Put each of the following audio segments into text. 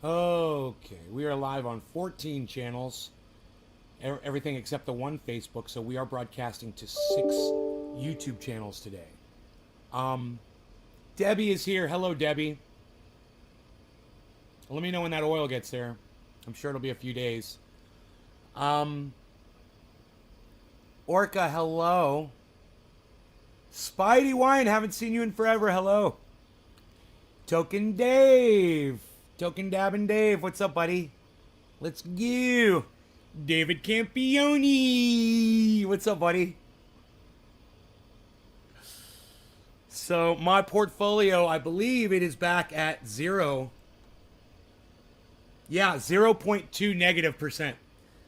Okay, we are live on 14 channels, everything except the one Facebook. So we are broadcasting to 6 YouTube channels today. Debbie is here. Hello, Debbie. Let me know when that oil gets there. I'm sure it'll be a few days. Orca, hello. Spidey Wine, haven't seen you in forever. Hello. Token Dave. Token Dabbin' Dave. What's up, buddy? Let's go. David Campione. What's up, buddy? So my portfolio, I believe it is back at 0. Yeah, 0.2 negative percent.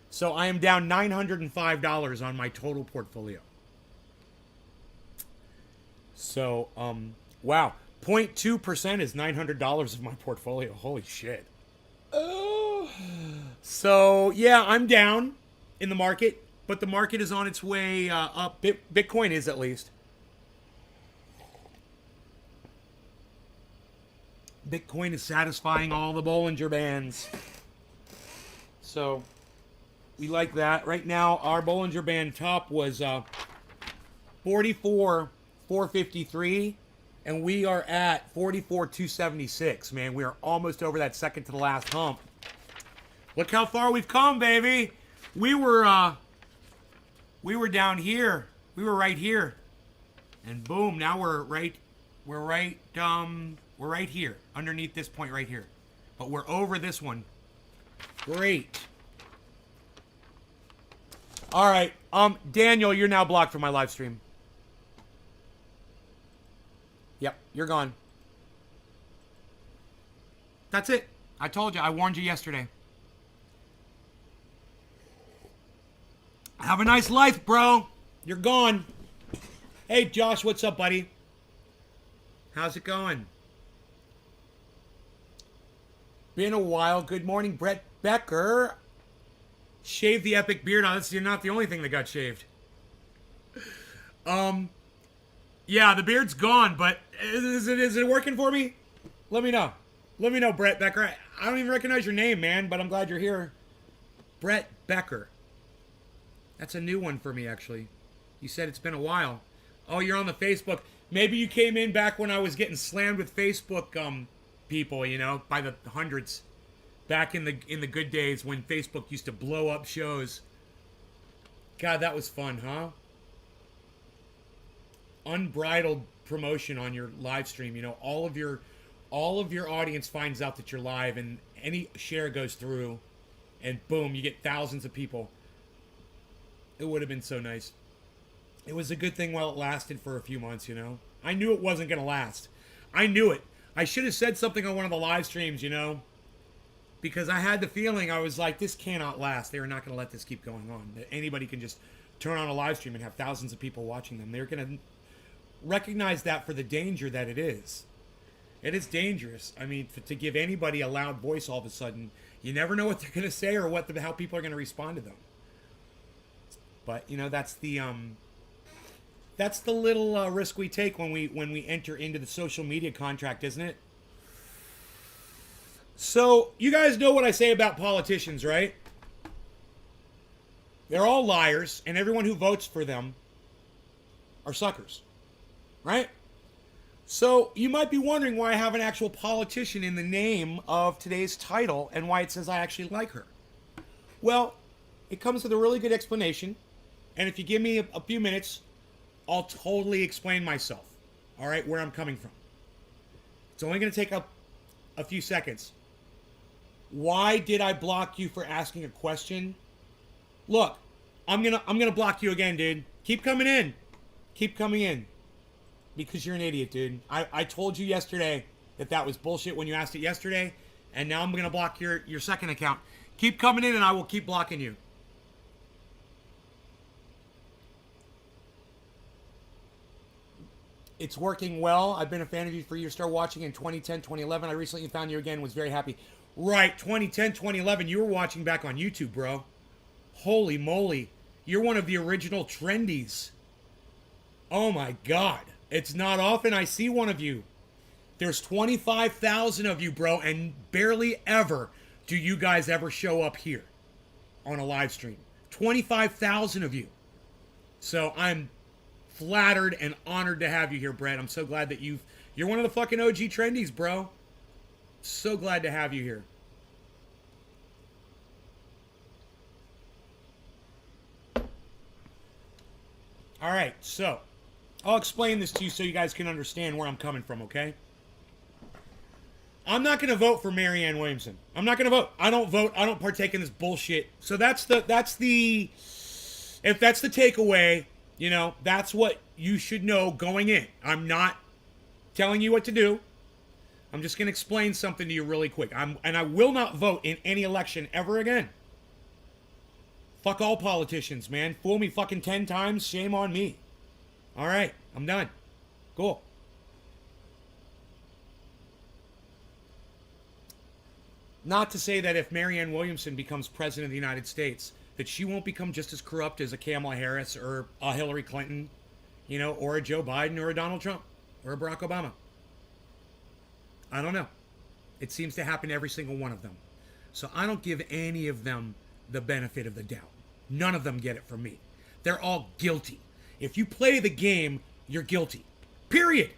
So I am down $905 on my total portfolio. So, wow. 0.2% is $900 of my portfolio. Holy shit. Oh. So, yeah, I'm down in the market, but the market is on its way up. Bitcoin is, at least. Bitcoin is satisfying all the Bollinger Bands. So, we like that. Right now, our Bollinger Band top was 44,453. And we are at 44,276, man. We are almost over that second to the last hump. Look how far we've come, baby. We were down here. We were right here. And boom, now we're right here, underneath this point right here. But we're over this one. Great. All right, Daniel, you're now blocked from my live stream. Yep, you're gone. That's it. I told you. I warned you yesterday. Have a nice life, bro. You're gone. Hey, Josh, what's up, buddy? How's it going? Been a while. Good morning, Brett Becker. Shave the epic beard. Oh, you're not the only thing that got shaved. Yeah, the beard's gone, but is it working for me? Let me know. Let me know, Brett Becker. I don't even recognize your name, man, but I'm glad you're here. Brett Becker. That's a new one for me, actually. You said it's been a while. Oh, you're on the Facebook. Maybe you came in back when I was getting slammed with Facebook people, you know, by the hundreds. Back in the good days when Facebook used to blow up shows. God, that was fun, huh? Unbridled promotion on your live stream. You know, all of your audience finds out that you're live, and any share goes through, and boom, you get thousands of people. It would have been so nice. It was a good thing while it lasted for a few months, you know. I knew it wasn't going to last. I knew it. I should have said something on one of the live streams, you know, because I had the feeling, I was like, this cannot last. They are not going to let this keep going on. Anybody can just turn on a live stream and have thousands of people watching them. They're going to recognize that for the danger that it is. It is dangerous. I mean, to give anybody a loud voice all of a sudden, you never know what they're going to say or how people are going to respond to them. But you know, that's the little risk we take when we enter into the social media contract, isn't it? So you guys know what I say about politicians, right? They're all liars, and everyone who votes for them are suckers. Right? So you might be wondering why I have an actual politician in the name of today's title and why it says I actually like her. Well, it comes with a really good explanation. And if you give me a few minutes, I'll totally explain myself. All right, where I'm coming from. It's only going to take up a few seconds. Why did I block you for asking a question? Look, I'm gonna block you again, dude. Keep coming in. Keep coming in. Because you're an idiot, dude. I told you yesterday that was bullshit when you asked it yesterday, and now I'm going to block your second account. Keep coming in, and I will keep blocking you. It's working well. I've been a fan of you for years. Started watching in 2010, 2011. I recently found you again. Was very happy. Right, 2010, 2011. You were watching back on YouTube, bro. Holy moly. You're one of the original trendies. Oh, my God. It's not often I see one of you. There's 25,000 of you, bro, and barely ever do you guys ever show up here on a live stream. 25,000 of you. So I'm flattered and honored to have you here, Brett. I'm so glad that you're one of the fucking OG trendies, bro. So glad to have you here. All right, so I'll explain this to you so you guys can understand where I'm coming from, okay? I'm not going to vote for Marianne Williamson. I'm not going to vote. I don't vote. I don't partake in this bullshit. So if that's the takeaway, you know, that's what you should know going in. I'm not telling you what to do. I'm just going to explain something to you really quick. And I will not vote in any election ever again. Fuck all politicians, man. Fool me fucking 10 times, shame on me. All right, I'm done. Cool. Not to say that if Marianne Williamson becomes president of the United States, that she won't become just as corrupt as a Kamala Harris or a Hillary Clinton, you know, or a Joe Biden or a Donald Trump or a Barack Obama. I don't know. It seems to happen to every single one of them. So I don't give any of them the benefit of the doubt. None of them get it from me. They're all guilty. If you play the game, you're guilty. Period.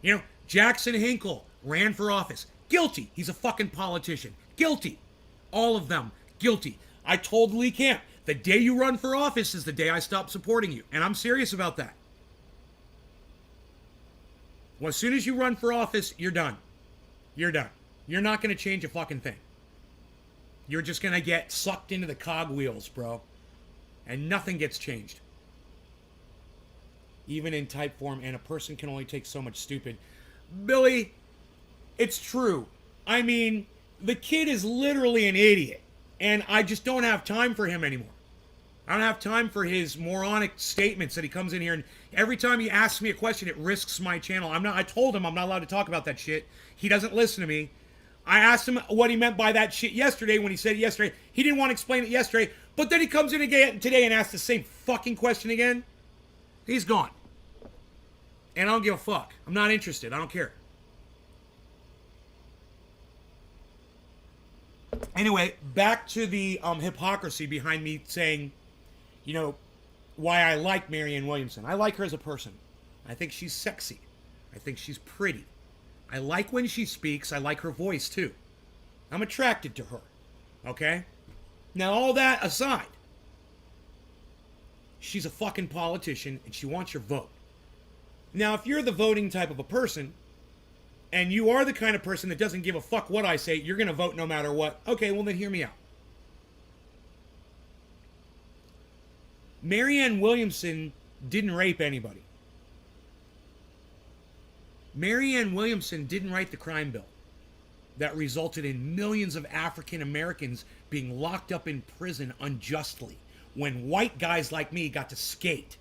You know, Jackson Hinkle ran for office. Guilty. He's a fucking politician. Guilty. All of them. Guilty. I told Lee Camp, the day you run for office is the day I stop supporting you. And I'm serious about that. Well, as soon as you run for office, you're done. You're done. You're not going to change a fucking thing. You're just going to get sucked into the cogwheels, bro. And nothing gets changed. Even in type form, and a person can only take so much stupid. Billy, it's true. I mean, the kid is literally an idiot. And I just don't have time for him anymore. I don't have time for his moronic statements that he comes in here and every time he asks me a question, it risks my channel. I told him I'm not allowed to talk about that shit. He doesn't listen to me. I asked him what he meant by that shit yesterday when he said it yesterday. He didn't want to explain it yesterday, but then he comes in again today and asks the same fucking question again. He's gone. And I don't give a fuck. I'm not interested. I don't care. Anyway, back to the hypocrisy behind me saying, you know, why I like Marianne Williamson. I like her as a person. I think she's sexy. I think she's pretty. I like when she speaks. I like her voice, too. I'm attracted to her. Okay? Now, all that aside, she's a fucking politician, and she wants your vote. Now, if you're the voting type of a person, and you are the kind of person that doesn't give a fuck what I say, you're going to vote no matter what. Okay, well then hear me out. Marianne Williamson didn't rape anybody. Marianne Williamson didn't write the crime bill that resulted in millions of African Americans being locked up in prison unjustly when white guys like me got to skate.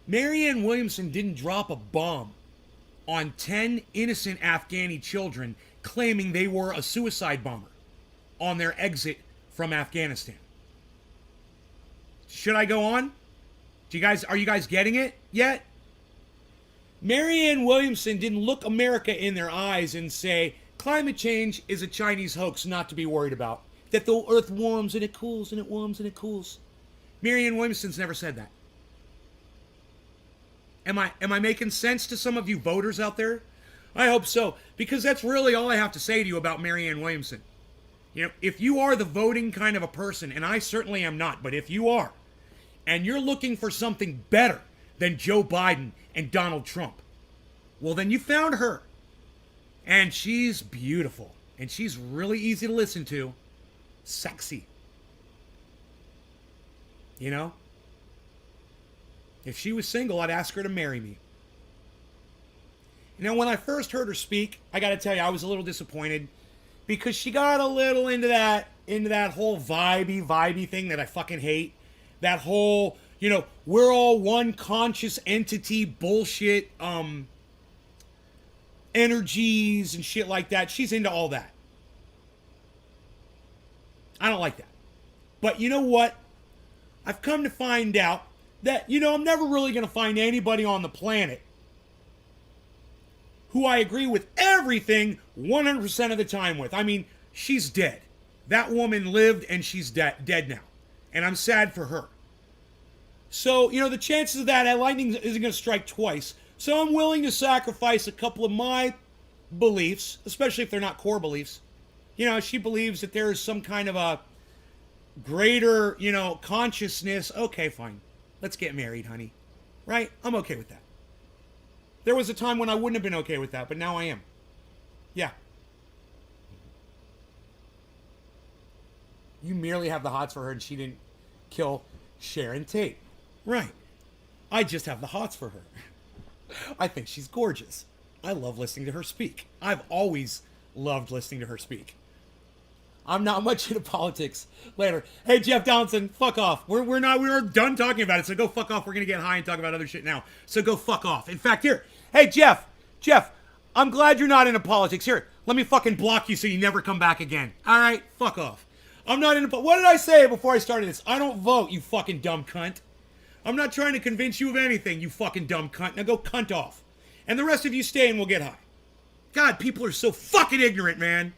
Marianne Williamson didn't drop a bomb on 10 innocent Afghani children claiming they were a suicide bomber on their exit from Afghanistan. Should I go on? Are you guys getting it yet? Marianne Williamson didn't look America in their eyes and say, climate change is a Chinese hoax not to be worried about. That the earth warms and it cools and it warms and it cools. Marianne Williamson's never said that. Am I making sense to some of you voters out there? I hope so, because that's really all I have to say to you about Marianne Williamson. You know, if you are the voting kind of a person, and I certainly am not, but if you are, and you're looking for something better than Joe Biden and Donald Trump, well, then you found her. And she's beautiful. And she's really easy to listen to. Sexy. You know? If she was single, I'd ask her to marry me. You know, when I first heard her speak, I got to tell you, I was a little disappointed because she got a little into that whole vibey thing that I fucking hate. That whole, you know, we're all one conscious entity bullshit, energies and shit like that. She's into all that. I don't like that. But you know what? I've come to find out that, I'm never really going to find anybody on the planet who I agree with everything 100% of the time with. I mean, she's dead. That woman lived and she's dead now. And I'm sad for her. So, the chances of that lightning isn't going to strike twice. So I'm willing to sacrifice a couple of my beliefs, especially if they're not core beliefs. She believes that there is some kind of a greater, consciousness. Okay, fine. Let's get married, honey. Right? I'm okay with that. There was a time when I wouldn't have been okay with that, but now I am. Yeah. You merely have the hots for her and she didn't kill Sharon Tate. Right. I just have the hots for her. I think she's gorgeous. I love listening to her speak. I've always loved listening to her speak. I'm not much into politics. Later. Hey, Jeff Donaldson, fuck off. We're done talking about it, so go fuck off. We're going to get high and talk about other shit now. So go fuck off. In fact, here. Hey, Jeff, I'm glad you're not into politics. Here, let me fucking block you so you never come back again. All right? Fuck off. I'm not into... What did I say before I started this? I don't vote, you fucking dumb cunt. I'm not trying to convince you of anything, you fucking dumb cunt. Now go cunt off. And the rest of you stay and we'll get high. God, people are so fucking ignorant, man.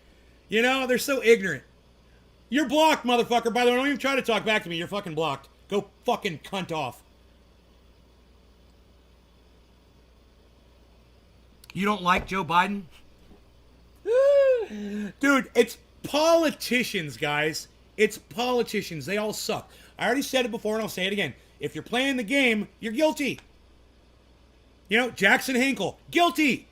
They're so ignorant. You're blocked, motherfucker. By the way, don't even try to talk back to me. You're fucking blocked. Go fucking cunt off. You don't like Joe Biden? Dude, it's politicians, guys. It's politicians. They all suck. I already said it before and I'll say it again. If you're playing the game, you're guilty. Jackson Hinkle, guilty.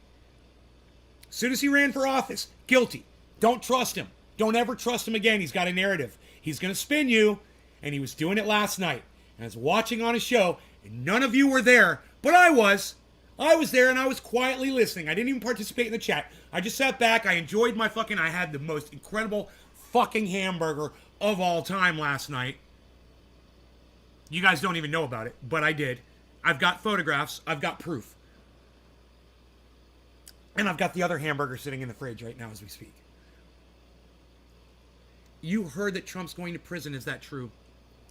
As soon as he ran for office, guilty. Don't trust him. Don't ever trust him again. He's got a narrative. He's going to spin you, and he was doing it last night. And I was watching on a show, and none of you were there, but I was. I was there, and I was quietly listening. I didn't even participate in the chat. I just sat back. I enjoyed I had the most incredible fucking hamburger of all time last night. You guys don't even know about it, but I did. I've got photographs. I've got proof. And I've got the other hamburger sitting in the fridge right now as we speak. You heard that Trump's going to prison. Is that true?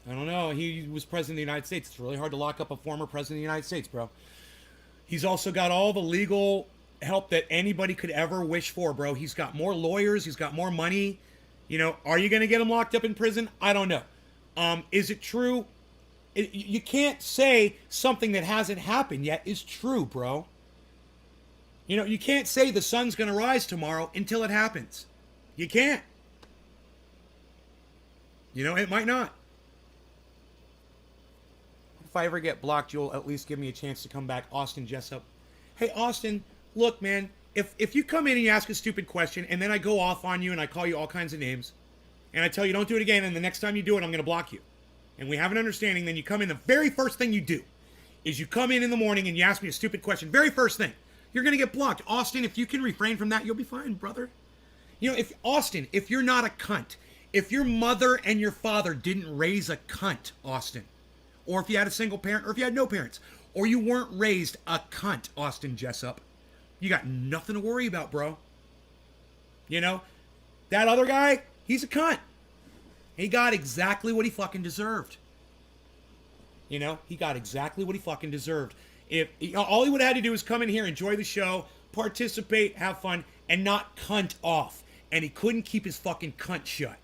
I don't know. He was president of the United States. It's really hard to lock up a former president of the United States, bro. He's also got all the legal help that anybody could ever wish for, bro. He's got more lawyers. He's got more money. Are you going to get him locked up in prison? I don't know. Is it true? You can't say something that hasn't happened yet is true, bro. You can't say the sun's going to rise tomorrow until it happens. You can't. It might not. If I ever get blocked, you'll at least give me a chance to come back. Austin Jessup. Hey, Austin, look, man. If you come in and you ask a stupid question, and then I go off on you and I call you all kinds of names, and I tell you don't do it again, and the next time you do it, I'm going to block you. And we have an understanding, then you come in, the very first thing you do is you come in the morning and you ask me a stupid question. Very first thing. You're going to get blocked. Austin, if you can refrain from that, you'll be fine, brother. If you're not a cunt, if your mother and your father didn't raise a cunt, Austin, or if you had a single parent, or if you had no parents, or you weren't raised a cunt, Austin Jessup, you got nothing to worry about, bro. That other guy, he's a cunt. He got exactly what he fucking deserved. He got exactly what he fucking deserved. If all he would have had to do is come in here, enjoy the show, participate, have fun, and not cunt off. And he couldn't keep his fucking cunt shut.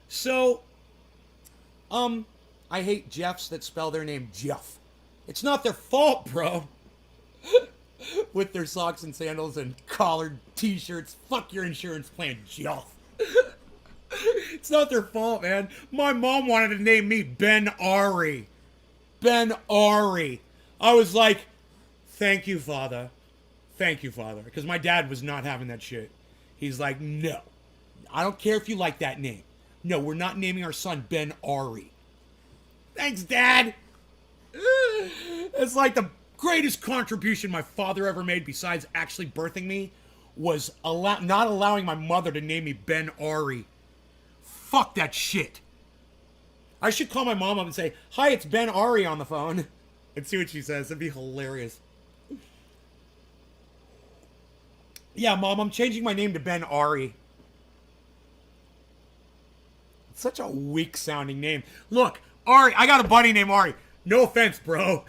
So, I hate Jeffs that spell their name Jeff. It's not their fault, bro. With their socks and sandals and collared t-shirts. Fuck your insurance plan, Jeff. It's not their fault, man. My mom wanted to name me Ben Ari. Ben Ari. I was like, thank you, Father. Thank you, Father. Because my dad was not having that shit. He's like, no. I don't care if you like that name. No, we're not naming our son Ben Ari. Thanks, Dad. It's like the greatest contribution my father ever made besides actually birthing me was not allowing my mother to name me Ben Ari. Fuck that shit. I should call my mom up and say, hi, it's Ben Ari on the phone. And see what she says. That'd be hilarious. Yeah, Mom, I'm changing my name to Ben Ari. It's such a weak-sounding name. Look, Ari, I got a buddy named Ari. No offense, bro.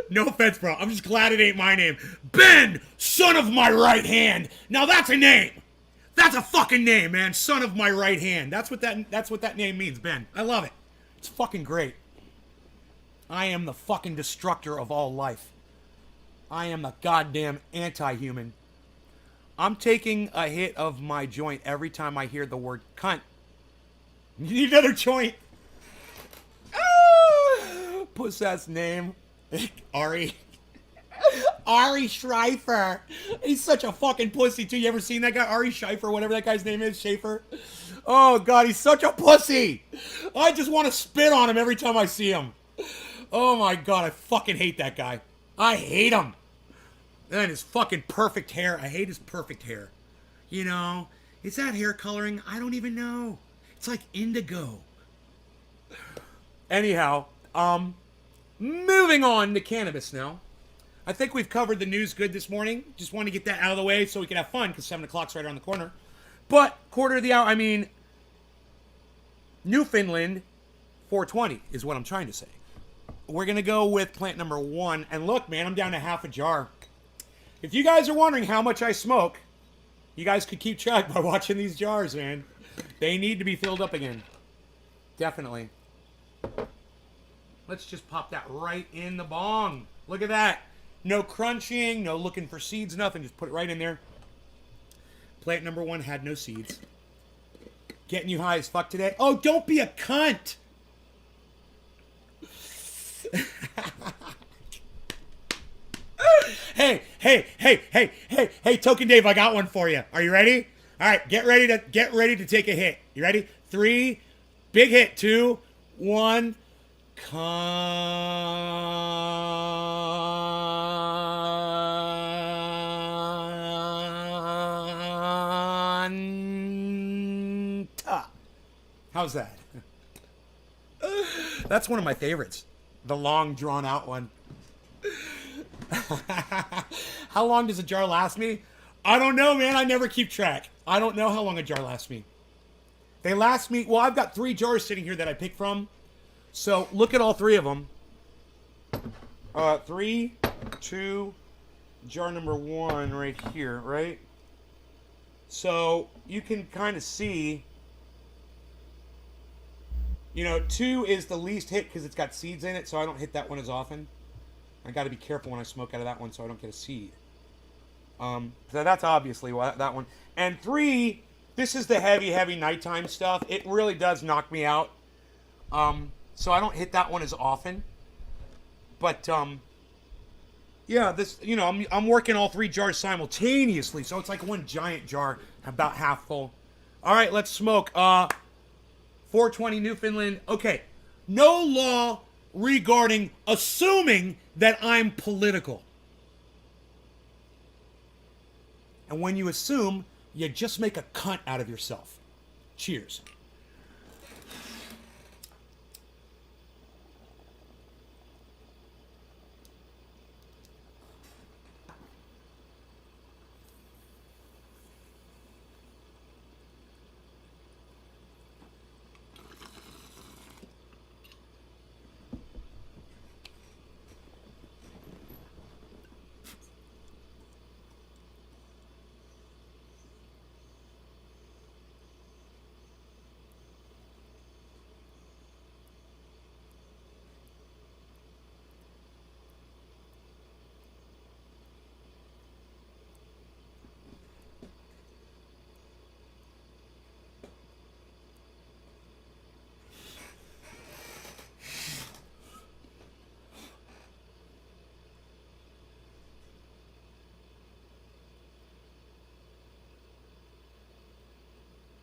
No offense, bro. I'm just glad it ain't my name. Ben, son of my right hand. Now that's a name. That's a fucking name, man. Son of my right hand. That's what that name means, Ben. I love it. It's fucking great. I am the fucking destructor of all life. I am the goddamn anti-human. I'm taking a hit of my joint every time I hear the word cunt. You need another joint. Puss-ass name. Ari. Ari Schreifer. He's such a fucking pussy, too. You ever seen that guy? Ari Schreifer, whatever that guy's name is. Schaefer. Oh, God, he's such a pussy. I just want to spit on him every time I see him. Oh, my God, I fucking hate that guy. I hate him. And his fucking perfect hair. I hate his perfect hair. You know, is that hair coloring? I don't even know. It's like indigo. Anyhow, moving on to cannabis now. I think we've covered the news good this morning. Just want to get that out of the way so we can have fun because 7 o'clock's right around the corner. But quarter of the hour, I mean, Newfoundland 420 is what I'm trying to say. We're going to go with plant number 1. And look, man, I'm down to half a jar. If you guys are wondering how much I smoke, you guys could keep track by watching these jars, man. They need to be filled up again. Definitely. Let's just pop that right in the bong. Look at that. No crunching, no looking for seeds, nothing. Just put it right in there. Plant number 1 had no seeds. Getting you high as fuck today? Oh, don't be a cunt. Hey, Token Dave, I got one for you. Are you ready? All right, get ready to take a hit. You ready? 3, big hit. 2, 1. Canta. How's that? That's one of my favorites. The long, drawn-out one. How long does a jar last me? I don't know, man. I never keep track. I don't know how long a jar lasts me. They last me... Well, I've got 3 jars sitting here that I pick from. So, look at all 3 of them. 3, 2, jar number 1 right here, right? So, you can kind of see... You know, 2 is the least hit because it's got seeds in it, so I don't hit that one as often. I got to be careful when I smoke out of that one so I don't get a seed. So that's obviously why that one. And 3, this is the heavy nighttime stuff. It really does knock me out. So I don't hit that one as often. But, yeah, this, you know, I'm working all 3 jars simultaneously, so it's like one giant jar, about half full. All right, let's smoke. 420 Newfoundland. Okay, no law regarding assuming that I'm political. And when you assume, you just make a cunt out of yourself. Cheers.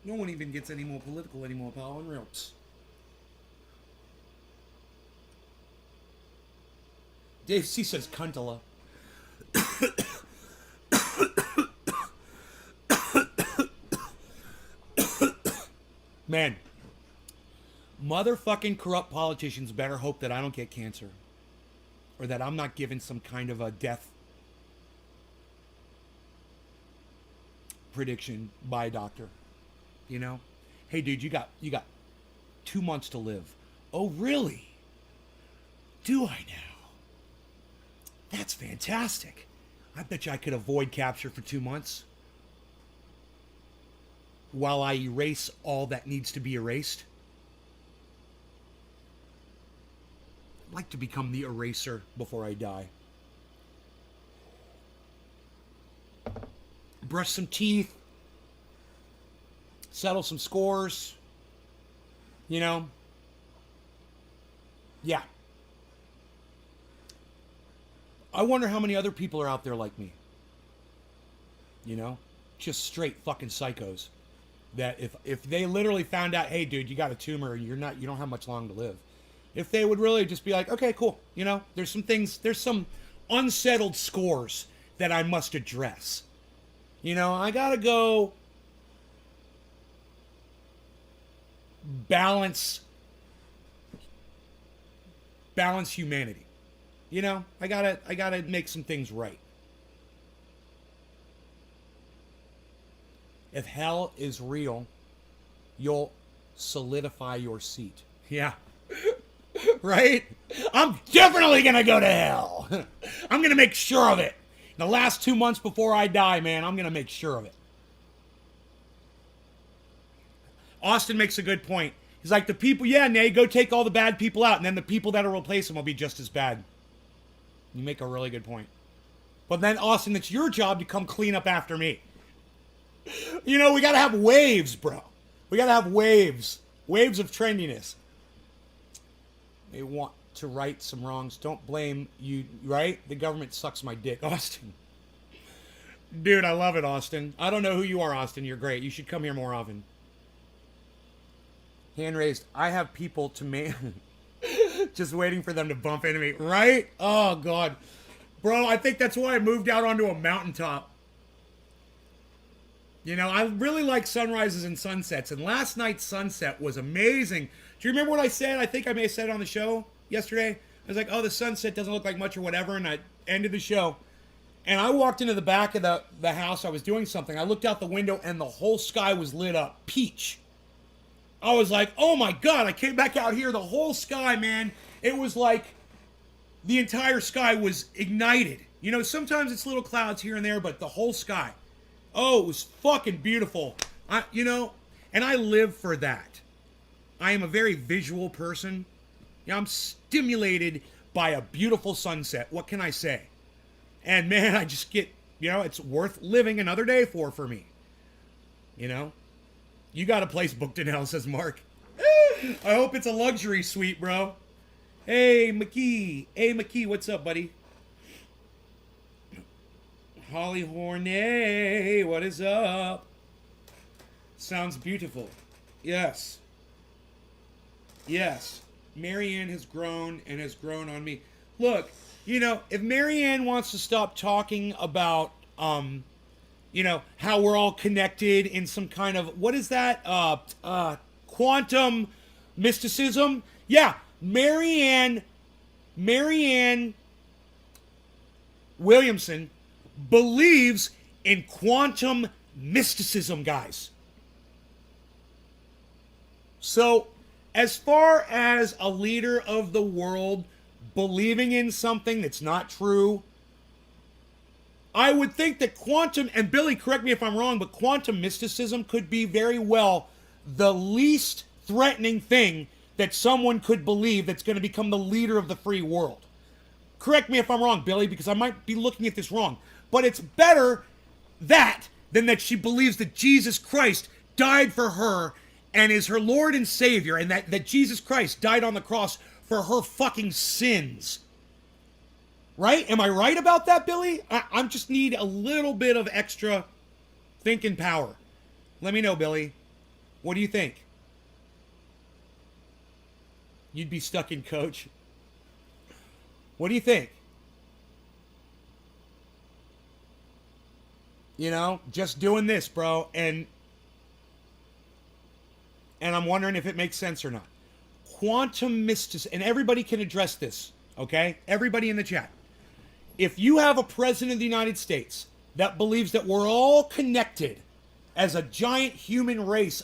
No one even gets any more political anymore, pal. Unreal. Dave C says Cuntala. Man, motherfucking corrupt politicians better hope that I don't get cancer. Or that I'm not given some kind of a death prediction by a doctor. You know? Hey dude, you got 2 months to live. Oh really? do I now? That's fantastic. I bet you I could avoid capture for 2 months while I erase all that needs to be erased. I'd like to become the eraser before I die. Brush some teeth. Settle some scores. You know? Yeah. I wonder how many other people are out there like me. You know? Just straight fucking psychos. That if they literally found out, hey dude, you got a tumor, you don't have much long to live. If they would really just be like, okay, cool. You know, there's some unsettled scores that I must address. You know, I gotta go balance humanity. You know, I gotta make some things right. If hell is real, you'll solidify your seat. Yeah. Right? I'm definitely gonna go to hell. I'm gonna make sure of it. The last 2 months before I die, man, I'm gonna make sure of it. Austin makes a good point. He's like, the people, yeah, Nay, go take all the bad people out, and then the people that'll replace them will be just as bad. You make a really good point. But then, Austin, it's your job to come clean up after me. You know, we gotta have waves, bro. We gotta have waves. Waves of trendiness. They want to right some wrongs. Don't blame you, right? The government sucks my dick. Austin. Dude, I love it, Austin. I don't know who you are, Austin. You're great. You should come here more often. Hand raised. I have people to just waiting for them to bump into me. Right? Oh, God. Bro, I think that's why I moved out onto a mountaintop. You know, I really like sunrises and sunsets. And last night's sunset was amazing. Do you remember what I said? I think I may have said it on the show yesterday. I was like, oh, the sunset doesn't look like much or whatever. And I ended the show. And I walked into the back of the house. I was doing something. I looked out the window and the whole sky was lit up. Peach. I was like, oh my God. I came back out here. The whole sky, man. It was like the entire sky was ignited. You know, sometimes it's little clouds here and there, but the whole sky. Oh, it was fucking beautiful. You know, and I live for that. I am a very visual person. You know, I'm stimulated by a beautiful sunset. What can I say? And man, I just get, you know, it's worth living another day for me. You know? You got a place booked in hell, says Mark. I hope it's a luxury suite, bro. Hey, McKee. Hey, McKee, what's up, buddy? Holly Horney, what is up? Sounds beautiful. Yes. Yes. Marianne has grown and has grown on me. Look, you know, if Marianne wants to stop talking about, you know, how we're all connected in some kind of, what is that? Quantum mysticism? Yeah, Marianne Williamson believes in quantum mysticism, guys. So, as far as a leader of the world believing in something that's not true, I would think that quantum, and Billy, correct me if I'm wrong, but quantum mysticism could be very well the least threatening thing that someone could believe that's going to become the leader of the free world. Correct me if I'm wrong, Billy, because I might be looking at this wrong. But it's better that than that she believes that Jesus Christ died for her and is her Lord and Savior, and that Jesus Christ died on the cross for her fucking sins. Right? Am I right about that, Billy? I just need a little bit of extra thinking power. Let me know, Billy. What do you think? You'd be stuck in, Coach. What do you think? You know, just doing this, bro, and I'm wondering if it makes sense or not. Quantum mysticism, and everybody can address this, okay? Everybody in the chat. If you have a president of the United States that believes that we're all connected as a giant human race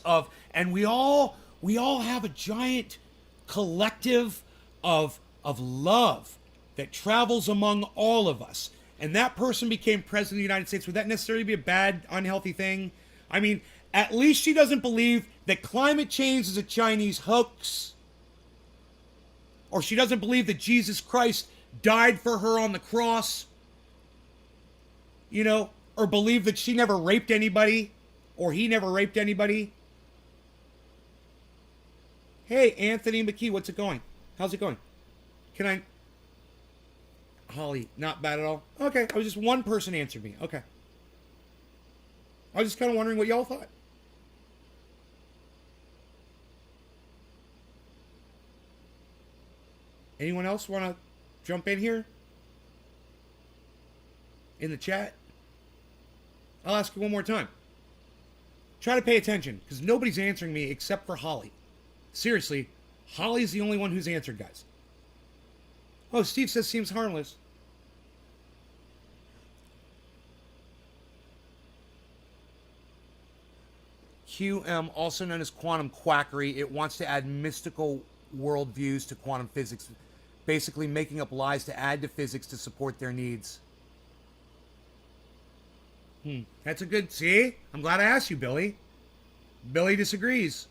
and we all have a giant collective of of love that travels among all of us, and that person became president of the United States, would that necessarily be a bad, unhealthy thing? I mean, at least she doesn't believe that climate change is a Chinese hoax. Or she doesn't believe that Jesus Christ died for her on the cross. You know, or believe that she never raped anybody, or he never raped anybody. Hey, Anthony McKee, what's it going? How's it going? Can I... Holly, not bad at all. Okay, I was just one person answered me. Okay. I was just kind of wondering what y'all thought. Anyone else want to jump in here? In the chat? I'll ask you one more time. Try to pay attention, because nobody's answering me except for Holly. Seriously, Holly's the only one who's answered, guys. Oh, Steve says seems harmless. QM, also known as quantum quackery, it wants to add mystical worldviews to quantum physics, basically making up lies to add to physics to support their needs. That's a good... See? I'm glad I asked you, Billy. Billy disagrees.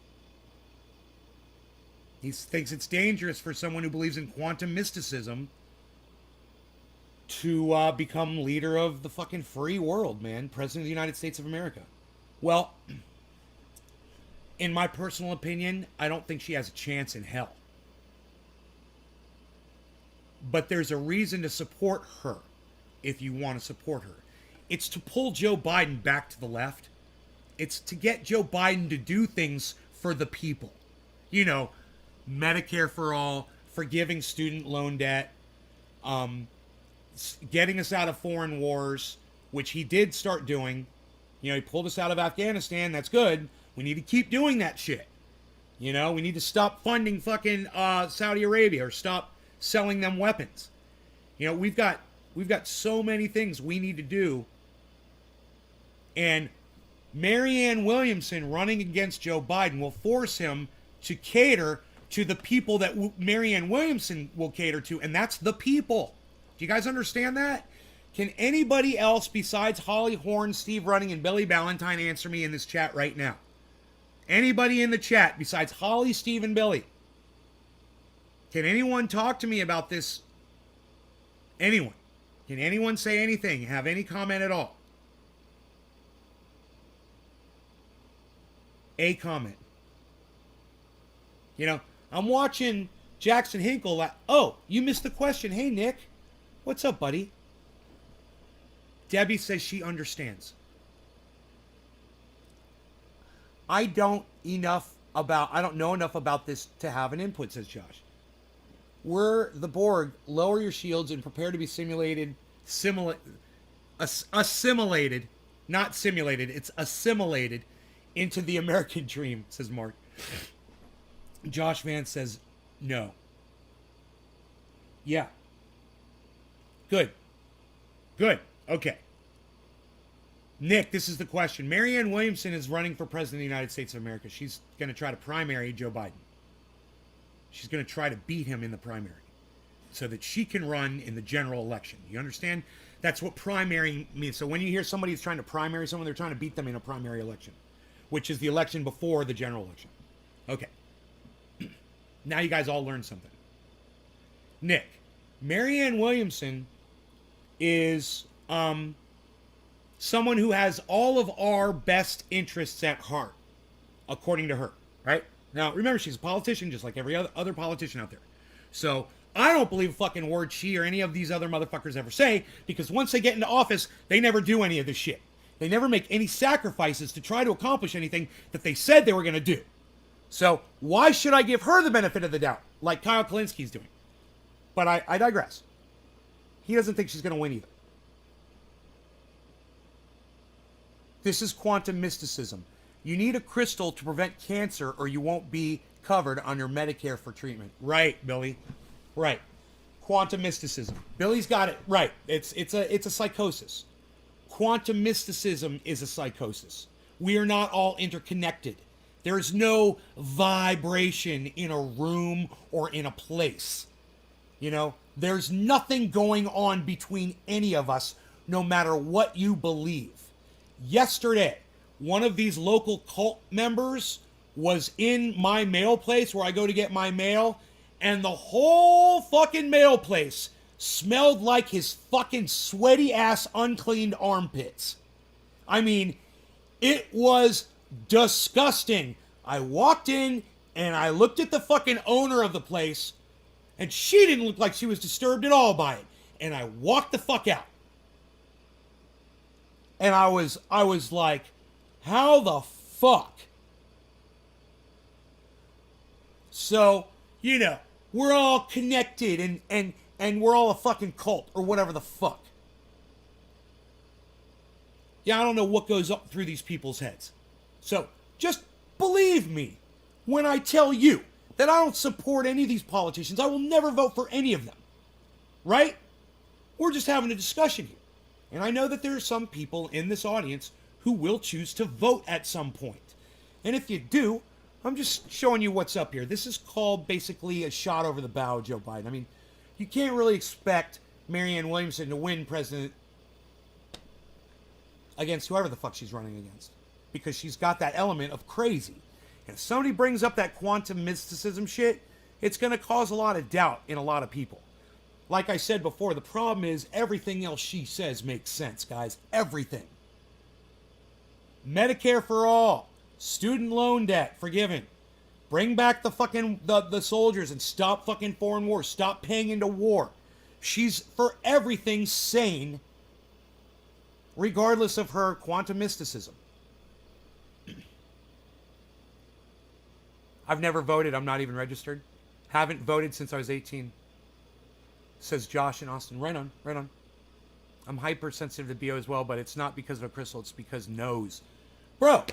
He thinks it's dangerous for someone who believes in quantum mysticism to become leader of the fucking free world, man. President of the United States of America. Well, in my personal opinion, I don't think she has a chance in hell. But there's a reason to support her if you want to support her. It's to pull Joe Biden back to the left. It's to get Joe Biden to do things for the people. You know, Medicare for all, forgiving student loan debt, getting us out of foreign wars, which he did start doing. You know, he pulled us out of Afghanistan. That's good. We need to keep doing that shit. You know, we need to stop funding fucking Saudi Arabia or stop selling them weapons. You know, we've got so many things we need to do. And Marianne Williamson running against Joe Biden will force him to cater to the people that Marianne Williamson will cater to, and that's the people. Do you guys understand that? Can anybody else besides Holly Horn, Steve Running, and Billy Ballantyne answer me in this chat right now? Anybody in the chat besides Holly, Steve, and Billy? Can anyone talk to me about this? Anyone? Can anyone say anything? Have any comment at all? A comment. You know, I'm watching Jackson Hinkle. Oh, you missed the question. Hey, Nick. What's up, buddy? Debbie says she understands. I don't know enough about this to have an input, says Josh. We're the Borg. Lower your shields and prepare to be assimilated, not simulated. It's assimilated into the American dream, says Mark. Josh Vance says no. Yeah. Good. Okay. Nick, this is the question. Marianne Williamson is running for president of the United States of America. She's going to try to primary Joe Biden. She's going to try to beat him in the primary so that she can run in the general election. You understand? That's what primary means. So when you hear somebody is trying to primary someone, they're trying to beat them in a primary election, which is the election before the general election. Okay. Now you guys all learned something. Nick, Marianne Williamson is someone who has all of our best interests at heart, according to her, right? Now, remember, she's a politician just like every other politician out there. So I don't believe a fucking word she or any of these other motherfuckers ever say, because once they get into office, they never do any of this shit. They never make any sacrifices to try to accomplish anything that they said they were going to do. So why should I give her the benefit of the doubt, like Kyle Kalinski's doing? But I digress. He doesn't think she's going to win either. This is quantum mysticism. You need a crystal to prevent cancer or you won't be covered under Medicare for treatment. Right, Billy. Right. Quantum mysticism. Billy's got it right. It's a psychosis. Quantum mysticism is a psychosis. We are not all interconnected. There is no vibration in a room or in a place. You know, there's nothing going on between any of us, no matter what you believe. Yesterday, one of these local cult members was in my mail place where I go to get my mail, and the whole fucking mail place smelled like his fucking sweaty ass uncleaned armpits. I mean, it was disgusting. I walked in and I looked at the fucking owner of the place, and she didn't look like she was disturbed at all by it. And I walked the fuck out. And I was like, how the fuck? So, you know, we're all connected and we're all a fucking cult or whatever the fuck. Yeah, I don't know what goes up through these people's heads. So, just believe me when I tell you that I don't support any of these politicians. I will never vote for any of them. Right? We're just having a discussion here. And I know that there are some people in this audience who will choose to vote at some point. And if you do, I'm just showing you what's up here. This is called basically a shot over the bow of Joe Biden. I mean, you can't really expect Marianne Williamson to win president against whoever the fuck she's running against, because she's got that element of crazy. And if somebody brings up that quantum mysticism shit, it's going to cause a lot of doubt in a lot of people. Like I said before, the problem is everything else she says makes sense, guys. Everything. Medicare for all. Student loan debt forgiven. Bring back the fucking the soldiers and stop fucking foreign wars. Stop paying into war. She's for everything sane, regardless of her quantum mysticism. I've never voted. I'm not even registered. Haven't voted since I was 18. Says Josh in Austin. Right on, right on. I'm hypersensitive to BO as well, but it's not because of a crystal. It's because nose. Bro,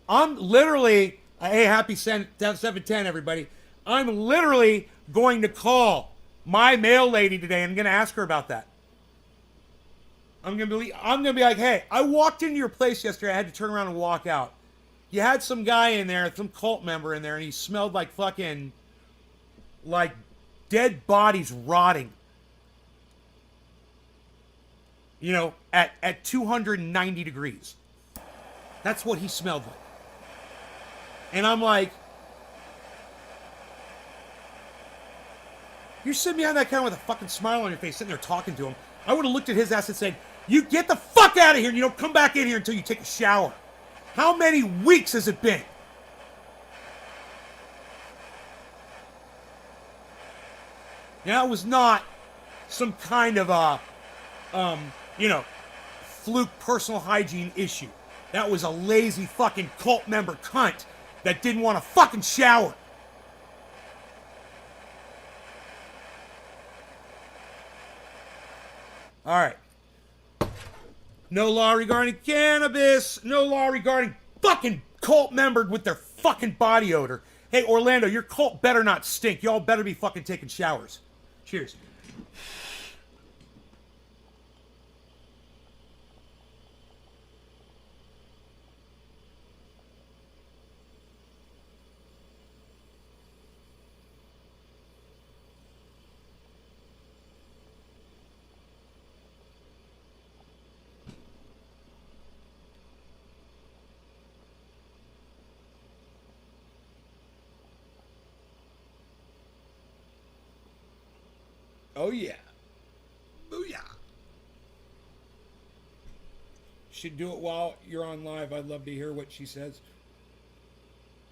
I'm literally... Hey, happy 710, everybody. I'm literally going to call my mail lady today. I'm going to ask her about that. I'm going to be like, hey, I walked into your place yesterday. I had to turn around and walk out. You had some guy in there, some cult member in there, and he smelled like fucking... like dead bodies rotting. You know, at 290 degrees. That's what he smelled like. And I'm like, you're sitting behind that guy with a fucking smile on your face, sitting there talking to him. I would have looked at his ass and said, you get the fuck out of here and you don't come back in here until you take a shower. How many weeks has it been? Yeah, it was not some kind of a, fluke personal hygiene issue. That was a lazy fucking cult member cunt that didn't want to fucking shower. All right. No law regarding cannabis. No law regarding fucking cult member with their fucking body odor. Hey, Orlando, your cult better not stink. Y'all better be fucking taking showers. Cheers. Oh, yeah. Booyah. Should do it while you're on live. I'd love to hear what she says.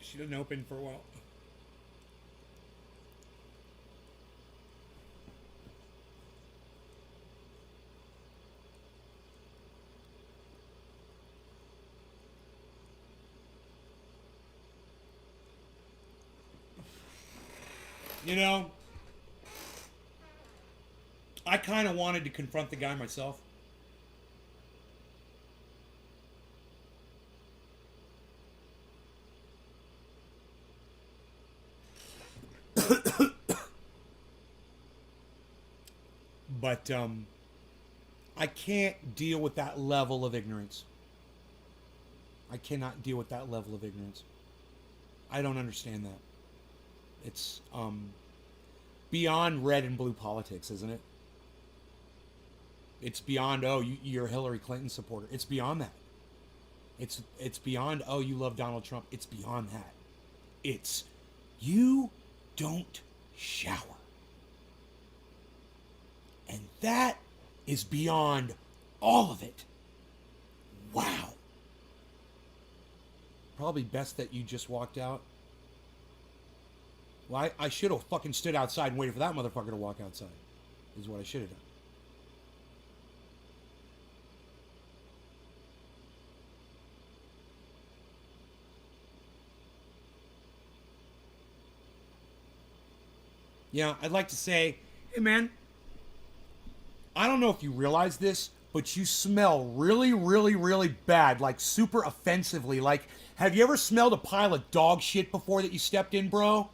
She didn't open for a while. You know, I kind of wanted to confront the guy myself. But I can't deal with that level of ignorance. I cannot deal with that level of ignorance. I don't understand that. It's beyond red and blue politics, isn't it? It's beyond, oh, you're a Hillary Clinton supporter. It's beyond that. It's beyond, oh, you love Donald Trump. It's beyond that. It's you don't shower. And that is beyond all of it. Wow. Probably best that you just walked out. Well, I should have fucking stood outside and waited for that motherfucker to walk outside. Is what I should have done. Yeah, I'd like to say, hey man, I don't know if you realize this, but you smell really, really, really bad, like super offensively. Like, have you ever smelled a pile of dog shit before that you stepped in, bro?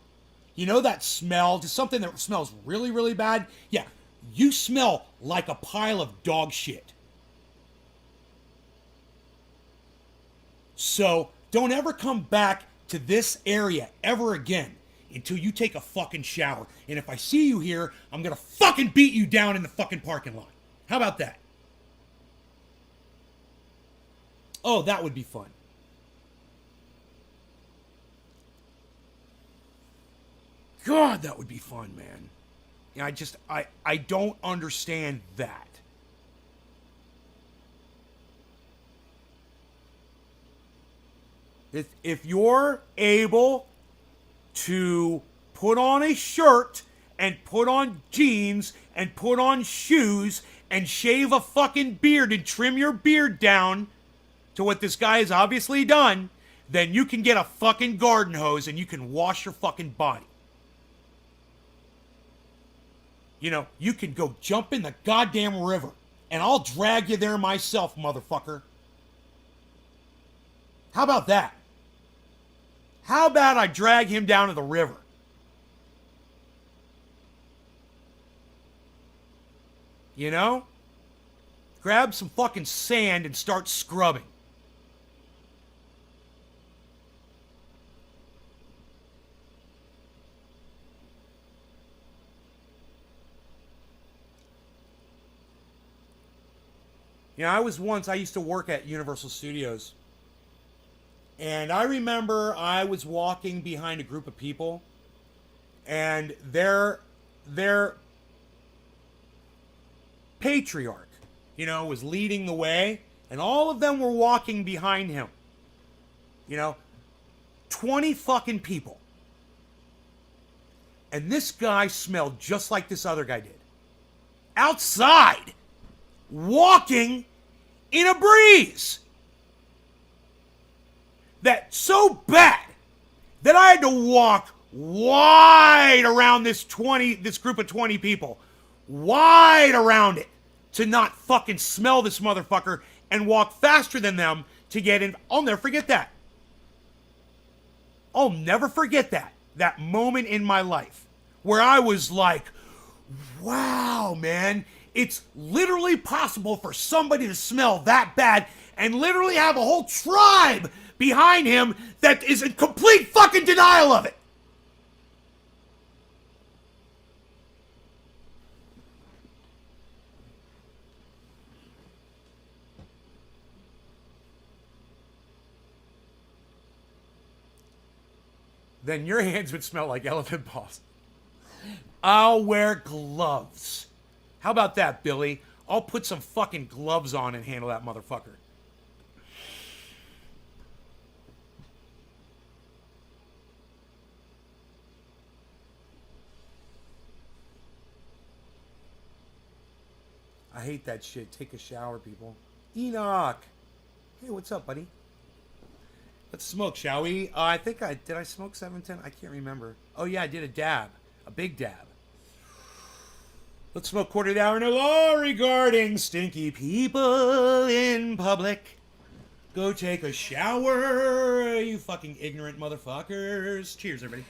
You know that smell, just something that smells really, really bad? Yeah, you smell like a pile of dog shit. So don't ever come back to this area ever again until you take a fucking shower. And if I see you here, I'm gonna fucking beat you down in the fucking parking lot. How about that? Oh, that would be fun. God, that would be fun, man. Yeah, I don't understand that. If you're able to put on a shirt and put on jeans and put on shoes and shave a fucking beard and trim your beard down to what this guy has obviously done, then you can get a fucking garden hose and you can wash your fucking body. You know, you can go jump in the goddamn river and I'll drag you there myself, motherfucker. How about that? How about I drag him down to the river? You know? Grab some fucking sand and start scrubbing. You know, I used to work at Universal Studios. And I remember I was walking behind a group of people, and their patriarch, you know, was leading the way, and all of them were walking behind him. You know, 20 fucking people. And this guy smelled just like this other guy did. Outside, walking in a breeze. That so bad that I had to walk wide around this group of 20 people. Wide around it to not fucking smell this motherfucker and walk faster than them to get in. I'll never forget that. I'll never forget that. That moment in my life where I was like, wow, man, it's literally possible for somebody to smell that bad and literally have a whole tribe behind him that is in complete fucking denial of it. Then your hands would smell like elephant balls. I'll wear gloves. How about that, Billy? I'll put some fucking gloves on and handle that motherfucker. I hate that shit. Take a shower, people. Enoch. Hey, what's up, buddy? Let's smoke, shall we? Did I smoke 710? I can't remember. Oh, yeah, I did a dab. A big dab. Let's smoke quarter of the hour in a law regarding stinky people in public. Go take a shower, you fucking ignorant motherfuckers. Cheers, everybody.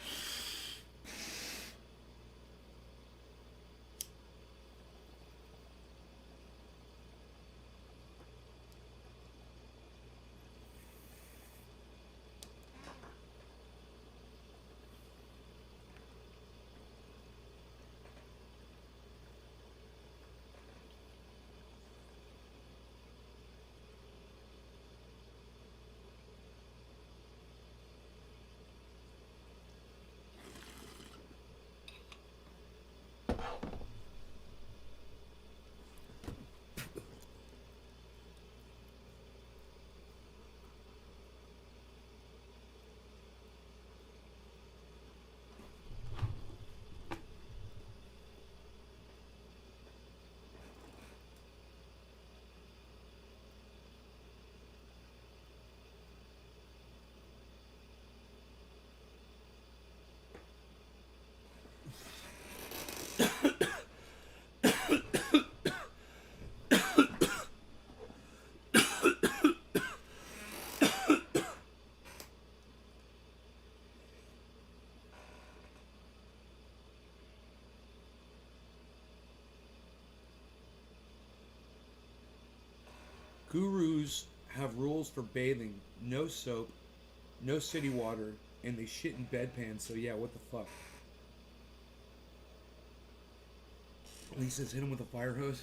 Gurus have rules for bathing. No soap, no city water, and they shit in bedpans. So yeah, what the fuck? Lisa's hit him with a fire hose.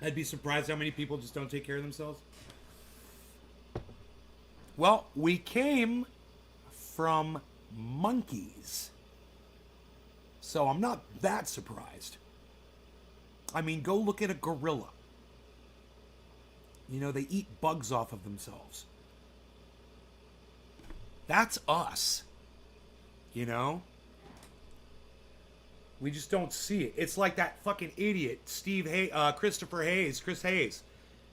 I'd be surprised how many people just don't take care of themselves. Well, we came from monkeys. So I'm not that surprised. I mean, go look at a gorilla. You know, they eat bugs off of themselves. That's us. You know? We just don't see it. It's like that fucking idiot, Chris Hayes,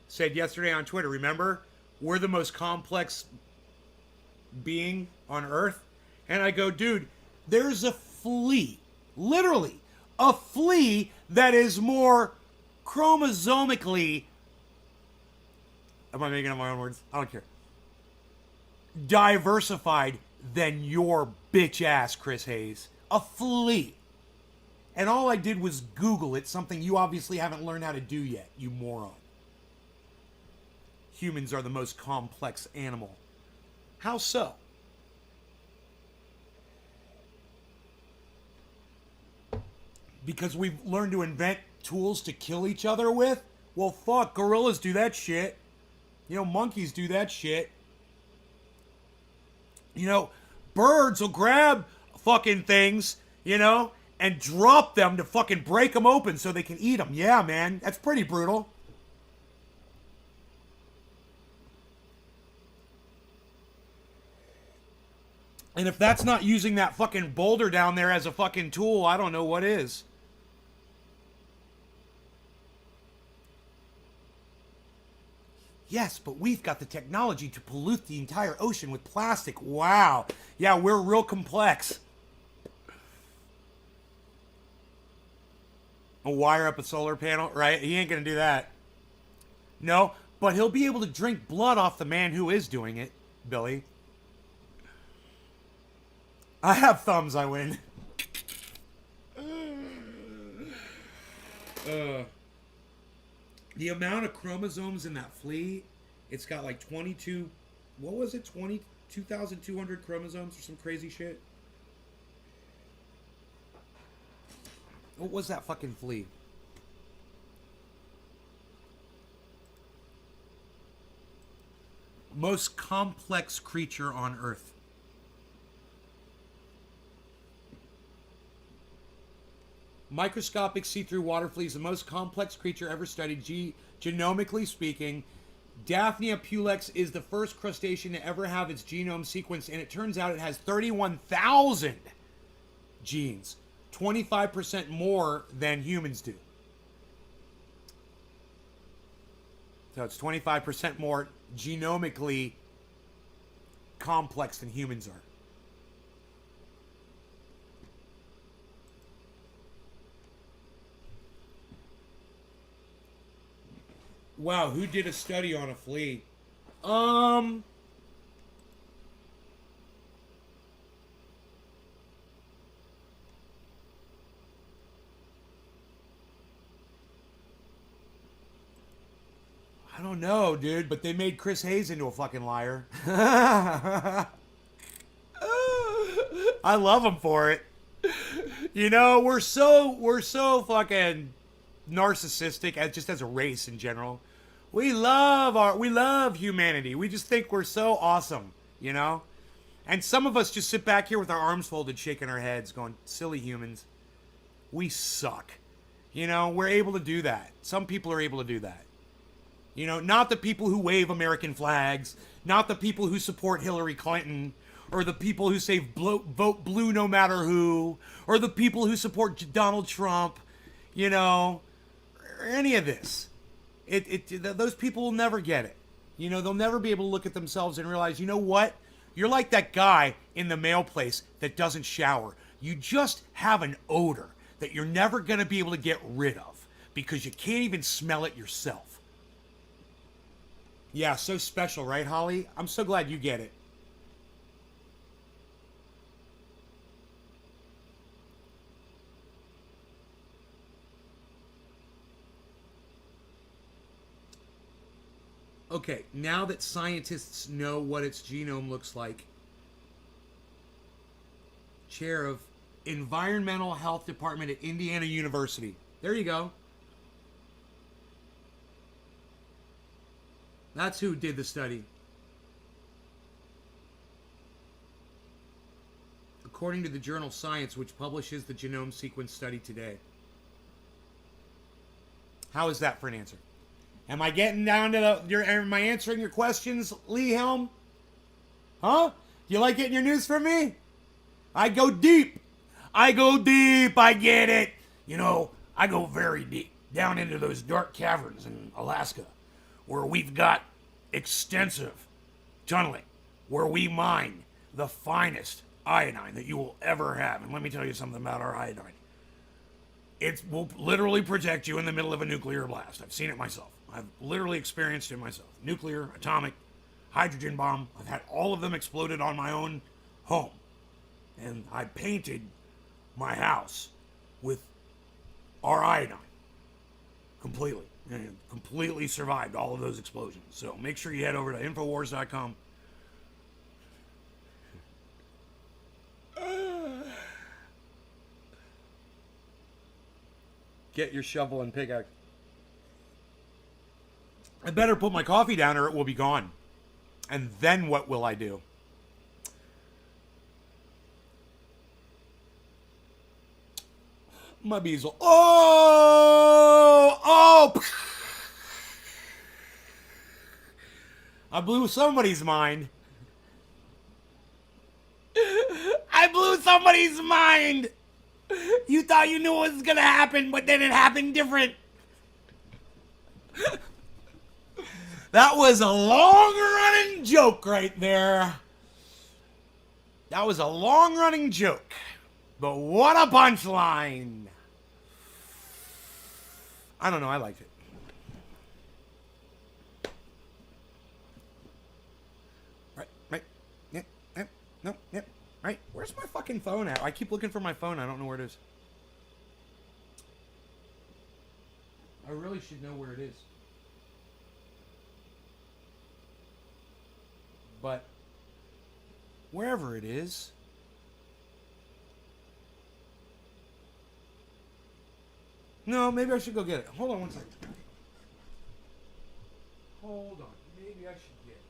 said yesterday on Twitter, remember? We're the most complex being on Earth. And I go, dude, there's a flea, literally, a flea that is more chromosomically, am I making up my own words? I don't care, diversified than your bitch ass, Chris Hayes. A flea. And all I did was Google it, something you obviously haven't learned how to do yet, you moron. Humans are the most complex animal. How so? Because we've learned to invent tools to kill each other with? Well, fuck, gorillas do that shit. You know, monkeys do that shit. You know, birds will grab fucking things, you know, and drop them to fucking break them open so they can eat them. Yeah, man, that's pretty brutal. And if that's not using that fucking boulder down there as a fucking tool, I don't know what is. Yes, but we've got the technology to pollute the entire ocean with plastic. Wow. Yeah, we're real complex. A wire up a solar panel, right? He ain't gonna do that. No, but he'll be able to drink blood off the man who is doing it, Billy. I have thumbs, I win. The amount of chromosomes in that flea, it's got like 22, what was it? 22,200 chromosomes or some crazy shit? What was that fucking flea? Most complex creature on Earth. Microscopic see-through water flea is the most complex creature ever studied, genomically speaking. Daphnia pulex is the first crustacean to ever have its genome sequenced, and it turns out it has 31,000 genes. 25% more than humans do. So it's 25% more genomically complex than humans are. Wow, who did a study on a flea? I don't know, dude, but they made Chris Hayes into a fucking liar. I love him for it. You know, we're so fucking narcissistic as a race in general. We love humanity. We just think we're so awesome, you know? And some of us just sit back here with our arms folded, shaking our heads, going, silly humans. We suck. You know, we're able to do that. Some people are able to do that. You know, not the people who wave American flags, not the people who support Hillary Clinton, or the people who say vote blue no matter who, or the people who support Donald Trump, you know, or any of this. Those people will never get it. You know, they'll never be able to look at themselves and realize, you know what? You're like that guy in the mail place that doesn't shower. You just have an odor that you're never going to be able to get rid of because you can't even smell it yourself. Yeah, so special, right, Holly? I'm so glad you get it. Okay, now that scientists know what its genome looks like, chair of Environmental Health Department at Indiana University. There you go. That's who did the study. According to the journal Science, which publishes the genome sequence study today. How is that for an answer? Am I getting down to am I answering your questions, Lee Helm? Huh? You like getting your news from me? I go deep. I go deep. I get it. You know, I go very deep. Down into those dark caverns in Alaska, where we've got extensive tunneling, where we mine the finest iodine that you will ever have. And let me tell you something about our iodine. It will literally protect you in the middle of a nuclear blast. I've seen it myself. I've literally experienced it myself. Nuclear, atomic, hydrogen bomb. I've had all of them exploded on my own home. And I painted my house with our iodine. Completely. And it completely survived all of those explosions. So make sure you head over to Infowars.com. Get your shovel and pickaxe. I better put my coffee down or it will be gone. And then what will I do? My bezel. Oh! I blew somebody's mind. I blew somebody's mind. You thought you knew what was gonna happen, but then it happened different. That was a long-running joke right there. That was a long-running joke. But what a punchline. I don't know, I liked it. Right. Yep. No, yep. Right. Where's my fucking phone at? I keep looking for my phone. I don't know where it is. I really should know where it is. But wherever it is, no, maybe I should go get it. Hold on one second. Hold on. Maybe I should get it.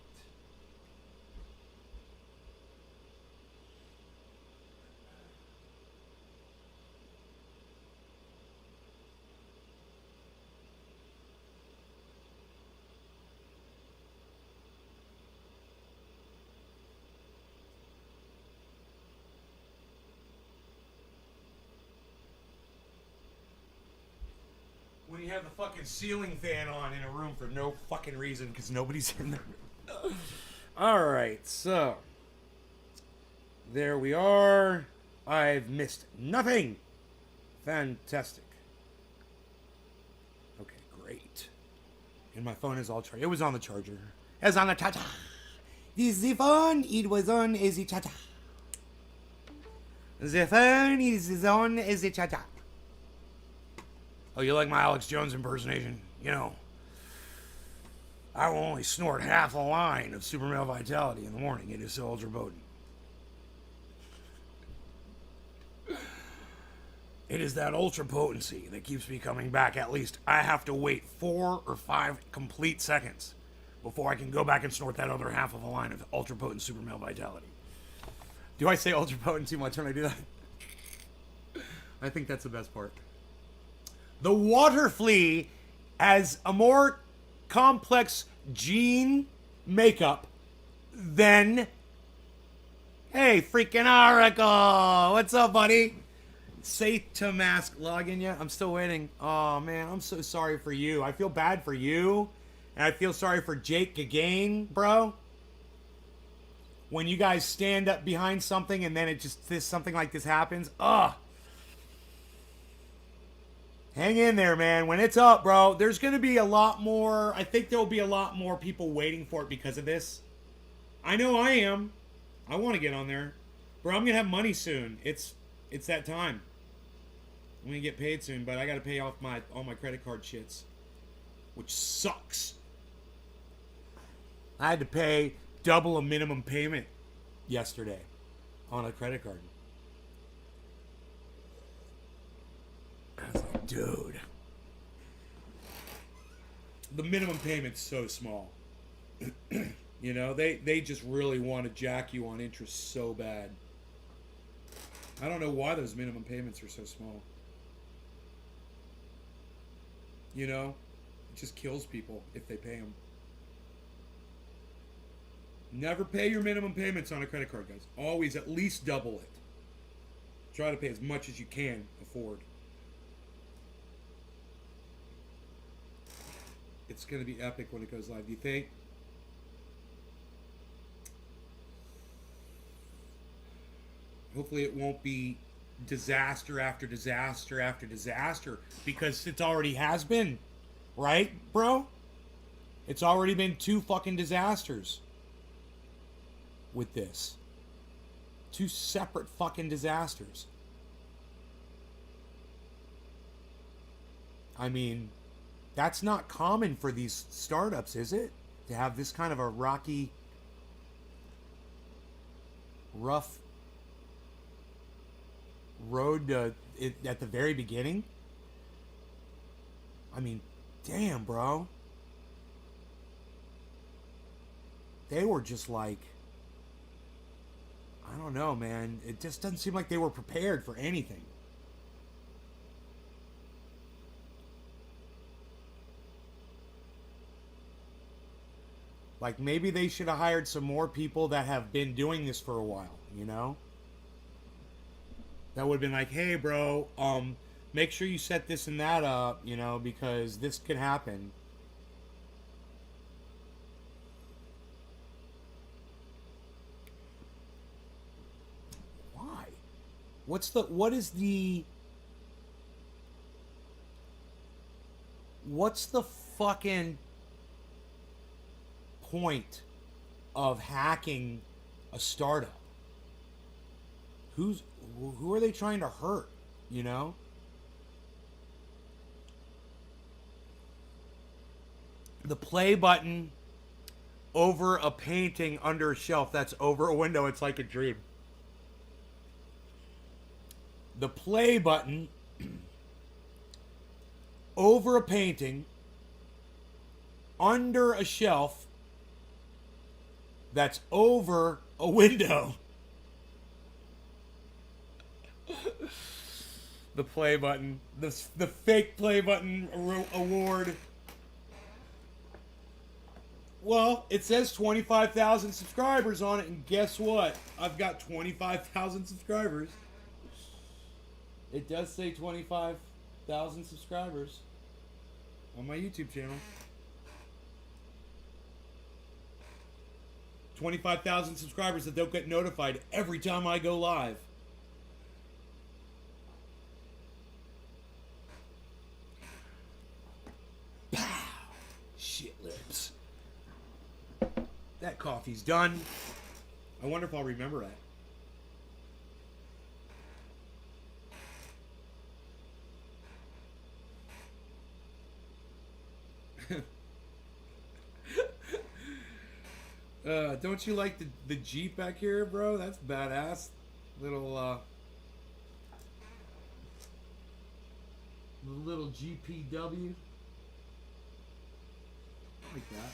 When you have the fucking ceiling fan on in a room for no fucking reason because nobody's in there. Alright, so. There we are. I've missed nothing. Fantastic. Okay, great. And my phone is all charged. It was on the charger. It was on the charger. The phone, it was on as a charger. The phone is on as a charger. Oh, you like my Alex Jones impersonation? You know, I will only snort half a line of super male vitality in the morning. It is so ultra potent. It is that ultra potency that keeps me coming back. At least I have to wait 4 or 5 complete seconds before I can go back and snort that other half of a line of ultra potent super male vitality. Do I say ultra potent too much when I do that? I think that's the best part. The water flea has a more complex gene makeup than... Hey, freaking Oracle! What's up, buddy? Say to mask login yet? I'm still waiting. Oh, man, I'm so sorry for you. I feel bad for you. And I feel sorry for Jake Gagain, bro. When you guys stand up behind something and then it just... something like this happens. Ugh. Hang in there, man. When it's up, bro, there's going to be a lot more... I think there will be a lot more people waiting for it because of this. I know I am. I want to get on there. Bro, I'm going to have money soon. It's that time. I'm going to get paid soon, but I got to pay off all my credit card shits. Which sucks. I had to pay double a minimum payment yesterday on a credit card. I was like, dude. The minimum payment's so small. You know, they just really want to jack you on interest so bad. I don't know why those minimum payments are so small. You know, it just kills people if they pay them. Never pay your minimum payments on a credit card, guys. Always at least double it. Try to pay as much as you can afford. It's going to be epic when it goes live. Do you think? Hopefully it won't be disaster after disaster after disaster, because it already has been, right, bro? It's already been 2 fucking disasters with this. 2 separate fucking disasters. I mean, that's not common for these startups, is it? To have this kind of a rocky, rough road at the very beginning. I mean, damn, bro. They were just like, I don't know, man. It just doesn't seem like they were prepared for anything. Like, maybe they should have hired some more people that have been doing this for a while, you know? That would have been like, hey, bro, make sure you set this and that up, you know, because this could happen. Why? What is the fucking point of hacking a startup? Who are they trying to hurt, you know? The play button over a painting under a shelf that's over a window, it's like a dream. The play button over a painting under a shelf that's over a window. The play button, the fake play button award. Well, it says 25,000 subscribers on it, and guess what? I've got 25,000 subscribers. It does say 25,000 subscribers on my YouTube channel. 25,000 subscribers that don't get notified every time I go live. Shit lips. That coffee's done. I wonder if I'll remember that. Don't you like the Jeep back here, bro? That's badass. Little GPW. Like that.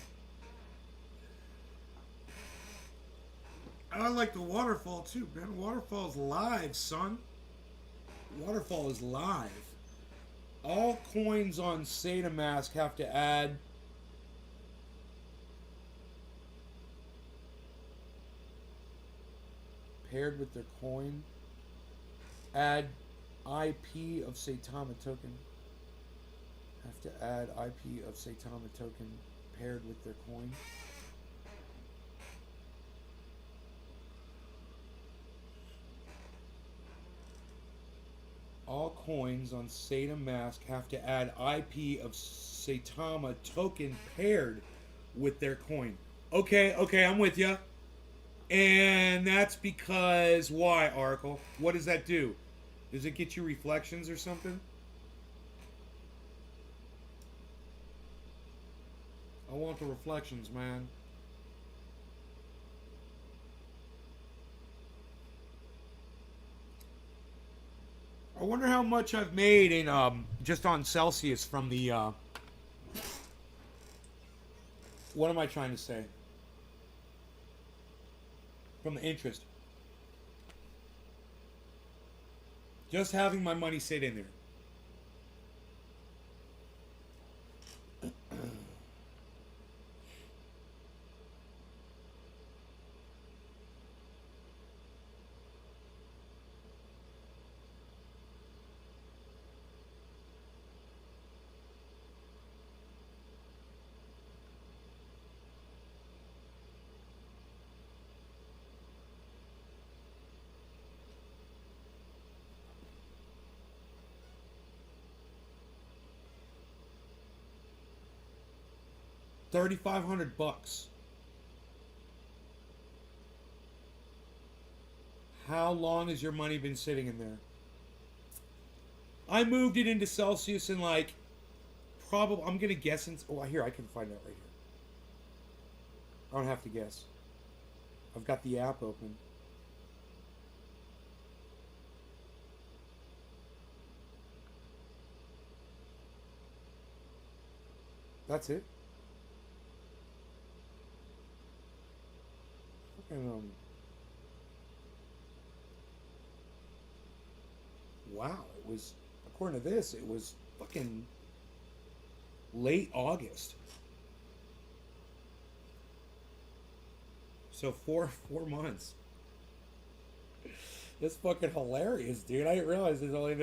I like the waterfall too, man. Waterfall's live, son. Waterfall is live. All coins on SataMask have to add paired with their coin. Add IP of Saitama token. Have to add IP of Saitama token paired with their coin. All coins on SataMask have to add IP of Saitama token paired with their coin. Okay, I'm with ya. And that's because why, Oracle? What does that do? Does it get you reflections or something? I want the reflections, man. I wonder how much I've made in just on Celsius from the what am I trying to say? From the interest. Just having my money sit in there. 3,500 bucks. How long has your money been sitting in there? I moved it into Celsius in like probably I'm gonna guess here I can find out right here. I don't have to guess. I've got the app open. That's it. And, wow, it was, according to this, it was fucking late August. So four months. That's fucking hilarious, dude. I didn't realize it's only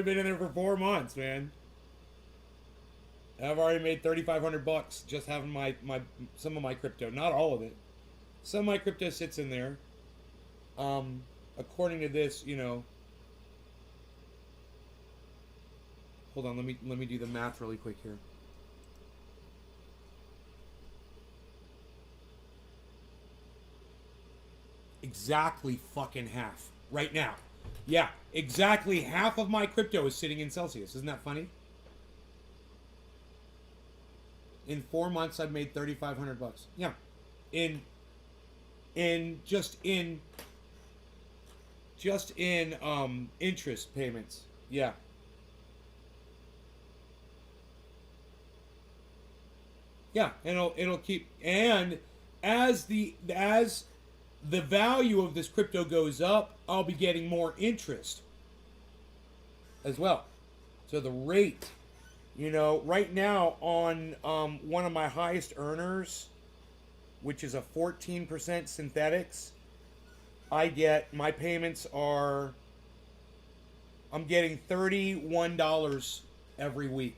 been in there for 4 months, man. I've already made 3,500 bucks just having my some of my crypto, not all of it. Some of my crypto sits in there. According to this, you know. Hold on, let me do the math really quick here. Exactly fucking half right now. Yeah, exactly half of my crypto is sitting in Celsius. Isn't that funny? In 4 months, I've made 3,500 bucks. Yeah, in just in interest payments. Yeah. Yeah, and it'll keep, and as the value of this crypto goes up, I'll be getting more interest as well. So the rate, you know, right now on one of my highest earners, which is a 14% synthetics, I get, my payments are, I'm getting $31 every week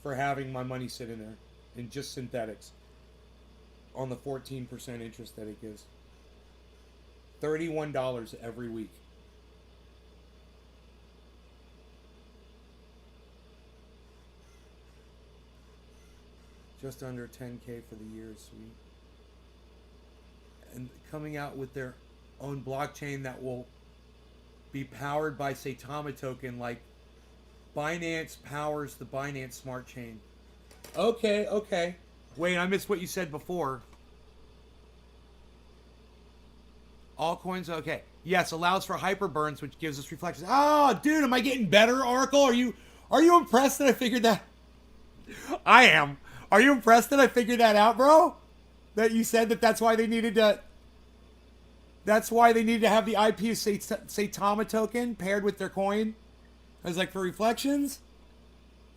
for having my money sit in there in just synthetics on the 14% interest that it gives. $31 every week. Just under 10K for the year, sweet. And coming out with their own blockchain that will be powered by Saitama token, like Binance powers the Binance Smart Chain. Okay. Wait, I missed what you said before. Altcoins, okay. Yes, allows for hyperburns, which gives us reflections. Oh, dude, am I getting better, Oracle? Are you impressed that I figured that? I am. Are you impressed that I figured that out, bro? That you said that's why they needed to. That's why they needed to have the IP of Saitama token paired with their coin. I was like, for reflections?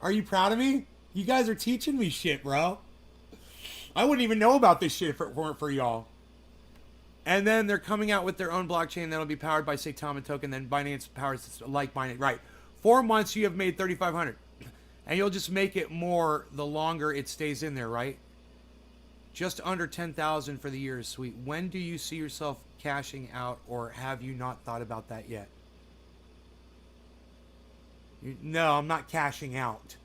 Are you proud of me? You guys are teaching me shit, bro. I wouldn't even know about this shit if it weren't for y'all. And then they're coming out with their own blockchain that'll be powered by Saitama token. Then Binance powers like Binance. Right. 4 months you have made 3,500. And you'll just make it more the longer it stays in there, right? Just under 10,000 for the year is sweet. When do you see yourself cashing out, or have you not thought about that yet? No, I'm not cashing out.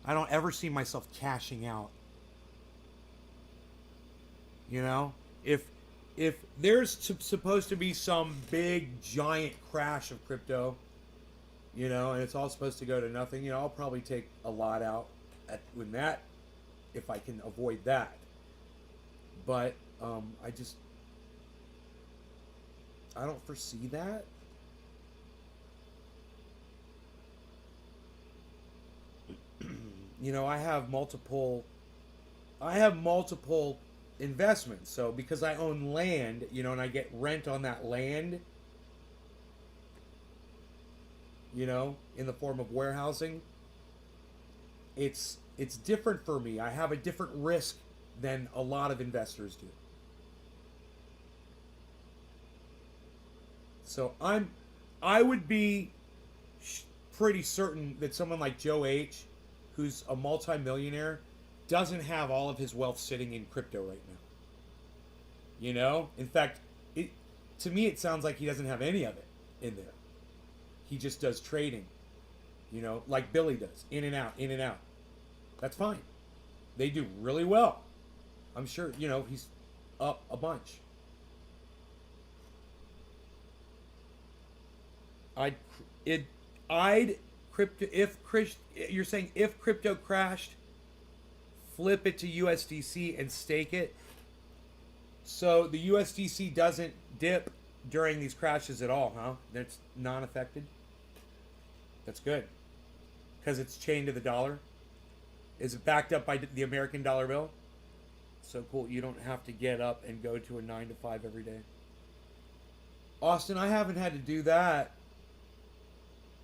I don't ever see myself cashing out. You know, if there's supposed to be some big giant crash of crypto, you know, and it's all supposed to go to nothing, you know, I'll probably take a lot out with that if I can avoid that. But I don't foresee that. I have multiple investments. So because I own land, and I get rent on that land, in the form of warehousing, it's different for me. I have a different risk than a lot of investors do. So I would be pretty certain that someone like Joe H, who's a multimillionaire, doesn't have all of his wealth sitting in crypto right now. In fact, to me it sounds like he doesn't have any of it in there. He just does trading, like Billy does, in and out, in and out. That's fine. They do really well. I'm sure, he's up a bunch. I'd crypto, you're saying if crypto crashed, flip it to USDC and stake it. So the USDC doesn't dip during these crashes at all, huh? It's non-affected. That's good. Because it's chained to the dollar. Is it backed up by the American dollar bill? So cool. You don't have to get up and go to a 9 to 5 every day. Austin, I haven't had to do that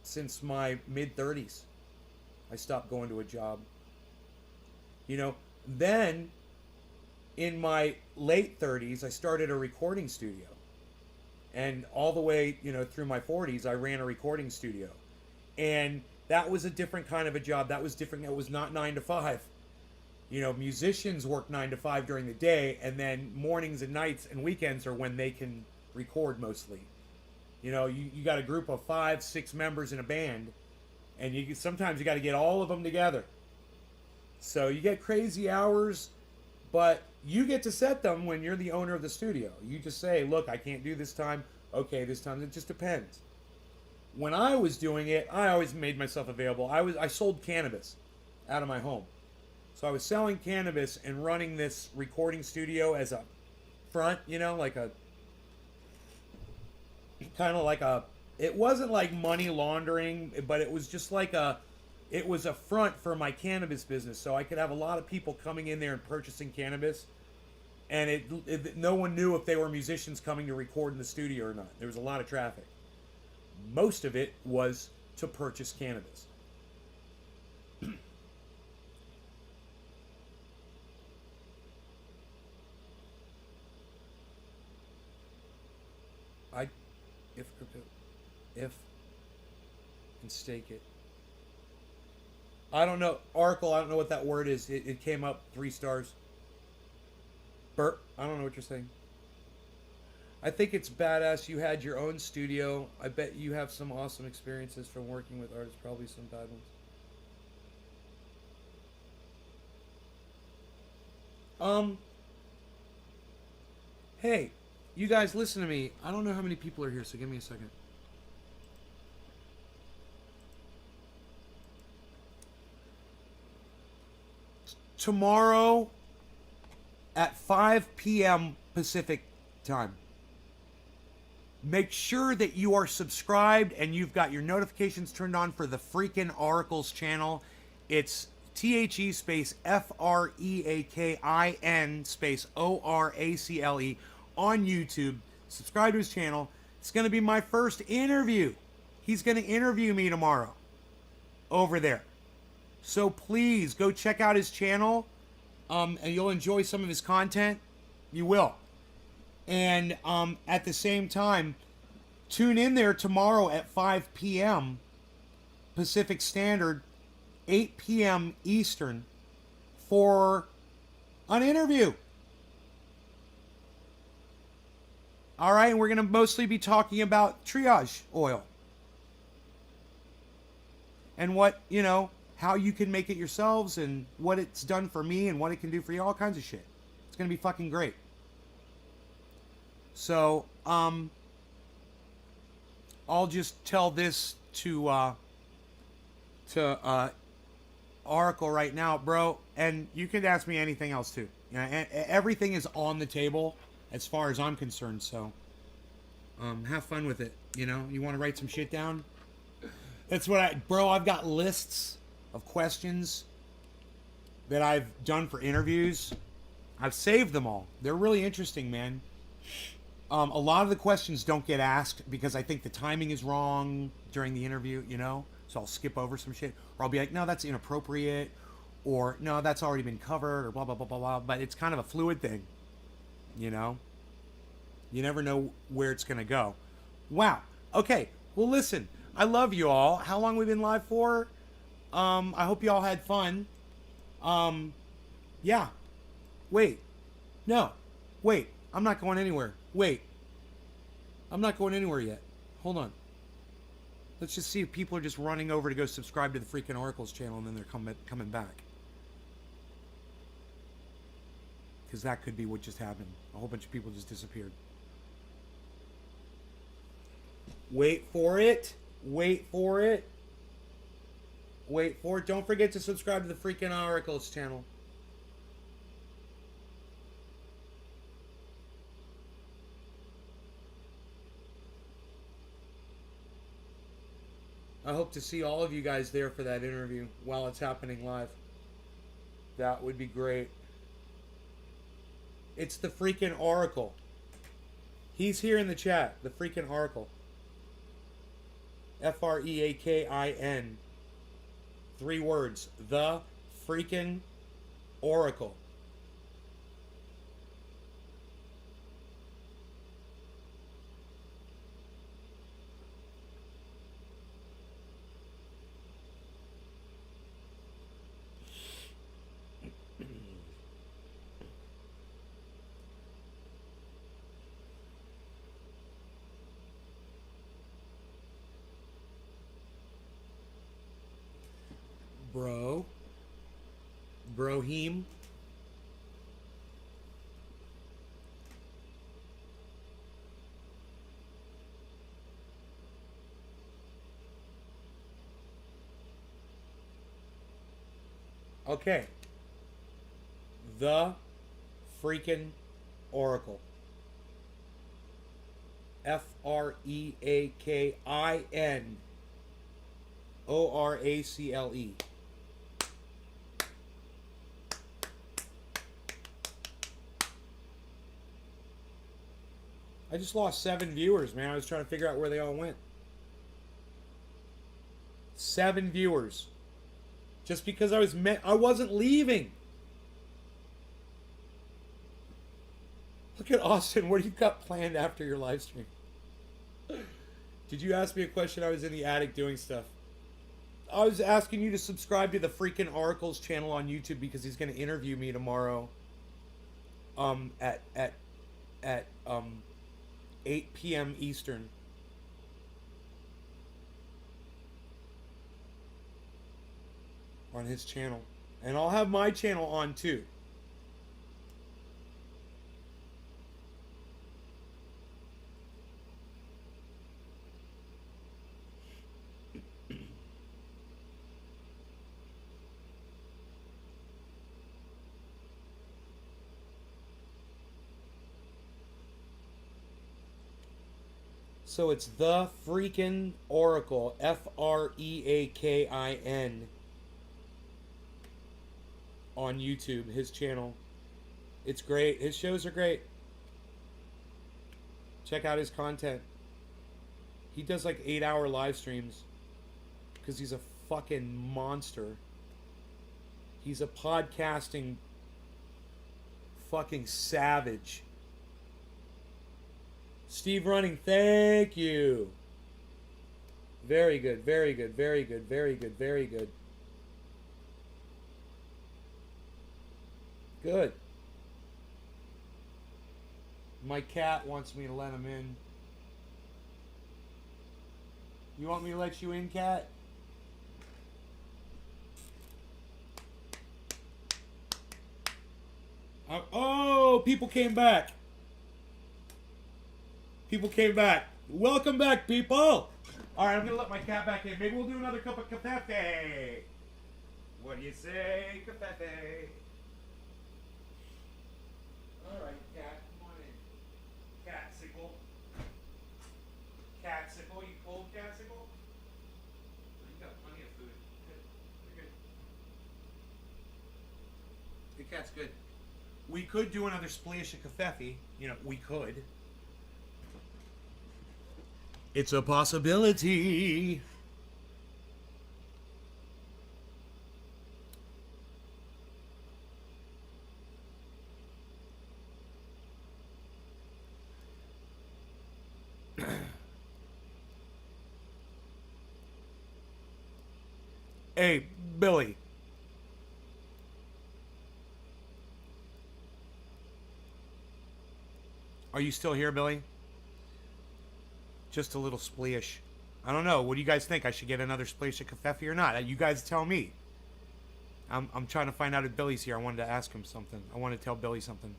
since my mid-30s. I stopped going to a job. Then in my late 30s, I started a recording studio. And all the way, through my 40s, I ran a recording studio. And that was a different kind of a job. That was different. It was not 9 to 5. Musicians work 9 to 5 during the day, and then mornings and nights and weekends are when they can record mostly. You got a group of 5, 6 members in a band, and sometimes you got to get all of them together. So you get crazy hours, but you get to set them when you're the owner of the studio. You just say, look, I can't do this time. Okay, this time. It just depends. When I was doing it, I always made myself available. I sold cannabis out of my home. So I was selling cannabis and running this recording studio as a front, like a kind of like a, it wasn't like money laundering, but it was just like it was a front for my cannabis business. So I could have a lot of people coming in there and purchasing cannabis. And no one knew if they were musicians coming to record in the studio or not. There was a lot of traffic. Most of it was to purchase cannabis. If and stake it. I don't know. Oracle, I don't know what that word is. It came up 3 stars. Bert, I don't know what you're saying. I think it's badass you had your own studio. I bet you have some awesome experiences from working with artists, probably some bad ones. Hey, you guys listen to me. I don't know how many people are here, so give me a second. Tomorrow at 5 p.m. Pacific time. Make sure that you are subscribed and you've got your notifications turned on for the freaking Oracles channel. It's THE space FREAKIN space ORACLE on YouTube. Subscribe to his channel. It's going to be my first interview. He's going to interview me tomorrow over there. So please go check out his channel, and you'll enjoy some of his content. You will. And at the same time, tune in there tomorrow at 5 p.m. Pacific Standard, 8 p.m. Eastern, for an interview. All right, and we're going to mostly be talking about triage oil. And what, how you can make it yourselves and what it's done for me and what it can do for you, all kinds of shit. It's going to be fucking great. So, I'll just tell this to Oracle right now, bro, and you can ask me anything else too. Everything is on the table as far as I'm concerned, so have fun with it. You want to write some shit down? That's what I've got lists of questions that I've done for interviews. I've saved them all. They're really interesting, man. A lot of the questions don't get asked because I think the timing is wrong during the interview, you know? So I'll skip over some shit. Or I'll be like, no, that's inappropriate. Or, no, that's already been covered. Or blah, blah, blah, blah, blah. But it's kind of a fluid thing, you know? You never know where it's going to go. Wow. Okay. Well, listen. I love you all. How long we been live for? I hope you all had fun. Yeah. Wait. No. Wait. I'm not going anywhere. Wait. I'm not going anywhere yet. Hold on. Let's just see if people are just running over to go subscribe to the freaking Oracles channel and then they're coming back. Because that could be what just happened. A whole bunch of people just disappeared. Wait for it. Wait for it. Wait for it. Don't forget to subscribe to the freaking Oracles channel. I hope to see all of you guys there for that interview while it's happening live. That would be great. It's the freaking Oracle. He's here in the chat. The freaking Oracle. F-R-E-A-K-I-N. 3 words. The freaking Oracle. Brohim. Okay. The freaking Oracle. F-R-E-A-K-I-N O-R-A-C-L-E. I just lost 7 viewers, man. I was trying to figure out where they all went. 7 viewers. Just because I wasn't leaving. Look at Austin. What do you got planned after your live stream? Did you ask me a question? I was in the attic doing stuff. I was asking you to subscribe to the freaking Oracles channel on YouTube because he's going to interview me tomorrow. At 8 p.m. Eastern. On his channel. And I'll have my channel on too. So it's the freaking Oracle. F-R-E-A-K-I-N. On YouTube, his channel. It's great. His shows are great. Check out his content. He does like 8-hour live streams. Because he's a fucking monster. He's a podcasting fucking savage. Steve Running, thank you. Very good, very good, very good, very good, very good. Good. My cat wants me to let him in. You want me to let you in, cat? Oh, people came back. People came back. Welcome back, people. All right, I'm going to let my cat back in. Maybe we'll do another cup of café. What do you say, café? All right, cat, come on in. Catsicle. Catsicle, you cold, Catsicle? You got plenty of food. Good. You're good. The cat's good. We could do another splash of kefefe. You know, we could. It's a possibility. Hey, Billy. Are you still here, Billy? Just a little splish. I don't know. What do you guys think? I should get another splash of kefefe or not? You guys tell me. I'm trying to find out if Billy's here. I wanted to ask him something. I want to tell Billy something.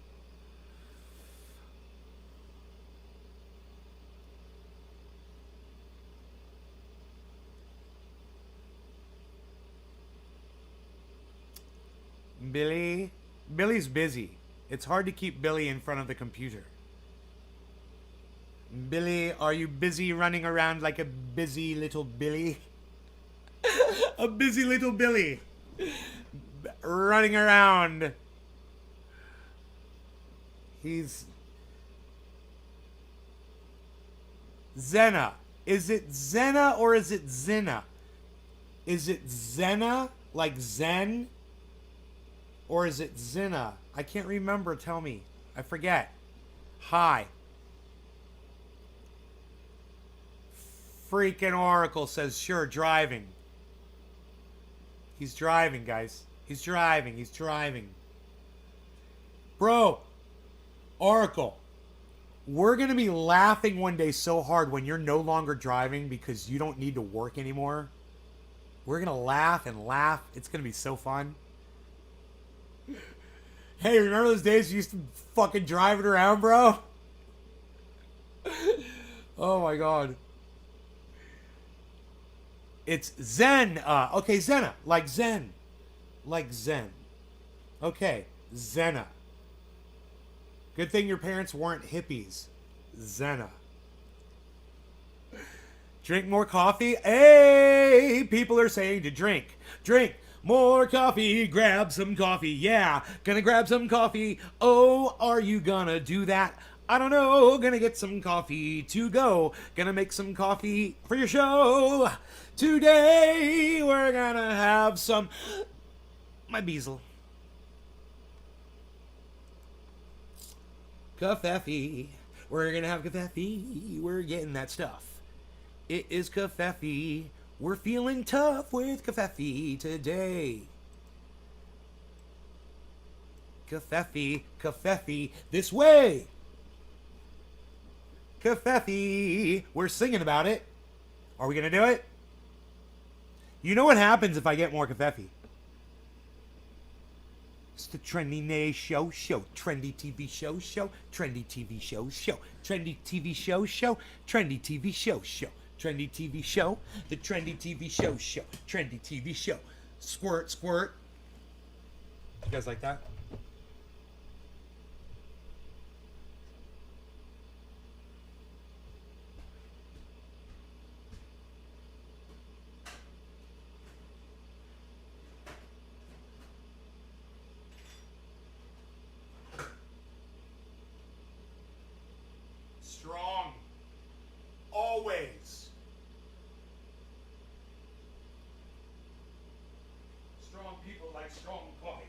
Billy's busy. It's hard to keep Billy in front of the computer. Billy, are you busy running around like a busy little Billy? A busy little Billy. Running around. He's... Zena. Is it Zena or is it Zena? Is it Zena, like Zen? Or is it Zena? I can't remember. Tell me. I forget. Hi. Freaking Oracle says, sure, driving. He's driving, guys. He's driving. He's driving. Bro, Oracle, we're going to be laughing one day so hard when you're no longer driving because you don't need to work anymore. We're going to laugh and laugh. It's going to be so fun. Hey, remember those days you used to fucking drive it around, bro? Oh my god. It's Zen. Okay, Zena. Like Zen. Like Zen. Okay, Zena. Good thing your parents weren't hippies. Zena. Drink more coffee? Hey, people are saying to drink. Drink more coffee. Grab some coffee. Yeah, gonna grab some coffee. Oh, are you gonna do that? I don't know. Gonna get some coffee to go. Gonna make some coffee for your show. Today we're gonna have some... My bezel. Kefefe. We're gonna have kefefe. We're getting that stuff. It is kefefe. We're feeling tough with kefefe today. Kefefe, kefefe, this way. Kefefe. We're singing about it. Are we gonna do it? You know what happens if I get more kefefe? It's the Trendy Nay Show, Trendy TV Show, Trendy TV Show, Trendy TV Show, Trendy TV Show, Trendy TV Show, the Trendy TV Show, Trendy TV Show. Squirt, squirt. You guys like that? Strong. Always. Strong people like strong coffee.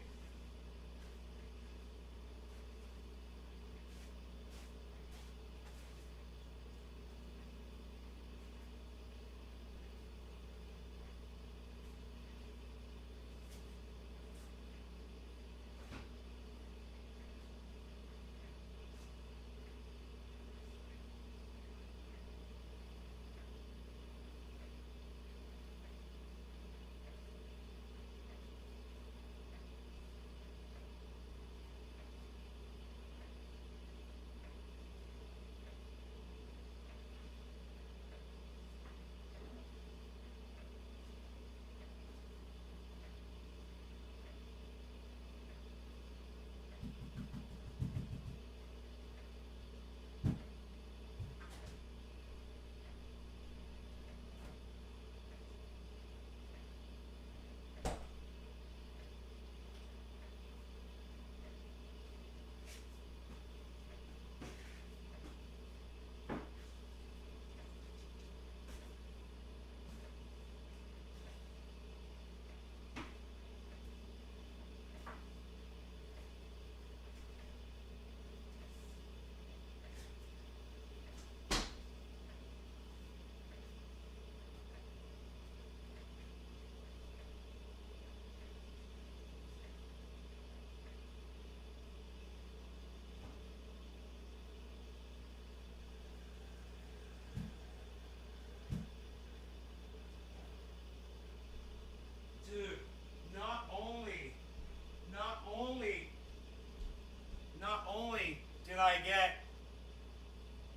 that I get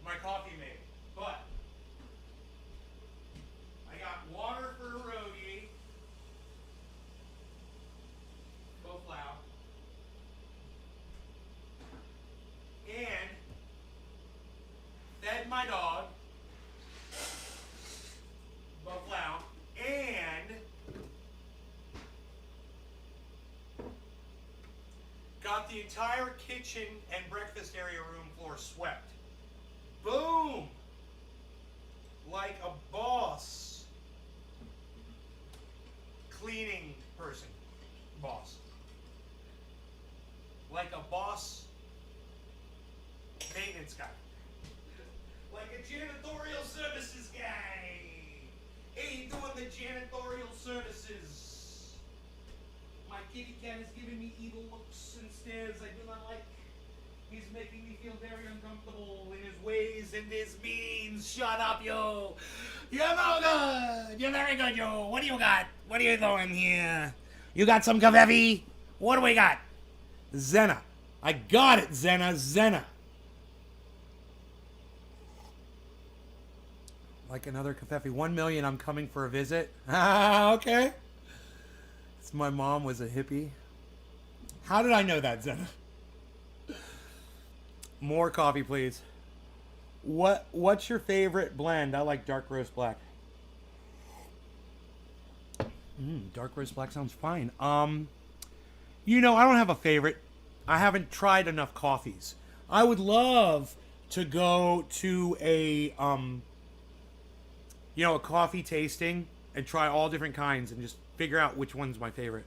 my coffee made. But I got water for Hirogi, both loud, and fed my dog, both loud, and got the entire kitchen and breakfast area room floor swept. Boom! Like a boss. Cleaning person. Boss. Like a boss maintenance guy. Like a janitorial services guy. Hey, doing the janitorial services. My kitty cat is giving me evil looks and stares I do not like. He's making me feel very uncomfortable in his ways and his means. Shut up, yo. You're no good. You're very good, yo. What do you got? What are you doing here? You got some Kavevi? What do we got? Zena. I got it, Zena. Zena. Like another Kafefi. 1 million, I'm coming for a visit. Ah, okay. My mom was a hippie. How did I know that, Zena? More coffee, please. What's your favorite blend? I like dark roast black. Dark roast black sounds fine. You know, I don't have a favorite. I haven't tried enough coffees. I would love to go to a a coffee tasting and try all different kinds and just figure out which one's my favorite.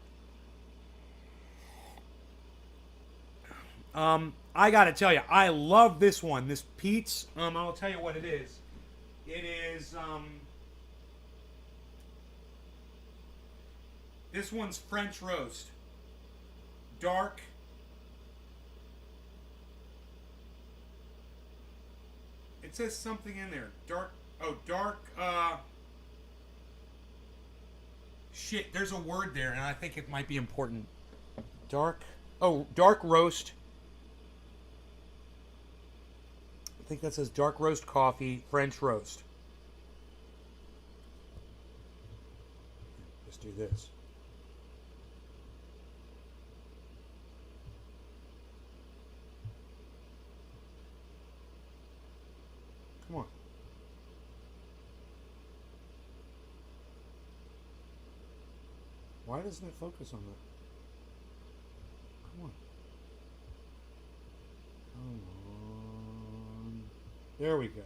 I gotta tell you, I love this one. This Pete's. I'll tell you what it is. It is this one's French roast. Dark. It says something in there. Dark. Oh, dark. Shit, there's a word there, and I think it might be important. Dark. Oh, dark roast. I think that says dark roast coffee, French roast. Let's do this. Come on. Why doesn't it focus on that? Come on. Come on. There we go.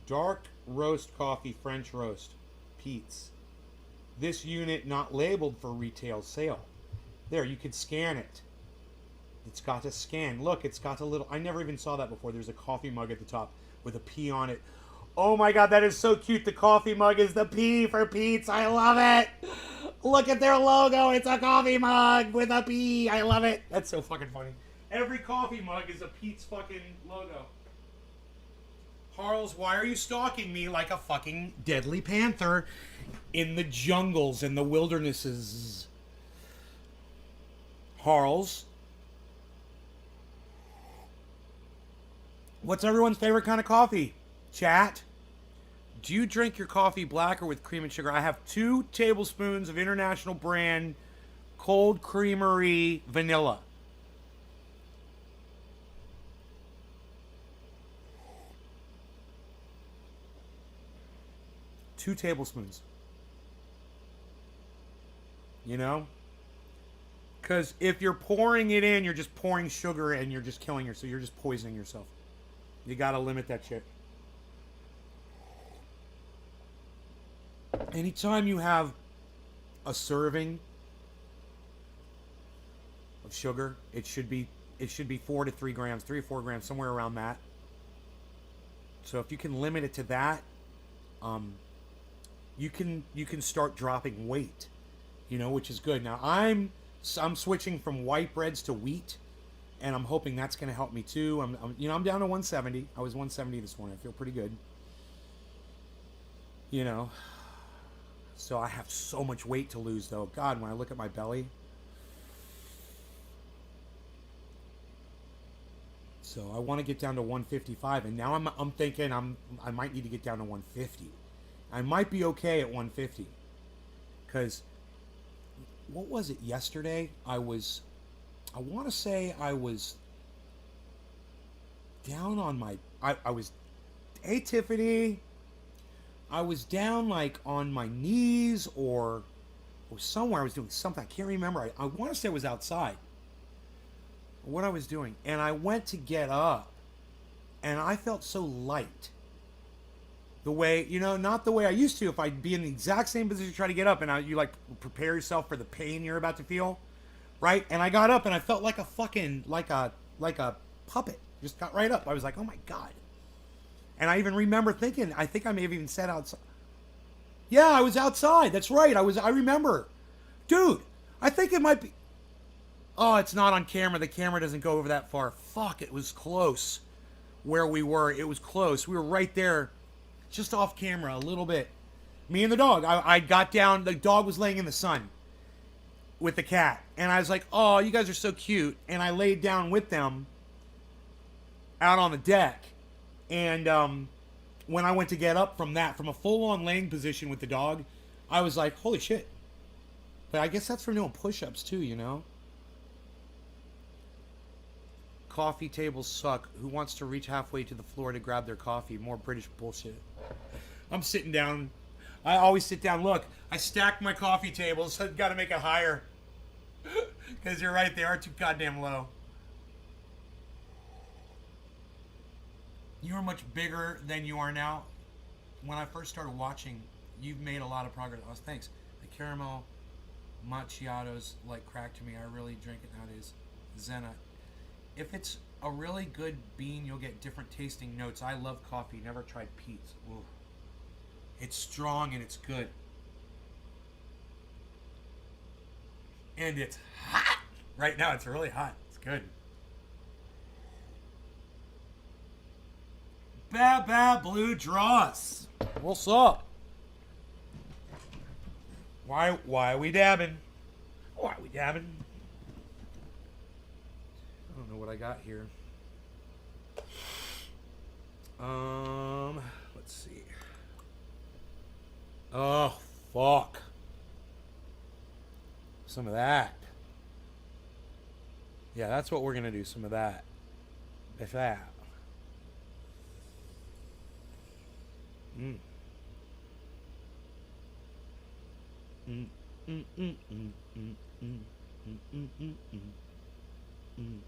Dark roast coffee, French roast. Pete's. This unit not labeled for retail sale. There, you could scan it. It's got a scan. Look, it's got a little... I never even saw that before. There's a coffee mug at the top with a P on it. Oh my god, that is so cute. The coffee mug is the P for Pete's. I love it. Look at their logo. It's a coffee mug with a P. I love it. That's so fucking funny. Every coffee mug is a Pete's fucking logo. Harles, why are you stalking me like a fucking deadly panther in the jungles and the wildernesses? Harles. What's everyone's favorite kind of coffee? Chat. Do you drink your coffee black or with cream and sugar? I have 2 tablespoons of international brand cold creamery vanilla. Two tablespoons. You know? Because if you're pouring it in, you're just pouring sugar and you're just killing yourself. You're just poisoning yourself. You gotta limit that shit. Anytime you have a serving of sugar, it should be 4 to 3 grams, 3 or 4 grams, somewhere around that. So if you can limit it to that, you can start dropping weight, you know, which is good. Now I'm switching from white breads to wheat, and I'm hoping that's going to help me too. I'm down to 170. I was 170 this morning. I feel pretty good. You know, so I have so much weight to lose though. God, when I look at my belly. So I want to get down to 155, and now I'm thinking I might need to get down to 150. I might be okay at 150, because what was it yesterday? I want to say I was down on my I was, hey Tiffany, I was down like on my knees or somewhere. I was doing something. I can't remember. I want to say it was outside. What I was doing, and I went to get up, and I felt so light. The way, not the way I used to. If I'd be in the exact same position, try to get up, and you like prepare yourself for the pain you're about to feel, right? And I got up, and I felt like a fucking like a puppet. Just got right up. I was like, oh my god. And I even remember thinking, I think I may have even said outside. Yeah, I was outside. That's right. I remember, dude. I think it might be. Oh, it's not on camera. The camera doesn't go over that far. Fuck, it was close where we were. It was close. We were right there, just off camera a little bit. Me and the dog. I got down. The dog was laying in the sun with the cat. And I was like, oh, you guys are so cute. And I laid down with them out on the deck. And when I went to get up from a full-on laying position with the dog, I was like, holy shit. But I guess that's from doing push-ups too, Coffee tables suck. Who wants to reach halfway to the floor to grab their coffee? More British bullshit. I'm sitting down. I always sit down. Look, I stacked my coffee tables. So I've got to make it higher. Because you're right, they are too goddamn low. You were much bigger than you are now. When I first started watching, you've made a lot of progress. Oh, thanks. The caramel macchiatos like crack to me. I really drink it nowadays. Zena. If it's a really good bean, you'll get different tasting notes. I love coffee. Never tried Pete's. Ooh. It's strong and it's good. And it's hot. Right now it's really hot. It's good. Bad blue dross. What's up? Why are we dabbing? Why are we dabbing? I don't know what I got here. Let's see. Oh, fuck. Some of that. Yeah, that's what we're gonna do. Some of that. If that. Mm. Mm. Mm. Mm. Mm. Mm. Mm. Mm. Mm. Mm. Mm.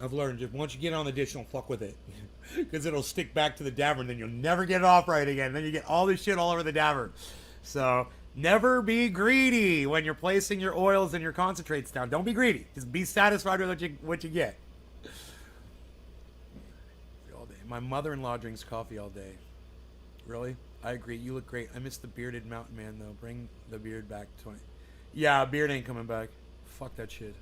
I've learned if once you get it on the dish, don't fuck with it, because it'll stick back to the dabber, and then you'll never get it off right again. Then you get all this shit all over the dabber. So never be greedy when you're placing your oils and your concentrates down. Don't be greedy. Just be satisfied with what you get. My mother-in-law drinks coffee all day. Really? I agree. You look great. I miss the bearded mountain man, though. Bring the beard back. 20. Yeah, beard ain't coming back. Fuck that shit.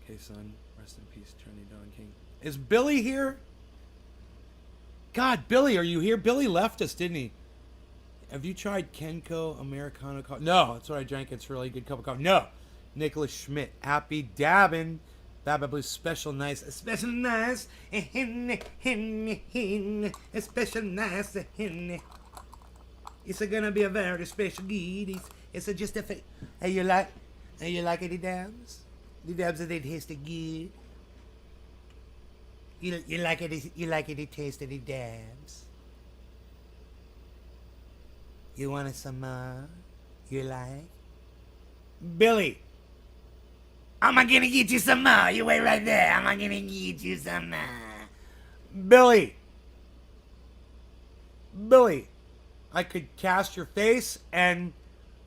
Okay, son. Rest in peace, Johnny Don King. Is Billy here? God, Billy, are you here? Billy left us, didn't he? Have you tried Kenko Americano coffee? No, that's what I drank. It's a really good cup of coffee. No. Nicholas Schmidt. Happy dabbing. Baba Blue special nice, special nice, special nice. It's gonna be a very special deed. It's just a hey, you like it, the dabs? The dabs, they taste good. You like it? You like it? The taste of the dabs. You want some more? You like? Billy. I'm gonna get you some more. You wait right there. I'm gonna get you some more. Billy. I could cast your face and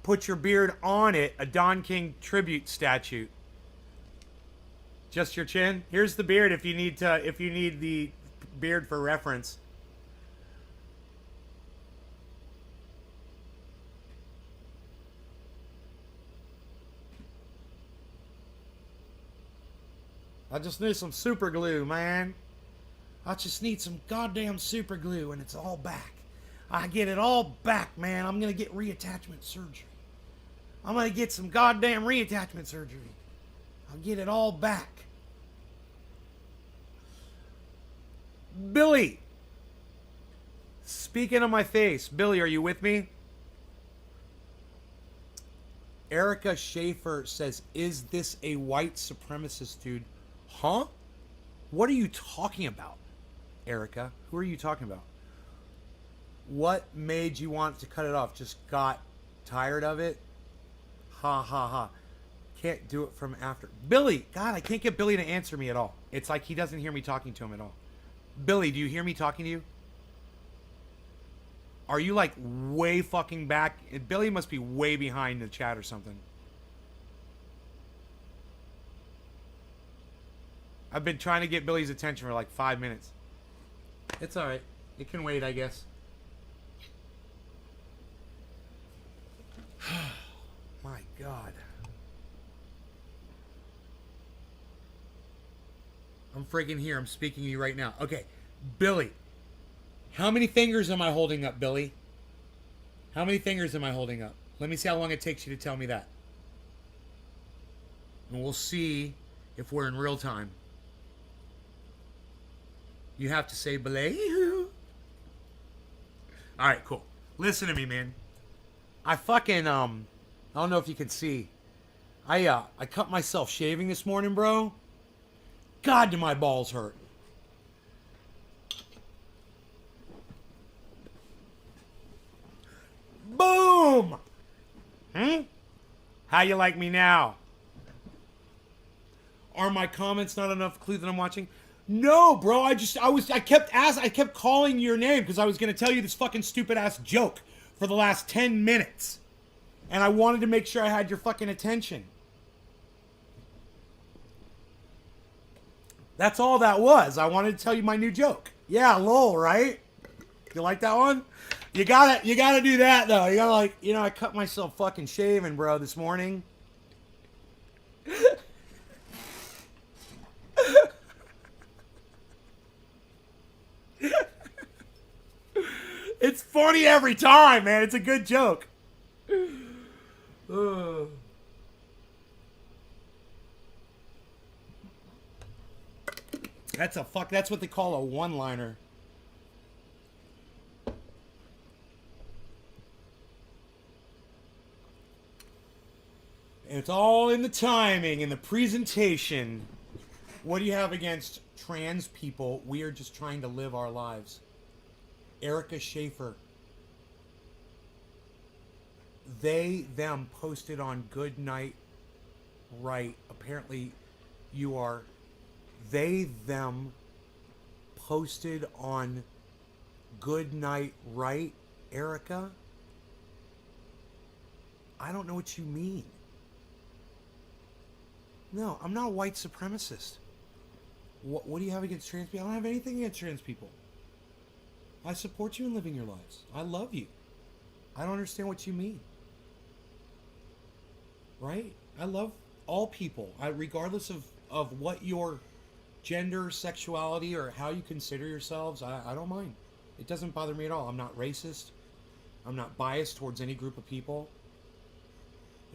put your beard on it. A Don King tribute statue. Just your chin. Here's the beard if you need the beard for reference. I just need some super glue, man. I just need some goddamn super glue and it's all back. I get it all back, man. I'm going to get reattachment surgery. I'm going to get some goddamn reattachment surgery. I'll get it all back. Billy. Speaking of my face. Billy, are you with me? Erica Schaefer says, is this a white supremacist dude? Huh? What are you talking about, Erica? Who are you talking about? What made you want to cut it off? Just got tired of it? Ha ha ha. Can't do it from after. Billy! God, I can't get Billy to answer me at all. It's like he doesn't hear me talking to him at all. Billy, do you hear me talking to you? Are you like way fucking back? Billy must be way behind the chat or something. I've been trying to get Billy's attention for like 5 minutes. It's alright. It can wait, I guess. My God. I'm freaking here. I'm speaking to you right now. Okay. Billy. How many fingers am I holding up, Billy? How many fingers am I holding up? Let me see how long it takes you to tell me that. And we'll see if we're in real time. You have to say belay. Alright, cool. Listen to me, man. I fucking, I don't know if you can see. I cut myself shaving this morning, bro. God, do my balls hurt. Boom! How you like me now? Are my comments not enough clue that I'm watching? No, bro. I kept calling your name because I was gonna tell you this fucking stupid ass joke for the last 10 minutes, and I wanted to make sure I had your fucking attention. That's all that was. I wanted to tell you my new joke. Yeah, lol, right? You like that one? You gotta do that though. You gotta like, I cut myself fucking shaving, bro, this morning. It's funny every time, man. It's a good joke. That's what they call a one-liner. And it's all in the timing and the presentation. What do you have against trans people? We are just trying to live our lives. Erica Schaefer. Them posted on Good Night Right. Apparently you are... them posted on Good Night Right, Erica? I don't know what you mean. No, I'm not a white supremacist. What do you have against trans people? I don't have anything against trans people. I support you in living your lives. I love you. I don't understand what you mean. Right? I love all people. Regardless of what your gender, sexuality, or how you consider yourselves, I don't mind. It doesn't bother me at all. I'm not racist. I'm not biased towards any group of people.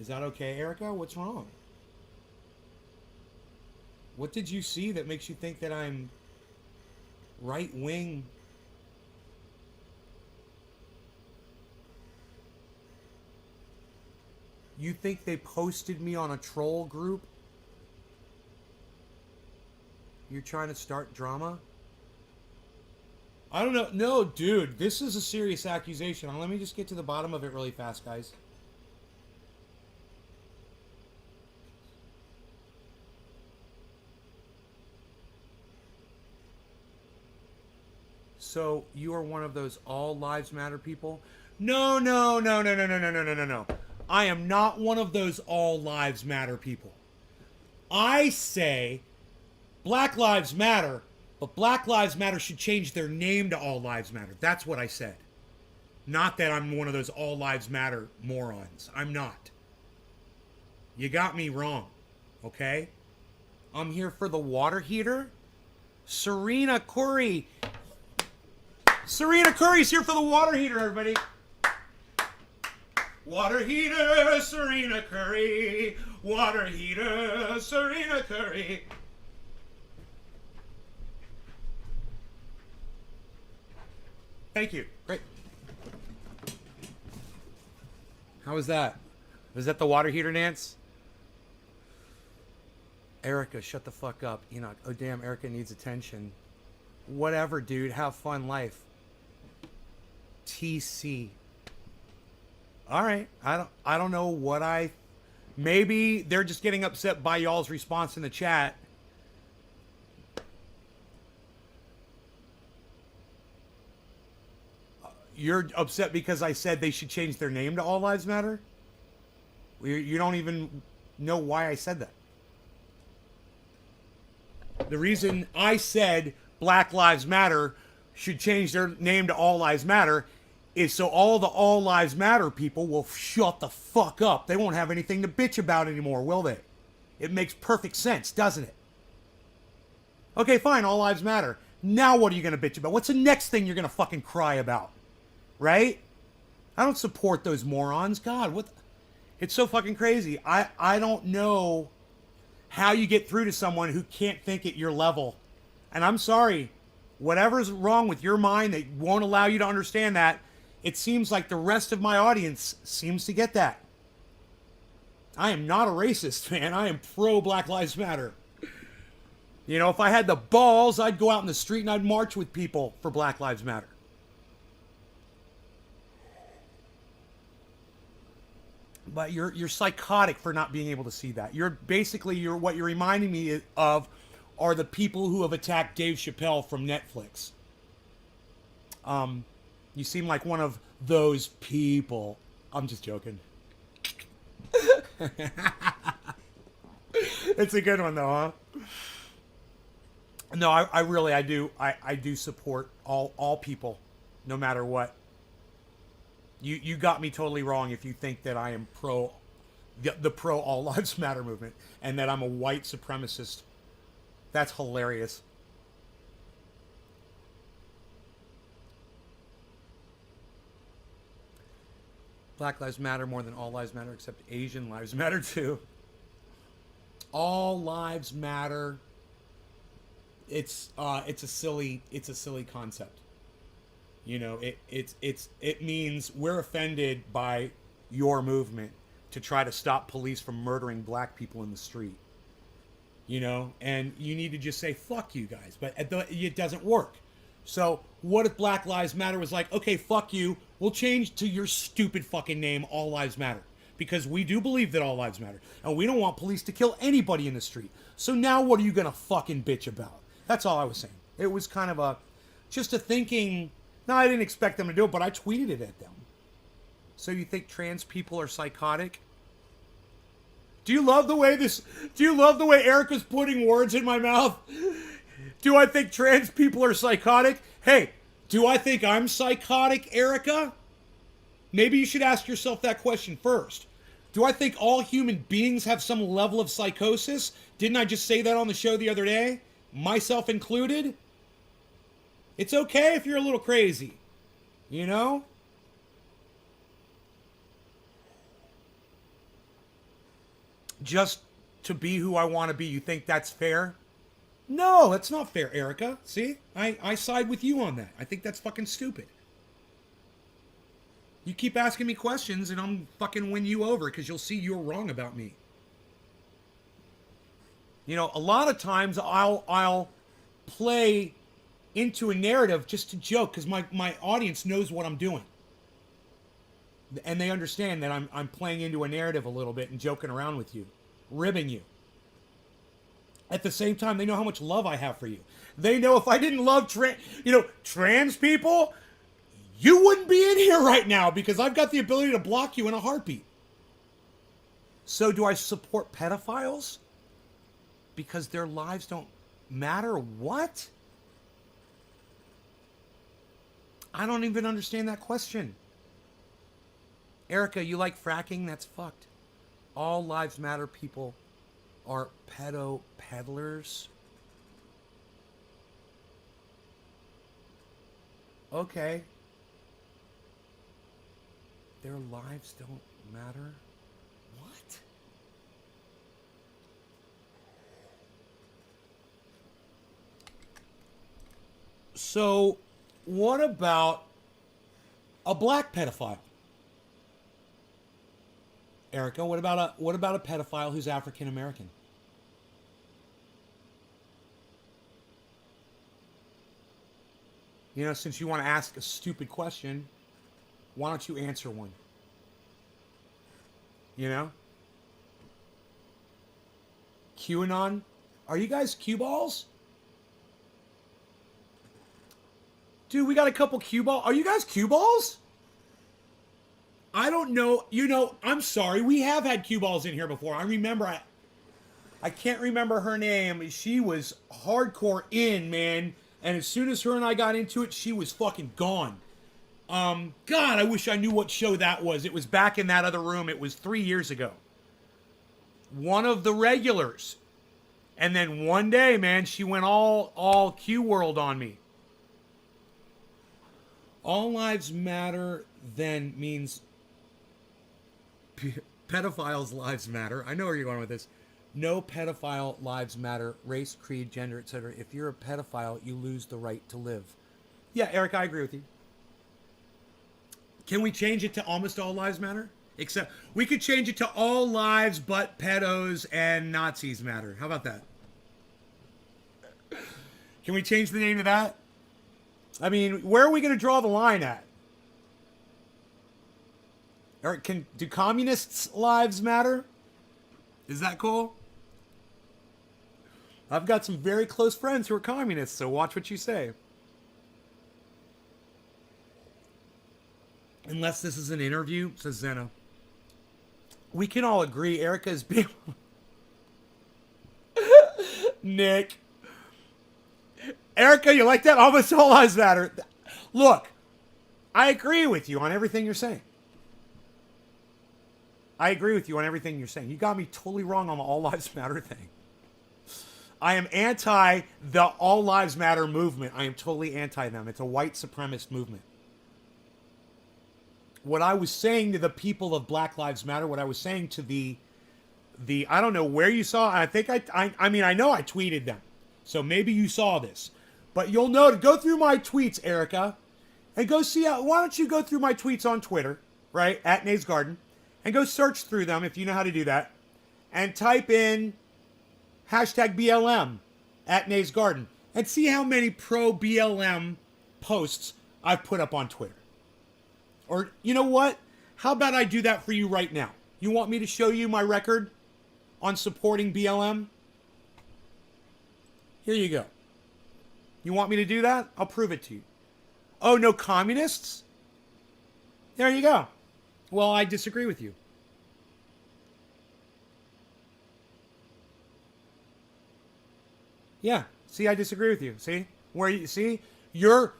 Is that okay, Erica? What's wrong? What did you see that makes you think that I'm right-wing? You think they posted me on a troll group? You're trying to start drama? I don't know. No, dude, this is a serious accusation. Let me just get to the bottom of it really fast, guys. So, you are one of those all lives matter people? No. I am not one of those all lives matter people. I say Black Lives Matter, but Black Lives Matter should change their name to All Lives Matter. That's what I said. Not that I'm one of those All Lives Matter morons. I'm not. You got me wrong. Okay? I'm here for the water heater. Serena Curry. Serena Curry's here for the water heater, everybody. Water heater, Serena Curry. Water heater, Serena Curry. Thank you. Great. How was that? Was that the water heater dance? Erica, shut the fuck up. Enoch, oh damn, Erica needs attention. Whatever, dude. Have fun life. TC. All right. I don't know what maybe they're just getting upset by y'all's response in the chat. You're upset because I said they should change their name to All Lives Matter? You don't even know why I said that. The reason I said Black Lives Matter should change their name to All Lives Matter is so all the All Lives Matter people will shut the fuck up. They won't have anything to bitch about anymore, will they? It makes perfect sense, doesn't it? Okay, fine, All Lives Matter. Now what are you going to bitch about? What's the next thing you're going to fucking cry about? Right? I don't support those morons. God, what? It's so fucking crazy. I don't know how you get through to someone who can't think at your level. And I'm sorry, whatever's wrong with your mind that won't allow you to understand that, it seems like the rest of my audience seems to get that. I am not a racist, man. I am pro Black Lives Matter. You know, if I had the balls, I'd go out in the street and I'd march with people for Black Lives Matter. But you're psychotic for not being able to see that. What you're reminding me of are the people who have attacked Dave Chappelle from Netflix. You seem like one of those people. I'm just joking. It's a good one though, huh? No, I do support all people, no matter what. You got me totally wrong if you think that I am the pro All Lives Matter movement and that I'm a white supremacist. That's hilarious. Black Lives Matter more than All Lives Matter, except Asian Lives Matter too. All Lives Matter. It's a silly concept. You know, it means we're offended by your movement to try to stop police from murdering black people in the street. You know, and you need to just say, fuck you guys. But it doesn't work. So what if Black Lives Matter was like, okay, fuck you. We'll change to your stupid fucking name, All Lives Matter. Because we do believe that all lives matter. And we don't want police to kill anybody in the street. So now what are you going to fucking bitch about? That's all I was saying. It was kind of just a thinking. No, I didn't expect them to do it, but I tweeted it at them. So you think trans people are psychotic? Do you love the way Erica's putting words in my mouth? Do I think trans people are psychotic? Hey, do I think I'm psychotic, Erica? Maybe you should ask yourself that question first. Do I think all human beings have some level of psychosis? Didn't I just say that on the show the other day? Myself included? It's okay if you're a little crazy. You know? Just to be who I want to be, you think that's fair? No, that's not fair, Erica. See? I side with you on that. I think that's fucking stupid. You keep asking me questions and I'm fucking win you over because you'll see you're wrong about me. You know, a lot of times I'll play into a narrative just to joke because my audience knows what I'm doing. And they understand that I'm playing into a narrative a little bit and joking around with you, ribbing you. At the same time, they know how much love I have for you. They know if I didn't love trans people, you wouldn't be in here right now because I've got the ability to block you in a heartbeat. So do I support pedophiles? Because their lives don't matter? What? I don't even understand that question. Erica, you like fracking? That's fucked. All lives matter people are pedo peddlers. Okay. Their lives don't matter? What? So, what about a black pedophile? Erica, what about a pedophile who's African American? You know, since you want to ask a stupid question, why don't you answer one? You know? QAnon? Are you guys cue balls? Dude, we got a couple cue balls. Are you guys cue balls? I don't know. You know, I'm sorry. We have had cue balls in here before. I remember. I can't remember her name. She was hardcore in, man. And as soon as her and I got into it, she was fucking gone. God, I wish I knew what show that was. It was back in that other room. It was 3 years ago. One of the regulars. And then one day, man, she went all Q World on me. All lives matter then means pedophiles' lives matter. I know where you're going with this. No pedophile lives matter. Race, creed, gender, etc. If you're a pedophile, you lose the right to live. Yeah, Eric, I agree with you. Can we change it to almost all lives matter? Except we could change it to all lives but pedos and Nazis matter. How about that? Can we change the name to that? I mean, where are we going to draw the line at? Or do communists' lives matter? Is that cool? I've got some very close friends who are communists, so watch what you say. Unless this is an interview, says Zena. We can all agree Erica's being... Nick. Erica, you like that? Almost all lives matter. Look, I agree with you on everything you're saying. I agree with you on everything you're saying. You got me totally wrong on the all lives matter thing. I am anti the all lives matter movement. I am totally anti them. It's a white supremacist movement. What I was saying to the people of Black Lives Matter, what I was saying to the I don't know where you saw, I think I mean, I know I tweeted them. So maybe you saw this. But you'll know to go through my tweets, Erica, and go see how, why don't you go through my tweets on Twitter, right, at Nays Garden, and go search through them if you know how to do that, and type in hashtag BLM at Nays Garden, and see how many pro-BLM posts I've put up on Twitter. Or, you know what? How about I do that for you right now? You want me to show you my record on supporting BLM? Here you go. You want me to do that? I'll prove it to you. Oh, no communists? There you go. Well, I disagree with you. Yeah. See, I disagree with you. See? Where you see? You're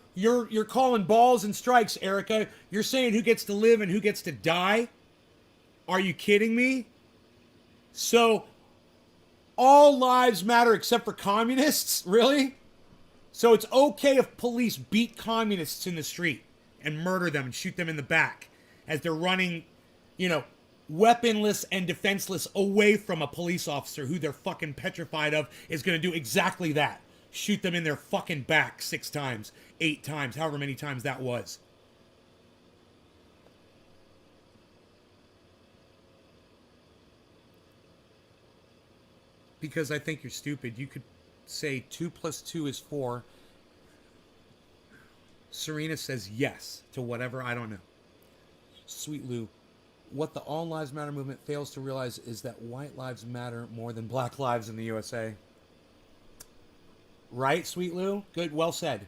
calling balls and strikes, Erica. You're saying who gets to live and who gets to die? Are you kidding me? So, all lives matter except for communists? Really? So it's okay if police beat communists in the street and murder them and shoot them in the back as they're running, you know, weaponless and defenseless away from a police officer who they're fucking petrified of is going to do exactly that. Shoot them in their fucking back 6 times, 8 times, however many times that was. Because I think you're stupid. You could say 2 + 2 is 4. Serena says yes to whatever, I don't know. Sweet Lou, what the All Lives Matter movement fails to realize is that white lives matter more than black lives in the USA. Right, Sweet Lou? Good, well said.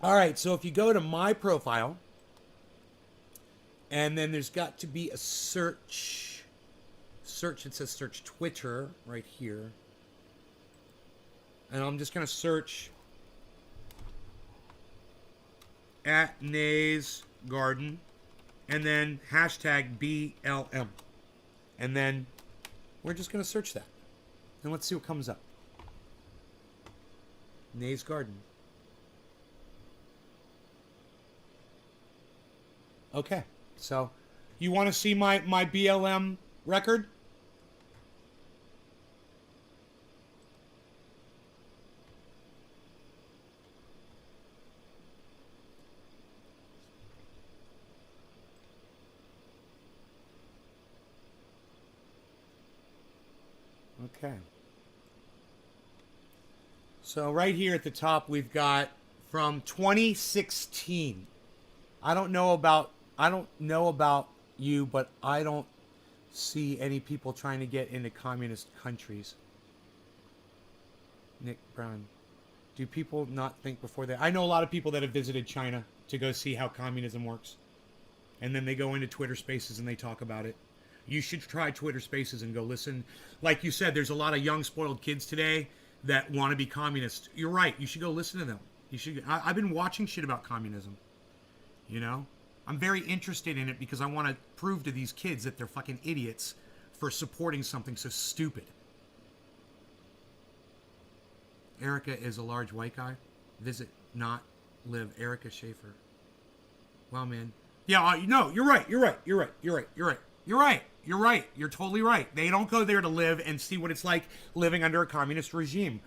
All right, so if you go to my profile, and then there's got to be a search, it says search Twitter right here. And I'm just going to search at Nays Garden and then hashtag BLM. And then we're just going to search that. And let's see what comes up. Nay's Garden. Okay. So, you want to see my BLM record? Okay. So right here at the top, we've got from 2016. I don't know about you, but I don't see any people trying to get into communist countries. Nick Brown. Do people not think before they... I know a lot of people that have visited China to go see how communism works. And then they go into Twitter Spaces and they talk about it. You should try Twitter Spaces and go listen. Like you said, there's a lot of young, spoiled kids today that want to be communists. You're right. You should go listen to them. You should. I've been watching shit about communism. You know? I'm very interested in it because I want to prove to these kids that they're fucking idiots for supporting something so stupid. Erica is a large white guy. Visit, not live. Erica Schaefer. Wow, man. Yeah, no, you're right. You're right. You're right. You're right. You're right. You're right. You're right. You're totally right. They don't go there to live and see what it's like living under a communist regime.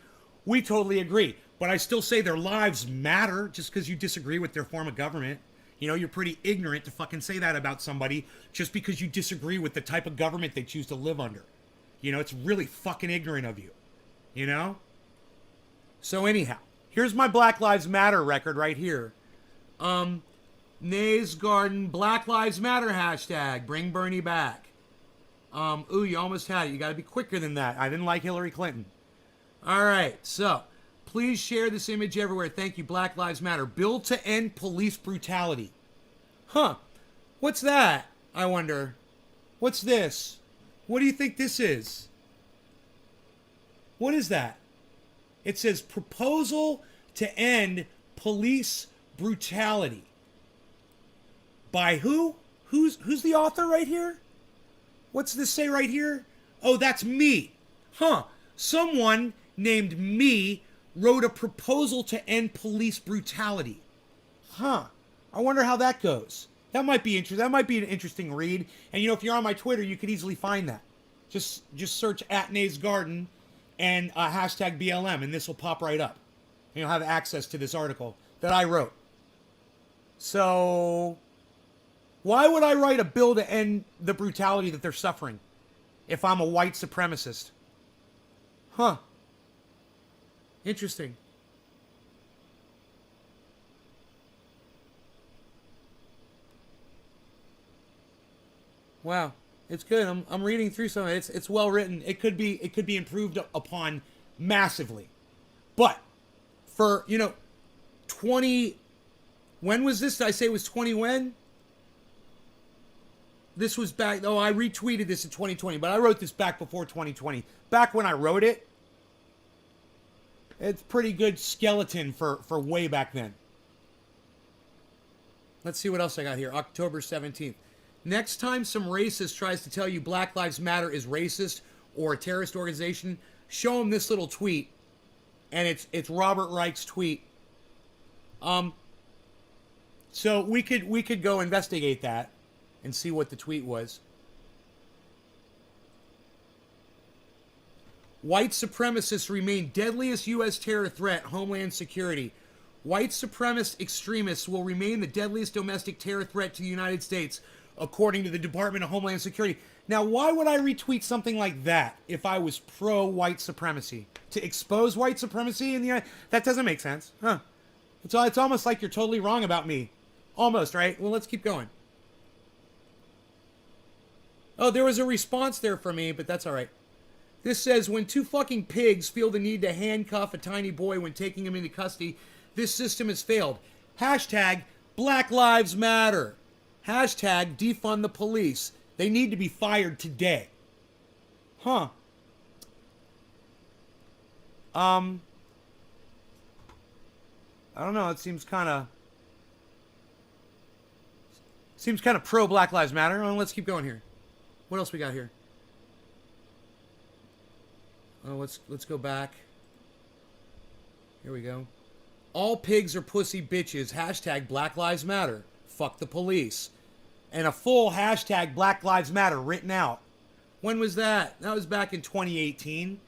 We totally agree. But I still say their lives matter just because you disagree with their form of government. You know, you're pretty ignorant to fucking say that about somebody just because you disagree with the type of government they choose to live under. You know, it's really fucking ignorant of you. You know? So anyhow, here's my Black Lives Matter record right here. Nay's Garden, Black Lives Matter hashtag, bring Bernie back. Ooh, you almost had it. You got to be quicker than that. I didn't like Hillary Clinton. All right, so please share this image everywhere. Thank you, Black Lives Matter. Bill to end police brutality. Huh? What's that? I wonder. What's this? What do you think this is? What is that? It says proposal to end police brutality. By who? Who's the author right here? What's this say right here? Oh, that's me. Huh. Someone named me wrote a proposal to end police brutality. Huh. I wonder how that goes. That might be interesting. That might be an interesting read. And you know, if you're on my Twitter, you could easily find that. Just search @Nay's Garden and hashtag BLM, and this will pop right up. And you'll have access to this article that I wrote. So, why would I write a bill to end the brutality that they're suffering if I'm a white supremacist? Huh. Interesting. Wow. It's good. I'm reading through some of it. It's well written. It could be improved upon massively. But for, 20, when was this? Did I say it was 20 when? This was back, I retweeted this in 2020, but I wrote this back before 2020. Back when I wrote it, it's pretty good skeleton for way back then. Let's see what else I got here. October 17th. Next time some racist tries to tell you Black Lives Matter is racist or a terrorist organization, show them this little tweet. And it's Robert Reich's tweet. So we could go investigate that and see what the tweet was. White supremacists remain deadliest U.S. terror threat, Homeland Security. White supremacist extremists will remain the deadliest domestic terror threat to the United States, according to the Department of Homeland Security. Now, why would I retweet something like that if I was pro-white supremacy? To expose white supremacy in the United... That doesn't make sense. Huh. It's almost like you're totally wrong about me. Almost, right? Well, let's keep going. Oh, there was a response there for me, but that's all right. This says, when two fucking pigs feel the need to handcuff a tiny boy when taking him into custody, this system has failed. Hashtag Black Lives Matter. Hashtag defund the police. They need to be fired today. Huh. I don't know. It seems kind of pro Black Lives Matter. Oh, let's keep going here. What else we got here? Oh, let's go back. Here we go. All pigs are pussy bitches. Hashtag Black Lives Matter. Fuck the police. And a full hashtag Black Lives Matter written out. When was that? That was back in 2018.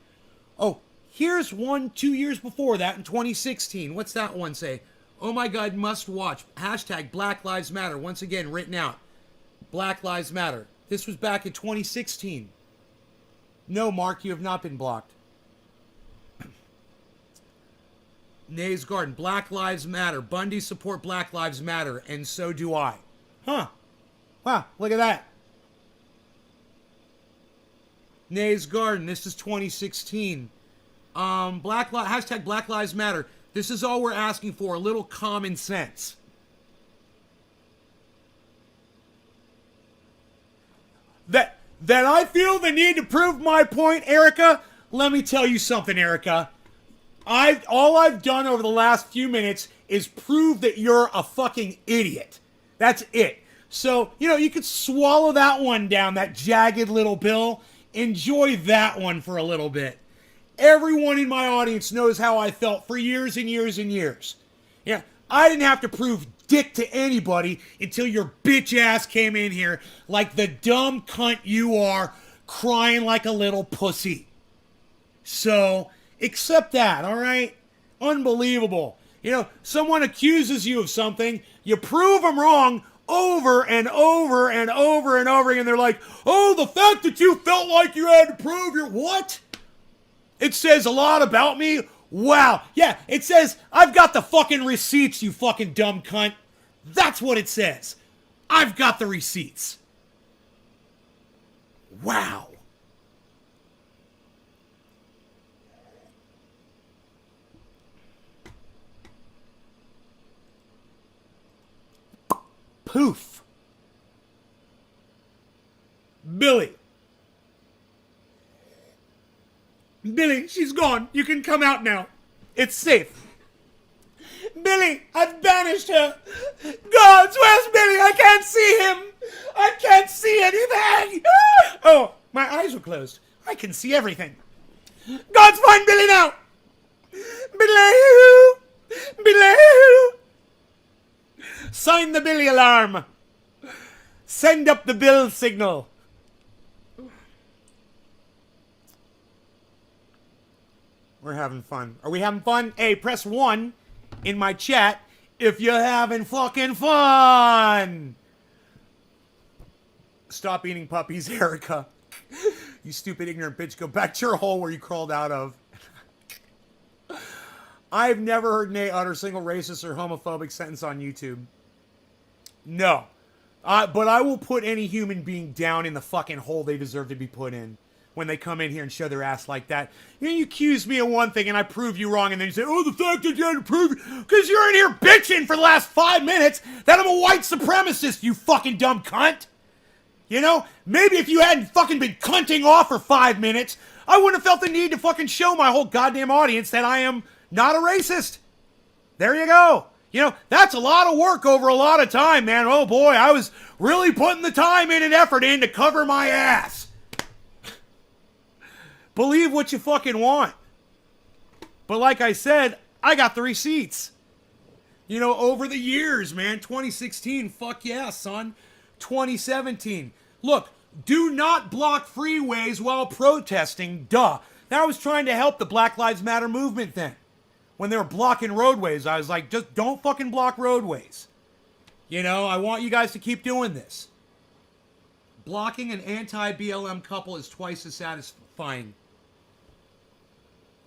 Oh, here's one 2 years before that in 2016. What's that one say? Oh my God, must watch. Hashtag Black Lives Matter. Once again, written out. Black Lives Matter. This was back in 2016. No, Mark, you have not been blocked. Nay's Garden. Black Lives Matter. Bundy support Black Lives Matter. And so do I. Huh. Wow, look at that. Nay's Garden. This is 2016. Hashtag Black Lives Matter. This is all we're asking for. A little common sense. That I feel the need to prove my point, Erica. Let me tell you something, Erica. All I've done over the last few minutes is prove that you're a fucking idiot. That's it. So, you could swallow that one down, that jagged little pill. Enjoy that one for a little bit. Everyone in my audience knows how I felt for years and years and years. Yeah, I didn't have to prove dick to anybody until your bitch ass came in here like the dumb cunt you are, crying like a little pussy. So, accept that, all right? Unbelievable. Someone accuses you of something, you prove them wrong over and over and over and over again. They're like, oh, the fact that you felt like you had to prove your... What? It says a lot about me. Wow. Yeah, it says, I've got the fucking receipts, you fucking dumb cunt. That's what it says. I've got the receipts. Wow. Poof. Billy, she's gone. You can come out now. It's safe. Billy, I've banished her. Gods, where's Billy? I can't see him. I can't see anything. Oh, my eyes were closed. I can see everything. Gods, find Billy now. Billy. Sign the Billy alarm. Send up the Bill signal. We're having fun. Are we having fun? Hey, press 1 in my chat if you're having fucking fun. Stop eating puppies, Erica. You stupid, ignorant bitch. Go back to your hole where you crawled out of. I've never heard Nate utter a single racist or homophobic sentence on YouTube. No. But I will put any human being down in the fucking hole they deserve to be put in when they come in here and show their ass like that. You accuse me of one thing and I prove you wrong, and then you say, oh, the fact that you had to prove it, because you're in here bitching for the last 5 minutes that I'm a white supremacist, you fucking dumb cunt. Maybe if you hadn't fucking been cunting off for 5 minutes, I wouldn't have felt the need to fucking show my whole goddamn audience that I am not a racist. There you go. That's a lot of work over a lot of time, man. Oh boy, I was really putting the time in and effort in to cover my ass. Believe what you fucking want. But like I said, I got the receipts. Over the years, man. 2016, fuck yeah, son. 2017. Look, do not block freeways while protesting. Duh. That was trying to help the Black Lives Matter movement then. When they were blocking roadways, I was like, just don't fucking block roadways. I want you guys to keep doing this. Blocking an anti-BLM couple is twice as satisfying.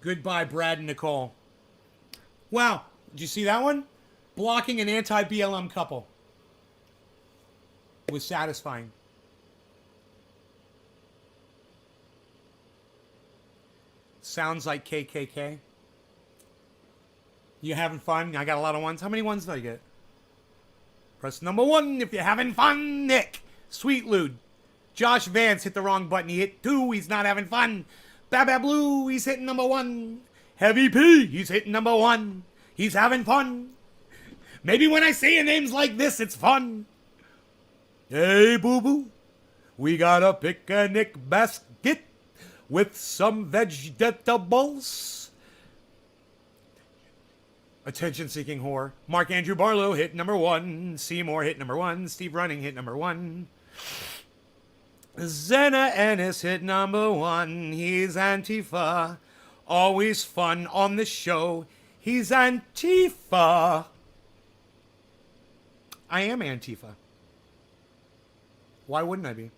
Goodbye, Brad and Nicole. Wow, did you see that one? Blocking an anti-BLM couple was satisfying. Sounds like KKK. You having fun? I got a lot of ones. How many ones did I get? Press number 1 if you're having fun, Nick. Sweet Lude. Josh Vance hit the wrong button. He hit 2. He's not having fun. Baba Blue, he's hitting number 1. Heavy P, he's hitting number 1. He's having fun. Maybe when I say your names like this, it's fun. Hey, boo-boo. We got a picnic basket with some vegetables. Attention-seeking whore. Mark Andrew Barlow hit number 1. Seymour hit number 1. Steve Running hit number 1. Zena Ennis hit number 1. He's Antifa. Always fun on the show. He's Antifa. I am Antifa. Why wouldn't I be?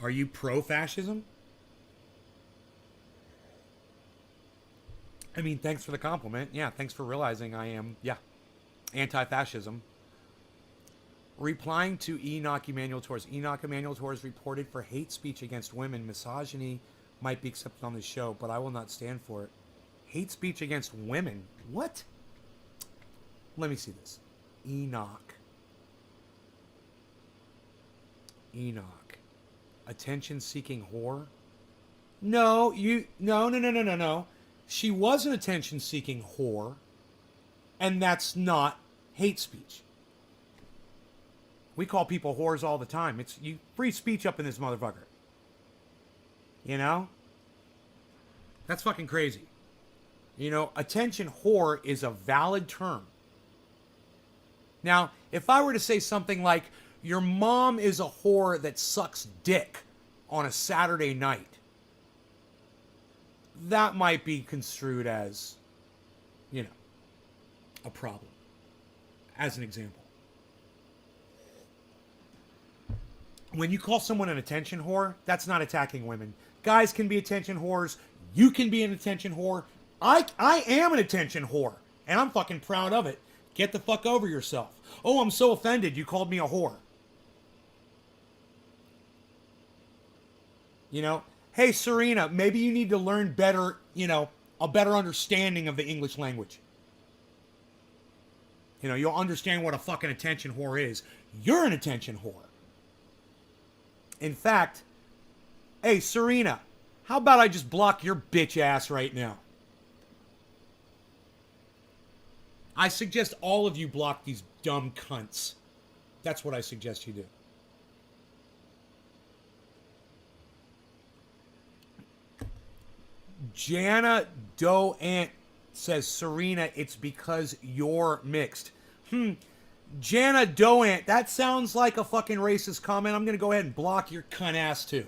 Are you pro-fascism? I mean, thanks for the compliment. Yeah, thanks for realizing I am, anti-fascism. Replying to Enoch Emanuel Torres. Enoch Emanuel Torres reported for hate speech against women. Misogyny might be accepted on the show, but I will not stand for it. Hate speech against women? What? Let me see this. Enoch. Attention-seeking whore? No. She was an attention-seeking whore, and that's not hate speech. We call people whores all the time. It's free speech up in this motherfucker. You know? That's fucking crazy. You know, attention whore is a valid term. Now, if I were to say something like, your mom is a whore that sucks dick on a Saturday night, that might be construed as, a problem. As an example. When you call someone an attention whore, that's not attacking women. Guys can be attention whores. You can be an attention whore. I am an attention whore, and I'm fucking proud of it. Get the fuck over yourself. Oh, I'm so offended you called me a whore. Hey, Serena, maybe you need to learn better, a better understanding of the English language. You'll understand what a fucking attention whore is. You're an attention whore. In fact, hey, Serena, how about I just block your bitch ass right now? I suggest all of you block these dumb cunts. That's what I suggest you do. Jana Doe Ant says, Serena, it's because you're mixed. Jana Doe Ant, that sounds like a fucking racist comment. I'm going to go ahead and block your cunt ass too.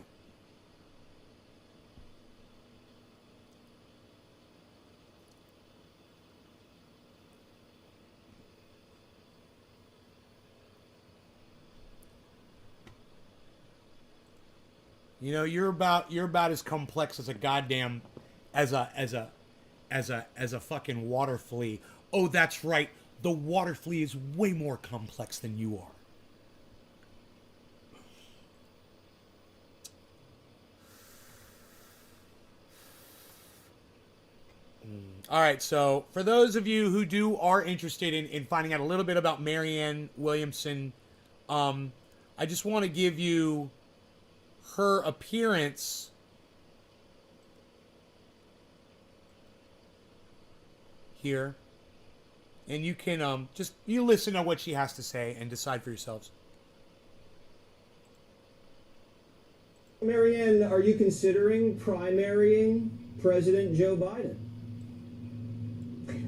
You're about as complex as a goddamn as a fucking water flea. Oh, that's right. The water flea is way more complex than you are. All right, so for those of you who are interested in finding out a little bit about Marianne Williamson, I just want to give you her appearance here, and you can you listen to what she has to say and decide for yourselves. Marianne, are you considering primarying President Joe Biden?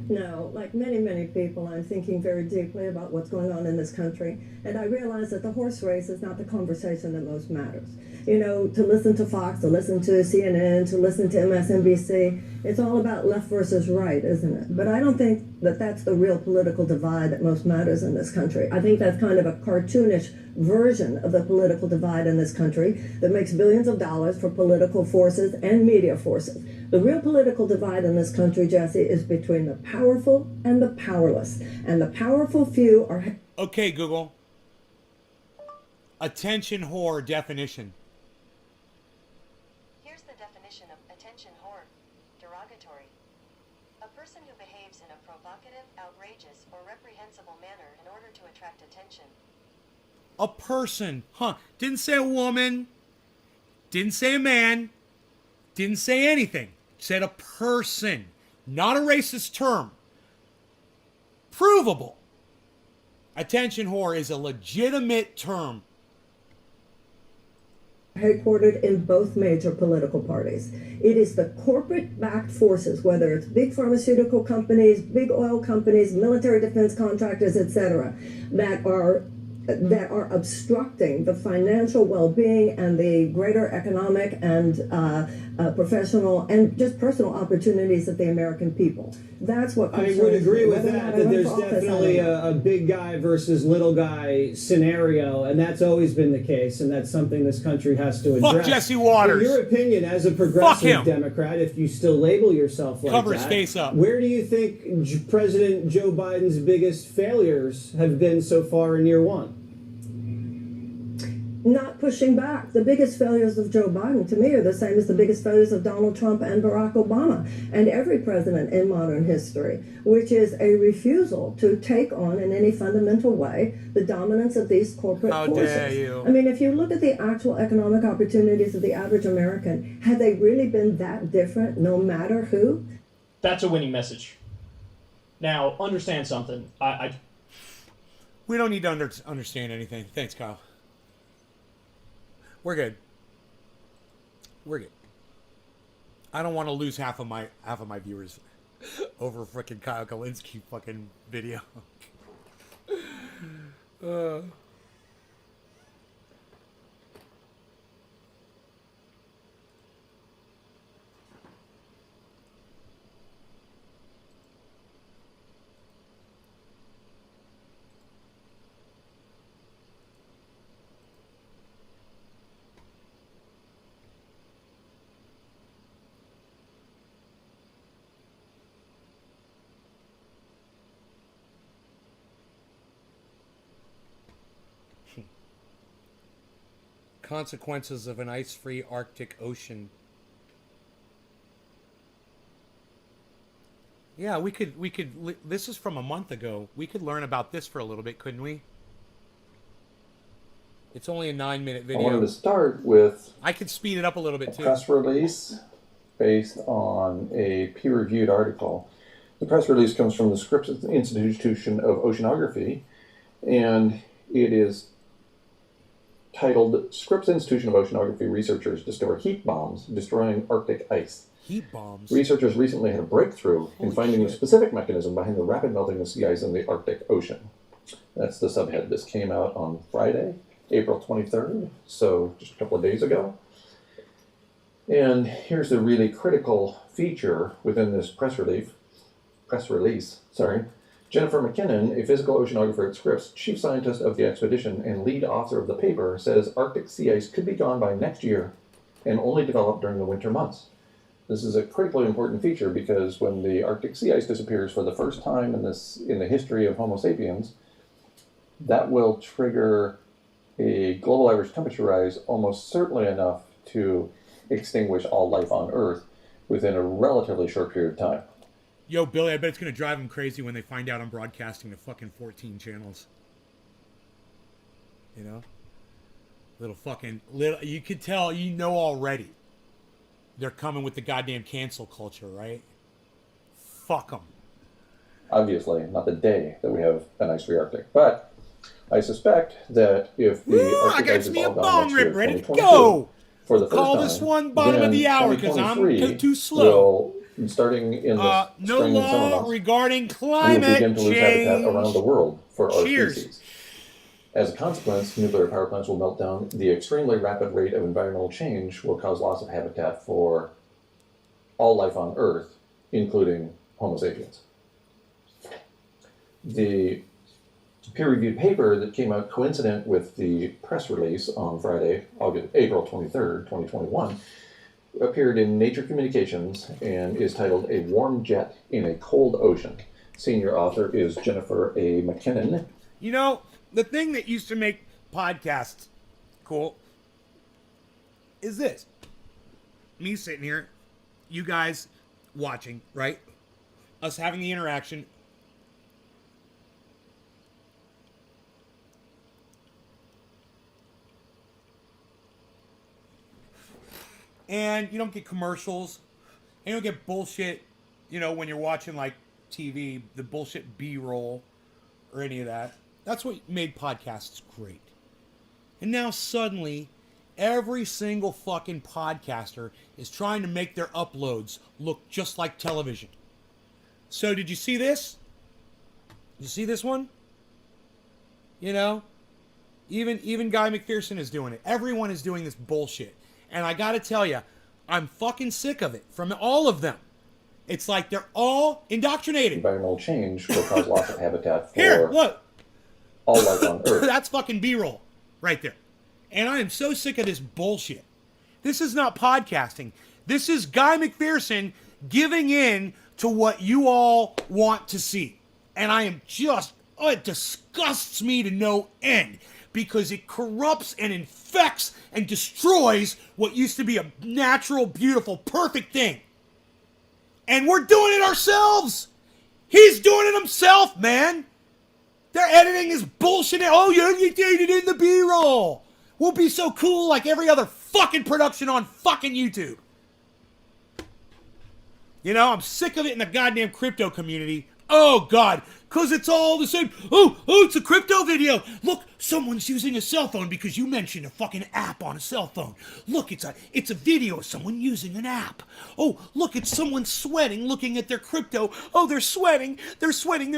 No, like many, many people, I'm thinking very deeply about what's going on in this country, and I realize that the horse race is not the conversation that most matters. To listen to Fox, to listen to CNN, to listen to MSNBC, it's all about left versus right, isn't it? But I don't think that that's the real political divide that most matters in this country. I think that's kind of a cartoonish version of the political divide in this country that makes billions of dollars for political forces and media forces. The real political divide in this country, Jesse, is between the powerful and the powerless. And the powerful few are... Okay, Google. Attention whore definition. Here's the definition of attention whore. Derogatory. A person who behaves in a provocative, outrageous, or reprehensible manner in order to attract attention. A person. Didn't say a woman. Didn't say a man. Didn't say anything. Said a person. Not a racist term. Provable. Attention whore is a legitimate term. headquartered in both major political parties. It is the corporate-backed forces, whether it's big pharmaceutical companies, big oil companies, military defense contractors, etc., that are obstructing the financial well-being and the greater economic and professional and just personal opportunities of the American people. That's what I concerns would agree me. with Whether or that, not I that run there's for office, I definitely don't know. a big guy versus little guy scenario, and that's always been the case, and that's something this country has to address. Fuck Jesse Waters. In your opinion, as a Fuck progressive him. Democrat, if you still label yourself like Cover that, his face up. where do you think President Joe Biden's biggest failures have been so far in year one? Not pushing back. The biggest failures of Joe Biden, to me, are the same as the biggest failures of Donald Trump and Barack Obama and every president in modern history, which is a refusal to take on, in any fundamental way, the dominance of these corporate How forces. dare you. I mean, if you look at the actual economic opportunities of the average American, had they really been that different, no matter who? That's a winning message. Now, understand something. We don't need to understand anything. Thanks, Kyle. We're good. We're good. I don't want to lose half of my viewers over frickin' Kyle Kalinske fucking video. Consequences of an ice-free Arctic Ocean. Yeah, we could. This is from a month ago. We could learn about this for a little bit, couldn't we? It's only a 9-minute video. I wanted to start with I could speed it up a little bit a too. press release based on a peer-reviewed article. The press release comes from the Scripps Institution of Oceanography, and it is titled Scripps Institution of Oceanography Researchers Discover Heat Bombs Destroying Arctic Ice. Heat bombs. Researchers recently had a breakthrough in finding a specific mechanism behind the rapid melting of sea ice in the Arctic Ocean. That's the subhead. This came out on Friday, April 23rd, so just a couple of days ago. And here's the really critical feature within this press release. Jennifer McKinnon, a physical oceanographer at Scripps, chief scientist of the expedition and lead author of the paper, says Arctic sea ice could be gone by next year and only develop during the winter months. This is a critically important feature because when the Arctic sea ice disappears for the first time in the history of Homo sapiens, that will trigger a global average temperature rise almost certainly enough to extinguish all life on Earth within a relatively short period of time. Yo, Billy, I bet it's going to drive them crazy when they find out I'm broadcasting to fucking 14 channels. You know? You could tell, already. They're coming with the goddamn cancel culture, right? Fuck them. Obviously, not the day that we have an ice-free Arctic. But I suspect that if the Arctic ice is all gone next year, ready to 2022, go. for the first Call time, this one bottom of the hour because I'm 2023 too slow. Starting in the No spring and summer law months, regarding we will climate begin to lose habitat around the change. world for our Cheers. species. As a consequence, nuclear power plants will melt down. The extremely rapid rate of environmental change will cause loss of habitat for all life on Earth, including Homo sapiens. The peer-reviewed paper that came out coincident with the press release on Friday, April 23rd, 2021, appeared in Nature Communications and is titled A Warm Jet in a Cold Ocean. Senior author is Jennifer A. McKinnon. You know, the thing that used to make podcasts cool is this. Me sitting here, you guys watching, right? Us having the interaction. And you don't get commercials. And you don't get bullshit, when you're watching like TV, the bullshit B-roll or any of that. That's what made podcasts great. And now suddenly, every single fucking podcaster is trying to make their uploads look just like television. So did you see this? Did you see this one? You know? Even Guy McPherson is doing it. Everyone is doing this bullshit. And I gotta tell you, I'm fucking sick of it. From all of them. It's like they're all indoctrinated. Environmental change will cause loss of habitat for Here, look. all life on Earth. That's fucking B-roll right there. And I am so sick of this bullshit. This is not podcasting. This is Guy McPherson giving in to what you all want to see. And I am just, it disgusts me to no end because it corrupts and infects and destroys what used to be a natural, beautiful, perfect thing. And we're doing it ourselves. He's doing it himself, man. They're editing his bullshit. Oh, yeah, you did it in the B-roll. We'll be so cool like every other fucking production on fucking YouTube. You know, I'm sick of it in the goddamn crypto community. Oh, God. Because it's all the same. Oh, it's a crypto video. Look, someone's using a cell phone because you mentioned a fucking app on a cell phone. Look, it's a video of someone using an app. Oh, look, it's someone sweating looking at their crypto. Oh, they're sweating. They're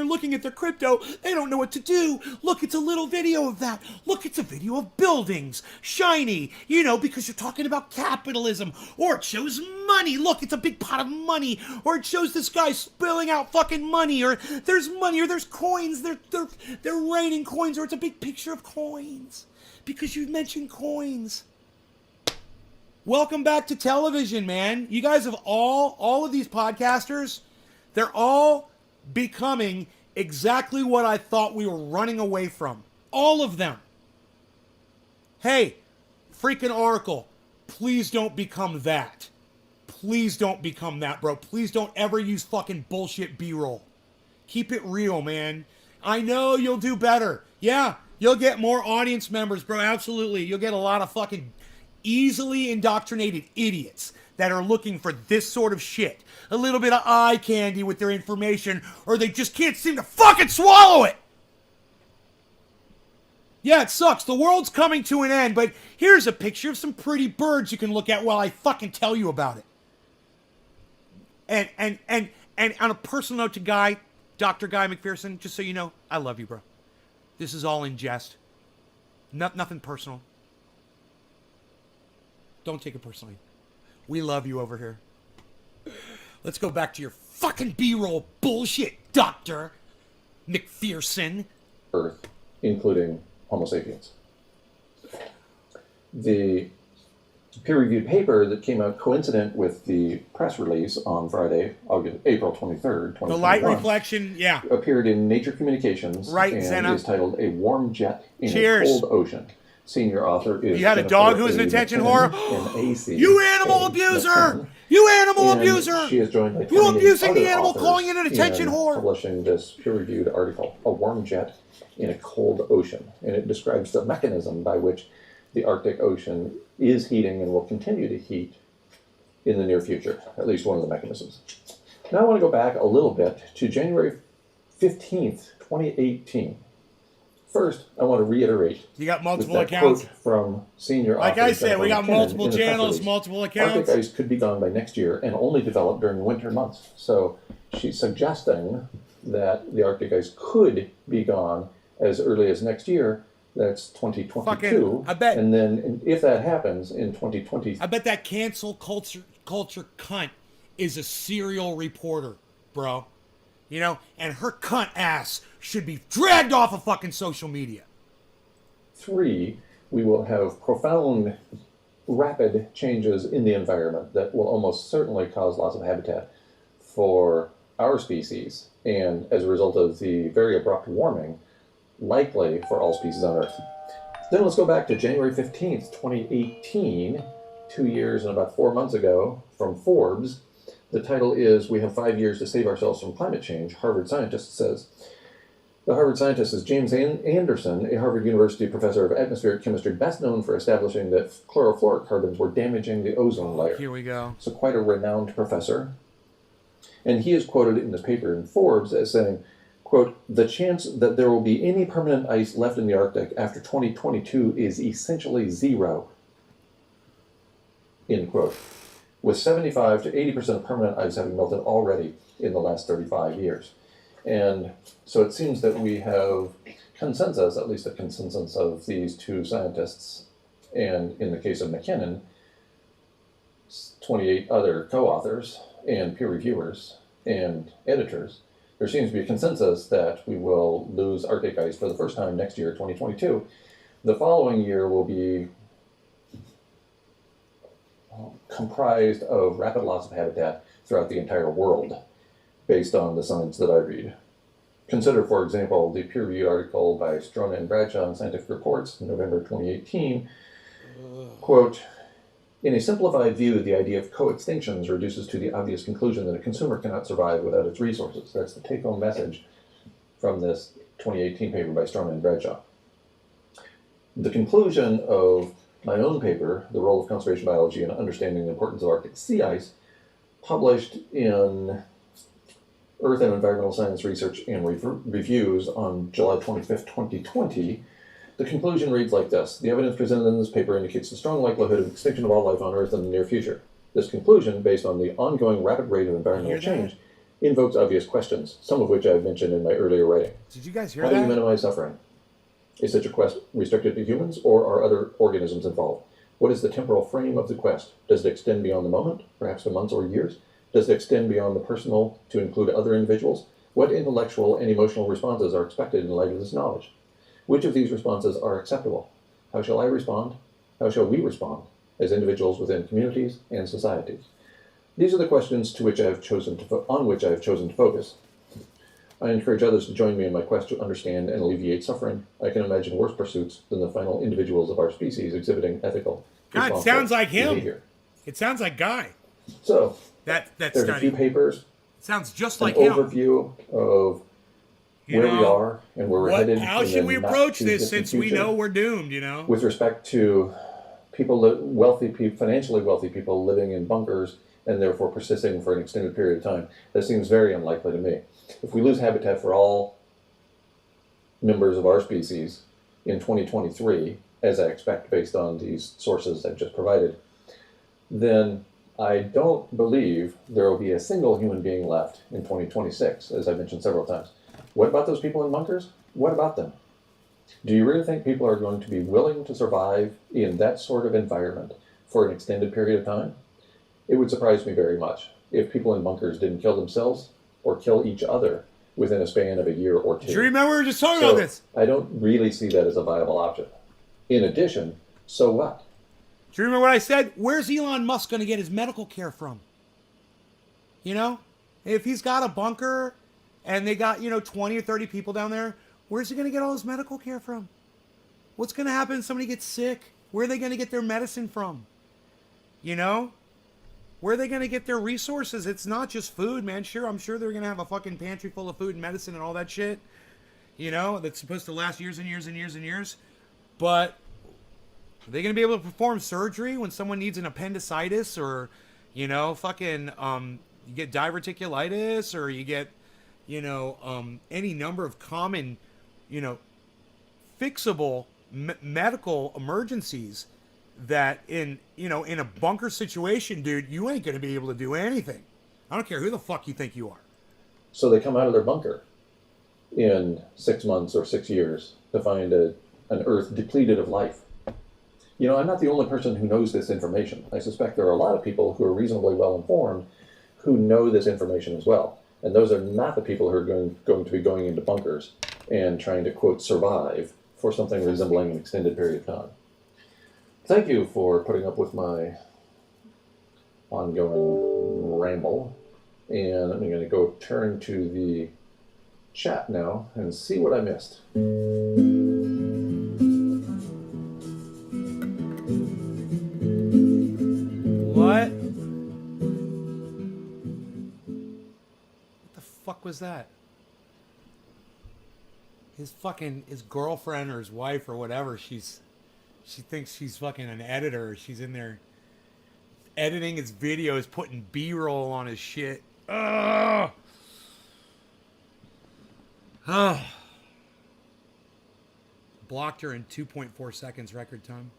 looking at their crypto. They don't know what to do. Look, it's a little video of that. Look, it's a video of buildings. Shiny. You know, because you're talking about capitalism. Or it shows money. Look, it's a big pot of money. Or it shows this guy spilling out fucking money. Or there's money. Or there's coins. They're raining coins. Or it's a big picture of coins. Because you mentioned coins. Welcome back to television, man. You guys have all of these podcasters, they're all becoming exactly what I thought we were running away from. All of them. Hey, freaking Oracle, please don't become that. Please don't become that, bro. Please don't ever use fucking bullshit B-roll. Keep it real, man. I know you'll do better. Yeah, you'll get more audience members, bro. Absolutely. You'll get a lot of fucking easily indoctrinated idiots that are looking for this sort of shit. A little bit of eye candy with their information, or they just can't seem to fucking swallow it. Yeah, it sucks. The world's coming to an end, but here's a picture of some pretty birds you can look at while I fucking tell you about it. And on a personal note to Dr. Guy McPherson, just so you know, I love you, bro. This is all in jest. Nothing personal. Don't take it personally. We love you over here. Let's go back to your fucking B-roll bullshit, Dr. McPherson. Earth, including Homo sapiens. The peer-reviewed paper that came out coincident with the press release on Friday, April 23rd, 2021. The light reflection, yeah. Appeared in Nature Communications. Right, and Zena. is titled A Warm Jet in Cheers. a Cold Ocean. Senior author is... You had a dog who was an attention whore? You animal abuser! You animal abuser! She is joined by you tiny abusing the other animal, authors calling it an attention in whore! Publishing this peer-reviewed article, A Warm Jet in a Cold Ocean. And it describes the mechanism by which the Arctic Ocean is heating and will continue to heat in the near future. At least one of the mechanisms. Now I want to go back a little bit to January 15th, 2018. First, I want to reiterate. You got multiple that accounts? Quote from senior like author I said, Jennifer we got McKinnon multiple in the press channels, release. multiple accounts. Arctic ice could be gone by next year and only develop during the winter months. So she's suggesting that the Arctic ice could be gone as early as next year. That's 2022. Fucking, I bet. And then if that happens in 2020... I bet that cancel culture cunt is a serial reporter, bro. You know, and her cunt ass should be dragged off of fucking social media. 3, we will have profound, rapid changes in the environment that will almost certainly cause loss of habitat for our species, and as a result of the very abrupt warming, likely for all species on Earth. Then let's go back to January 15th, 2018, 2 years and about 4 months ago, from Forbes. The title is, We Have 5 Years to Save Ourselves from Climate Change, Harvard scientist says. The Harvard scientist is James Anderson, a Harvard University professor of atmospheric chemistry, best known for establishing that chlorofluorocarbons were damaging the ozone layer. Here we go. So quite a renowned professor. And he is quoted in this paper in Forbes as saying, quote, the chance that there will be any permanent ice left in the Arctic after 2022 is essentially zero. end quote, with 75 to 80% of permanent ice having melted already in the last 35 years. And so it seems that we have consensus, at least a consensus of these two scientists, and in the case of McKinnon, 28 other co-authors and peer reviewers and editors. There seems to be a consensus that we will lose Arctic ice for the first time next year, 2022. The following year will be comprised of rapid loss of habitat throughout the entire world, based on the science that I read. Consider, for example, the peer-reviewed article by Strona and Bradshaw in Scientific Reports, November 2018, quote, in a simplified view, the idea of co-extinctions reduces to the obvious conclusion that a consumer cannot survive without its resources. That's the take-home message from this 2018 paper by Strona and Bradshaw. The conclusion of my own paper, The Role of Conservation Biology in Understanding the Importance of Arctic Sea Ice, published in Earth and Environmental Science Research and Reviews on July 25th, 2020, the conclusion reads like this. The evidence presented in this paper indicates the strong likelihood of extinction of all life on Earth in the near future. This conclusion, based on the ongoing rapid rate of environmental change, invokes obvious questions, some of which I've mentioned in my earlier writing. Did you guys hear How that? do you minimize suffering? Is such a quest restricted to humans, or are other organisms involved? What is the temporal frame of the quest? Does it extend beyond the moment, perhaps to months or years? Does it extend beyond the personal to include other individuals? What intellectual and emotional responses are expected in light of this knowledge? Which of these responses are acceptable? How shall I respond? How shall we respond as individuals within communities and societies? These are the questions on which I have chosen to focus. I encourage others to join me in my quest to understand and alleviate suffering. I can imagine worse pursuits than the final individuals of our species exhibiting ethical, God, it sounds like him. behavior. It sounds like Guy. So, That there's study. a few papers, It sounds just an like him. overview of You where we know, are and where we're headed. How in should the we not approach too this distant since we future, know we're doomed, you know? with respect to financially wealthy people living in bunkers and therefore persisting for an extended period of time? That seems very unlikely to me. If we lose habitat for all members of our species in 2023, as I expect based on these sources I've just provided, then I don't believe there will be a single human being left in 2026, as I mentioned several times. What about those people in bunkers? What about them? Do you really think people are going to be willing to survive in that sort of environment for an extended period of time? It would surprise me very much if people in bunkers didn't kill themselves or kill each other within a span of a year or two. Do you remember we were just talking So, about this? I don't really see that as a viable option. In addition, so what? Do you remember what I said? Where's Elon Musk going to get his medical care from? You know? If he's got a bunker and they got, 20 or 30 people down there, where's he going to get all his medical care from? What's going to happen if somebody gets sick? Where are they going to get their medicine from? You know? Where are they going to get their resources? It's not just food, man. Sure, I'm sure they're going to have a fucking pantry full of food and medicine and all that shit. That's supposed to last years and years and years and years. But are they going to be able to perform surgery when someone needs an appendicitis or, you get diverticulitis or you get, any number of common, fixable medical emergencies that in a bunker situation, dude, you ain't going to be able to do anything. I don't care who the fuck you think you are. So they come out of their bunker in 6 months or 6 years to find an Earth depleted of life. I'm not the only person who knows this information. I suspect there are a lot of people who are reasonably well informed who know this information as well. And those are not the people who are going to be going into bunkers and trying to, quote, survive for something resembling an extended period of time. Thank you for putting up with my ongoing ramble. And I'm going to go turn to the chat now and see what I missed. What? What the fuck was that? His girlfriend or his wife or whatever, she thinks she's fucking an editor. She's in there editing his videos, putting B-roll on his shit. Ugh. Ugh. Blocked her in 2.4 seconds record time.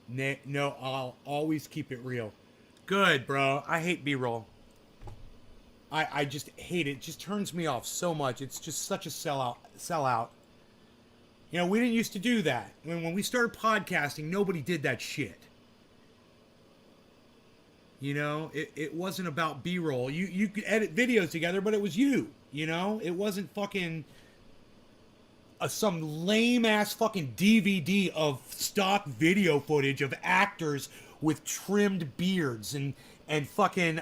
No, I'll always keep it real. Good, bro. I hate B-roll. I just hate it. It just turns me off so much. It's just such a sellout. You know, we didn't used to do that. When we started podcasting, nobody did that shit. You know, it wasn't about B-roll. You could edit videos together, but it was you. You know, it wasn't fucking some lame ass fucking DVD of stock video footage of actors with trimmed beards and fucking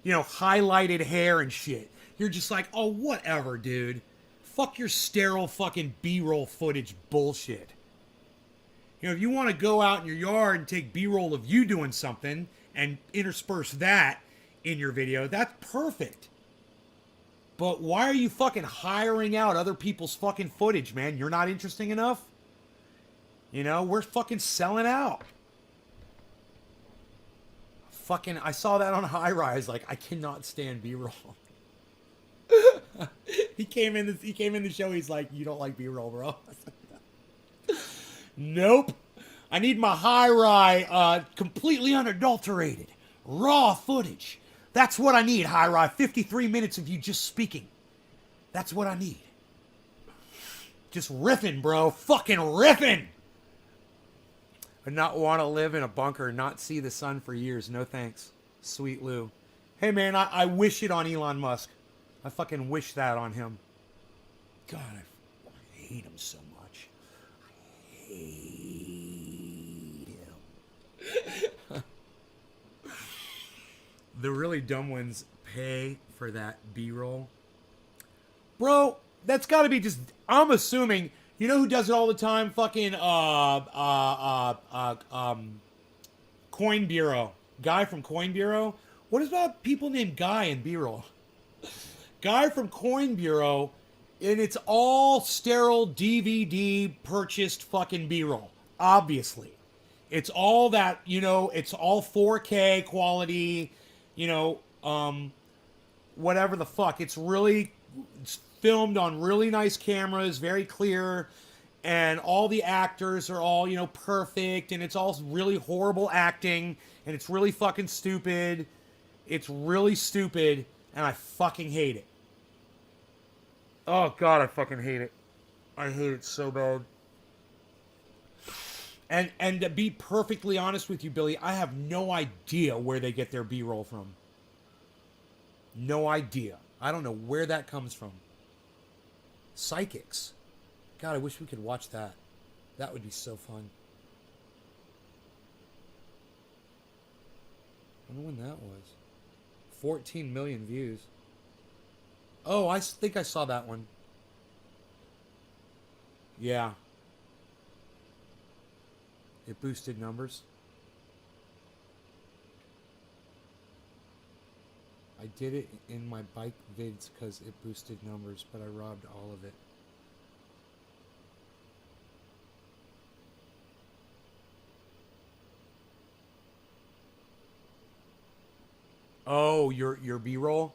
you know, highlighted hair and shit. You're just like, oh, whatever, dude. Fuck your sterile fucking B-roll footage bullshit. You know, if you want to go out in your yard and take B-roll of you doing something and intersperse that in your video, that's perfect. But why are you fucking hiring out other people's fucking footage, man? You're not interesting enough? You know, we're fucking selling out. Fucking, I saw that on High Rise. Like, I cannot stand B-roll. He came in the show. He's like, you don't like B-roll, bro? Nope. I need my High Rise completely unadulterated, raw footage. That's what I need, High Rise. 53 minutes of you just speaking. That's what I need. Just riffing, bro. Fucking riffing. I not want to live in a bunker, not see the sun for years. No thanks. Sweet Lou. Hey, man, I wish it on Elon Musk. I fucking wish that on him. God, I hate him so much. I hate him. The really dumb ones pay for that B-roll. Bro, that's got to be just... I'm assuming... You know who does it all the time? Fucking, Coin Bureau. Guy from Coin Bureau. What is about people named Guy in B-roll? Guy from Coin Bureau, and it's all sterile DVD purchased fucking B-roll. Obviously. It's all that, you know, it's all 4K quality, you know, whatever the fuck. It's filmed on really nice cameras, very clear, and all the actors are all, you know, perfect, and it's all really horrible acting, and it's really fucking stupid. It's really stupid, and I fucking hate it. Oh, God, I fucking hate it. I hate it so bad. And to be perfectly honest with you, Billy, I have no idea where they get their B-roll from. No idea. I don't know where that comes from. Psychics. God, I wish we could watch that. That would be so fun. I wonder when that was. 14 million views. Oh, I think I saw that one. Yeah. It boosted numbers. I did it in my bike vids because it boosted numbers, but I robbed all of it. Oh, your B-roll?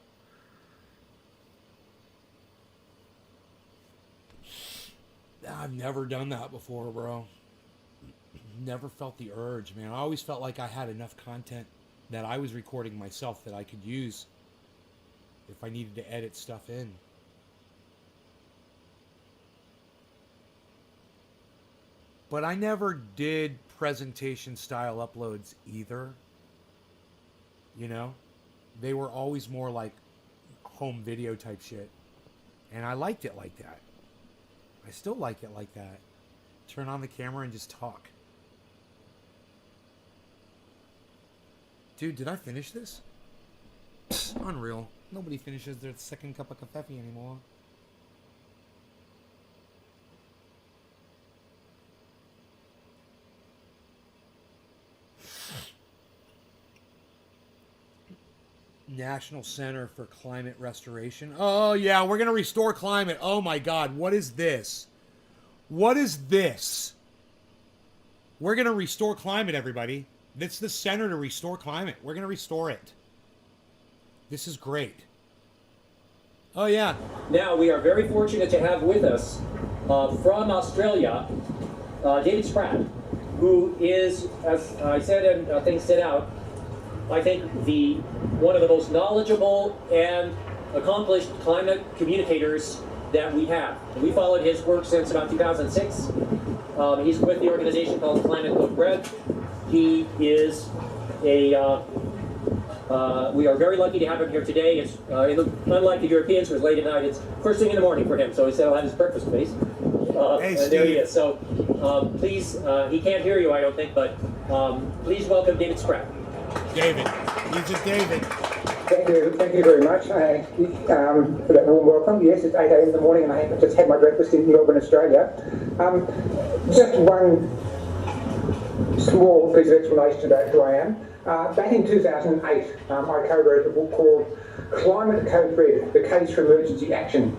I've never done that before, bro. Never felt the urge, man. I always felt like I had enough content that I was recording myself that I could use if I needed to edit stuff in. But I never did presentation style uploads either. You know? They were always more like home video type shit. And I liked it like that. I still like it like that. Turn on the camera and just talk. Dude, did I finish this? Unreal. Nobody finishes their second cup of coffee anymore. National Center for Climate Restoration. Oh, yeah, we're going to restore climate. Oh, my God. What is this? What is this? We're going to restore climate, everybody. It's the center to restore climate. We're going to restore it. This is great. Oh, yeah. Now, we are very fortunate to have with us from Australia, David Spratt. who is, as I said and things set out, I think one of the most knowledgeable and accomplished climate communicators that we have. And we followed his work since about 2006. He's with the organization called Climate Loaf Bread. He is we are very lucky to have him here today. It's unlike the Europeans, who's late at night. It's first thing in the morning for him, so he said he'll have his breakfast, please. And there he is. So please, he can't hear you, I don't think, but please welcome David Spratt. David. He's a David. Thank you very much for that warm welcome. Yes, it's 8 a.m. in the morning and I have just had my breakfast in Melbourne, Australia. Just one small piece of explanation about who I am. Back in 2008, I co-wrote a book called Climate Code Red, The Case for Emergency Action.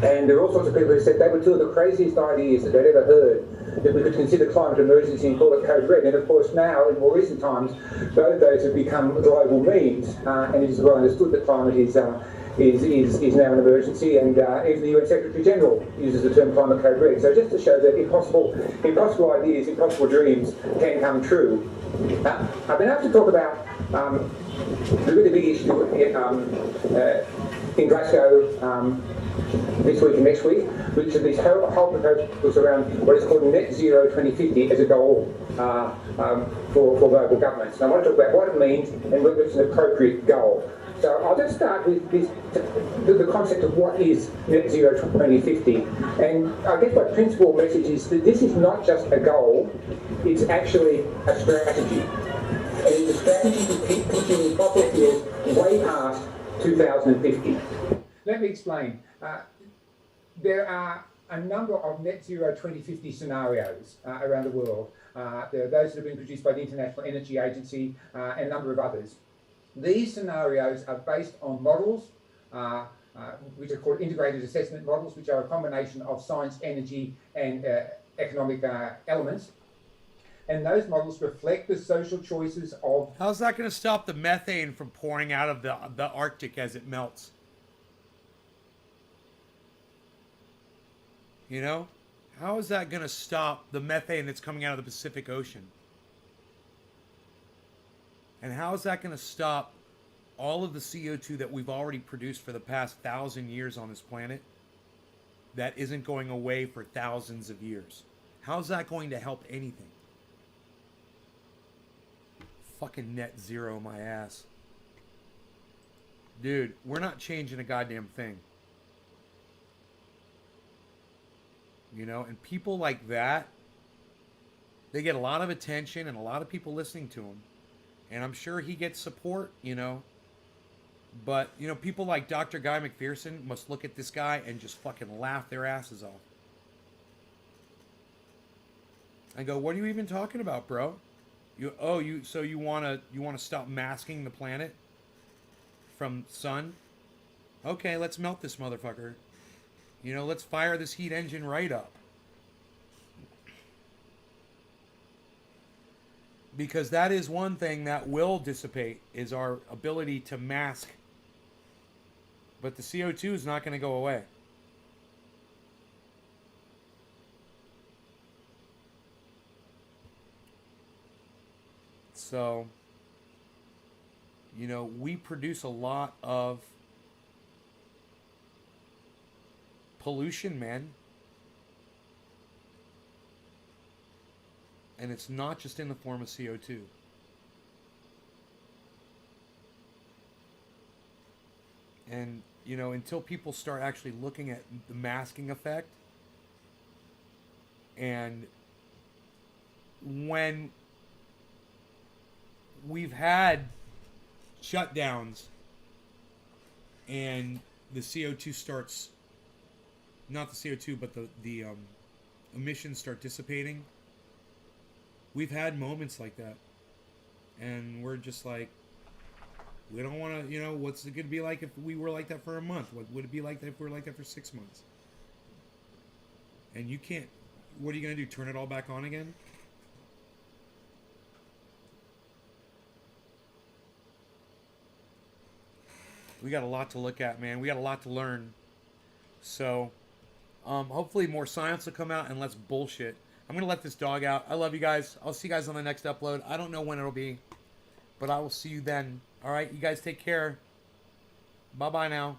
And there are all sorts of people who said they were two of the craziest ideas that they'd ever heard, that we could consider climate emergency and call it Code Red. And of course now, in more recent times, both those have become global memes, and it is well understood that climate is now an emergency, and even the UN Secretary General uses the term Climate Code Red. So just to show that impossible ideas, impossible dreams can come true. I've been able to talk about the really big issue in Glasgow this week and next week, which are these whole proposals around what is called net zero 2050 as a goal for global governments. And I want to talk about what it means and whether it's an appropriate goal. So I'll just start with the concept of what is net zero 2050. And I guess my principal message is that this is not just a goal, it's actually a strategy. And it's a strategy to keep pushing fossil fuels way past 2050. Let me explain. There are a number of net zero 2050 scenarios around the world. There are those that have been produced by the International Energy Agency and a number of others. These scenarios are based on models which are called integrated assessment models, which are a combination of science, energy, and economic elements. And those models reflect the social choices of... How's that going to stop the methane from pouring out of the Arctic as it melts? You know? How is that going to stop the methane that's coming out of the Pacific Ocean? And how is that going to stop all of the CO2 that we've already produced for the past 1,000 years on this planet that isn't going away for thousands of years? How's that going to help anything? Fucking net zero my ass. Dude, we're not changing a goddamn thing. You know, and people like that, they get a lot of attention and a lot of people listening to him. And I'm sure he gets support, you know. But, you know, people like Dr. Guy McPherson must look at this guy and just fucking laugh their asses off. I go, what are you even talking about, bro? So you wanna stop masking the planet from sun? Okay, let's melt this motherfucker. You know, let's fire this heat engine right up. Because that is one thing that will dissipate, is our ability to mask. But the CO2 is not going to go away. So, you know, we produce a lot of pollution, man. And it's not just in the form of CO2. And, you know, until people start actually looking at the masking effect, and when we've had shutdowns and the CO2 starts, not the CO2, but the emissions start dissipating, we've had moments like that. And we're just like, we don't want to, you know, what's it going to be like if we were like that for a month? What would it be like if we were like that for 6 months? And you can't, what are you going to do, turn it all back on again? We got a lot to look at, man. We got a lot to learn. So, hopefully more science will come out and less bullshit. I'm going to let this dog out. I love you guys. I'll see you guys on the next upload. I don't know when it'll be, but I will see you then. All right, you guys take care. Bye-bye now.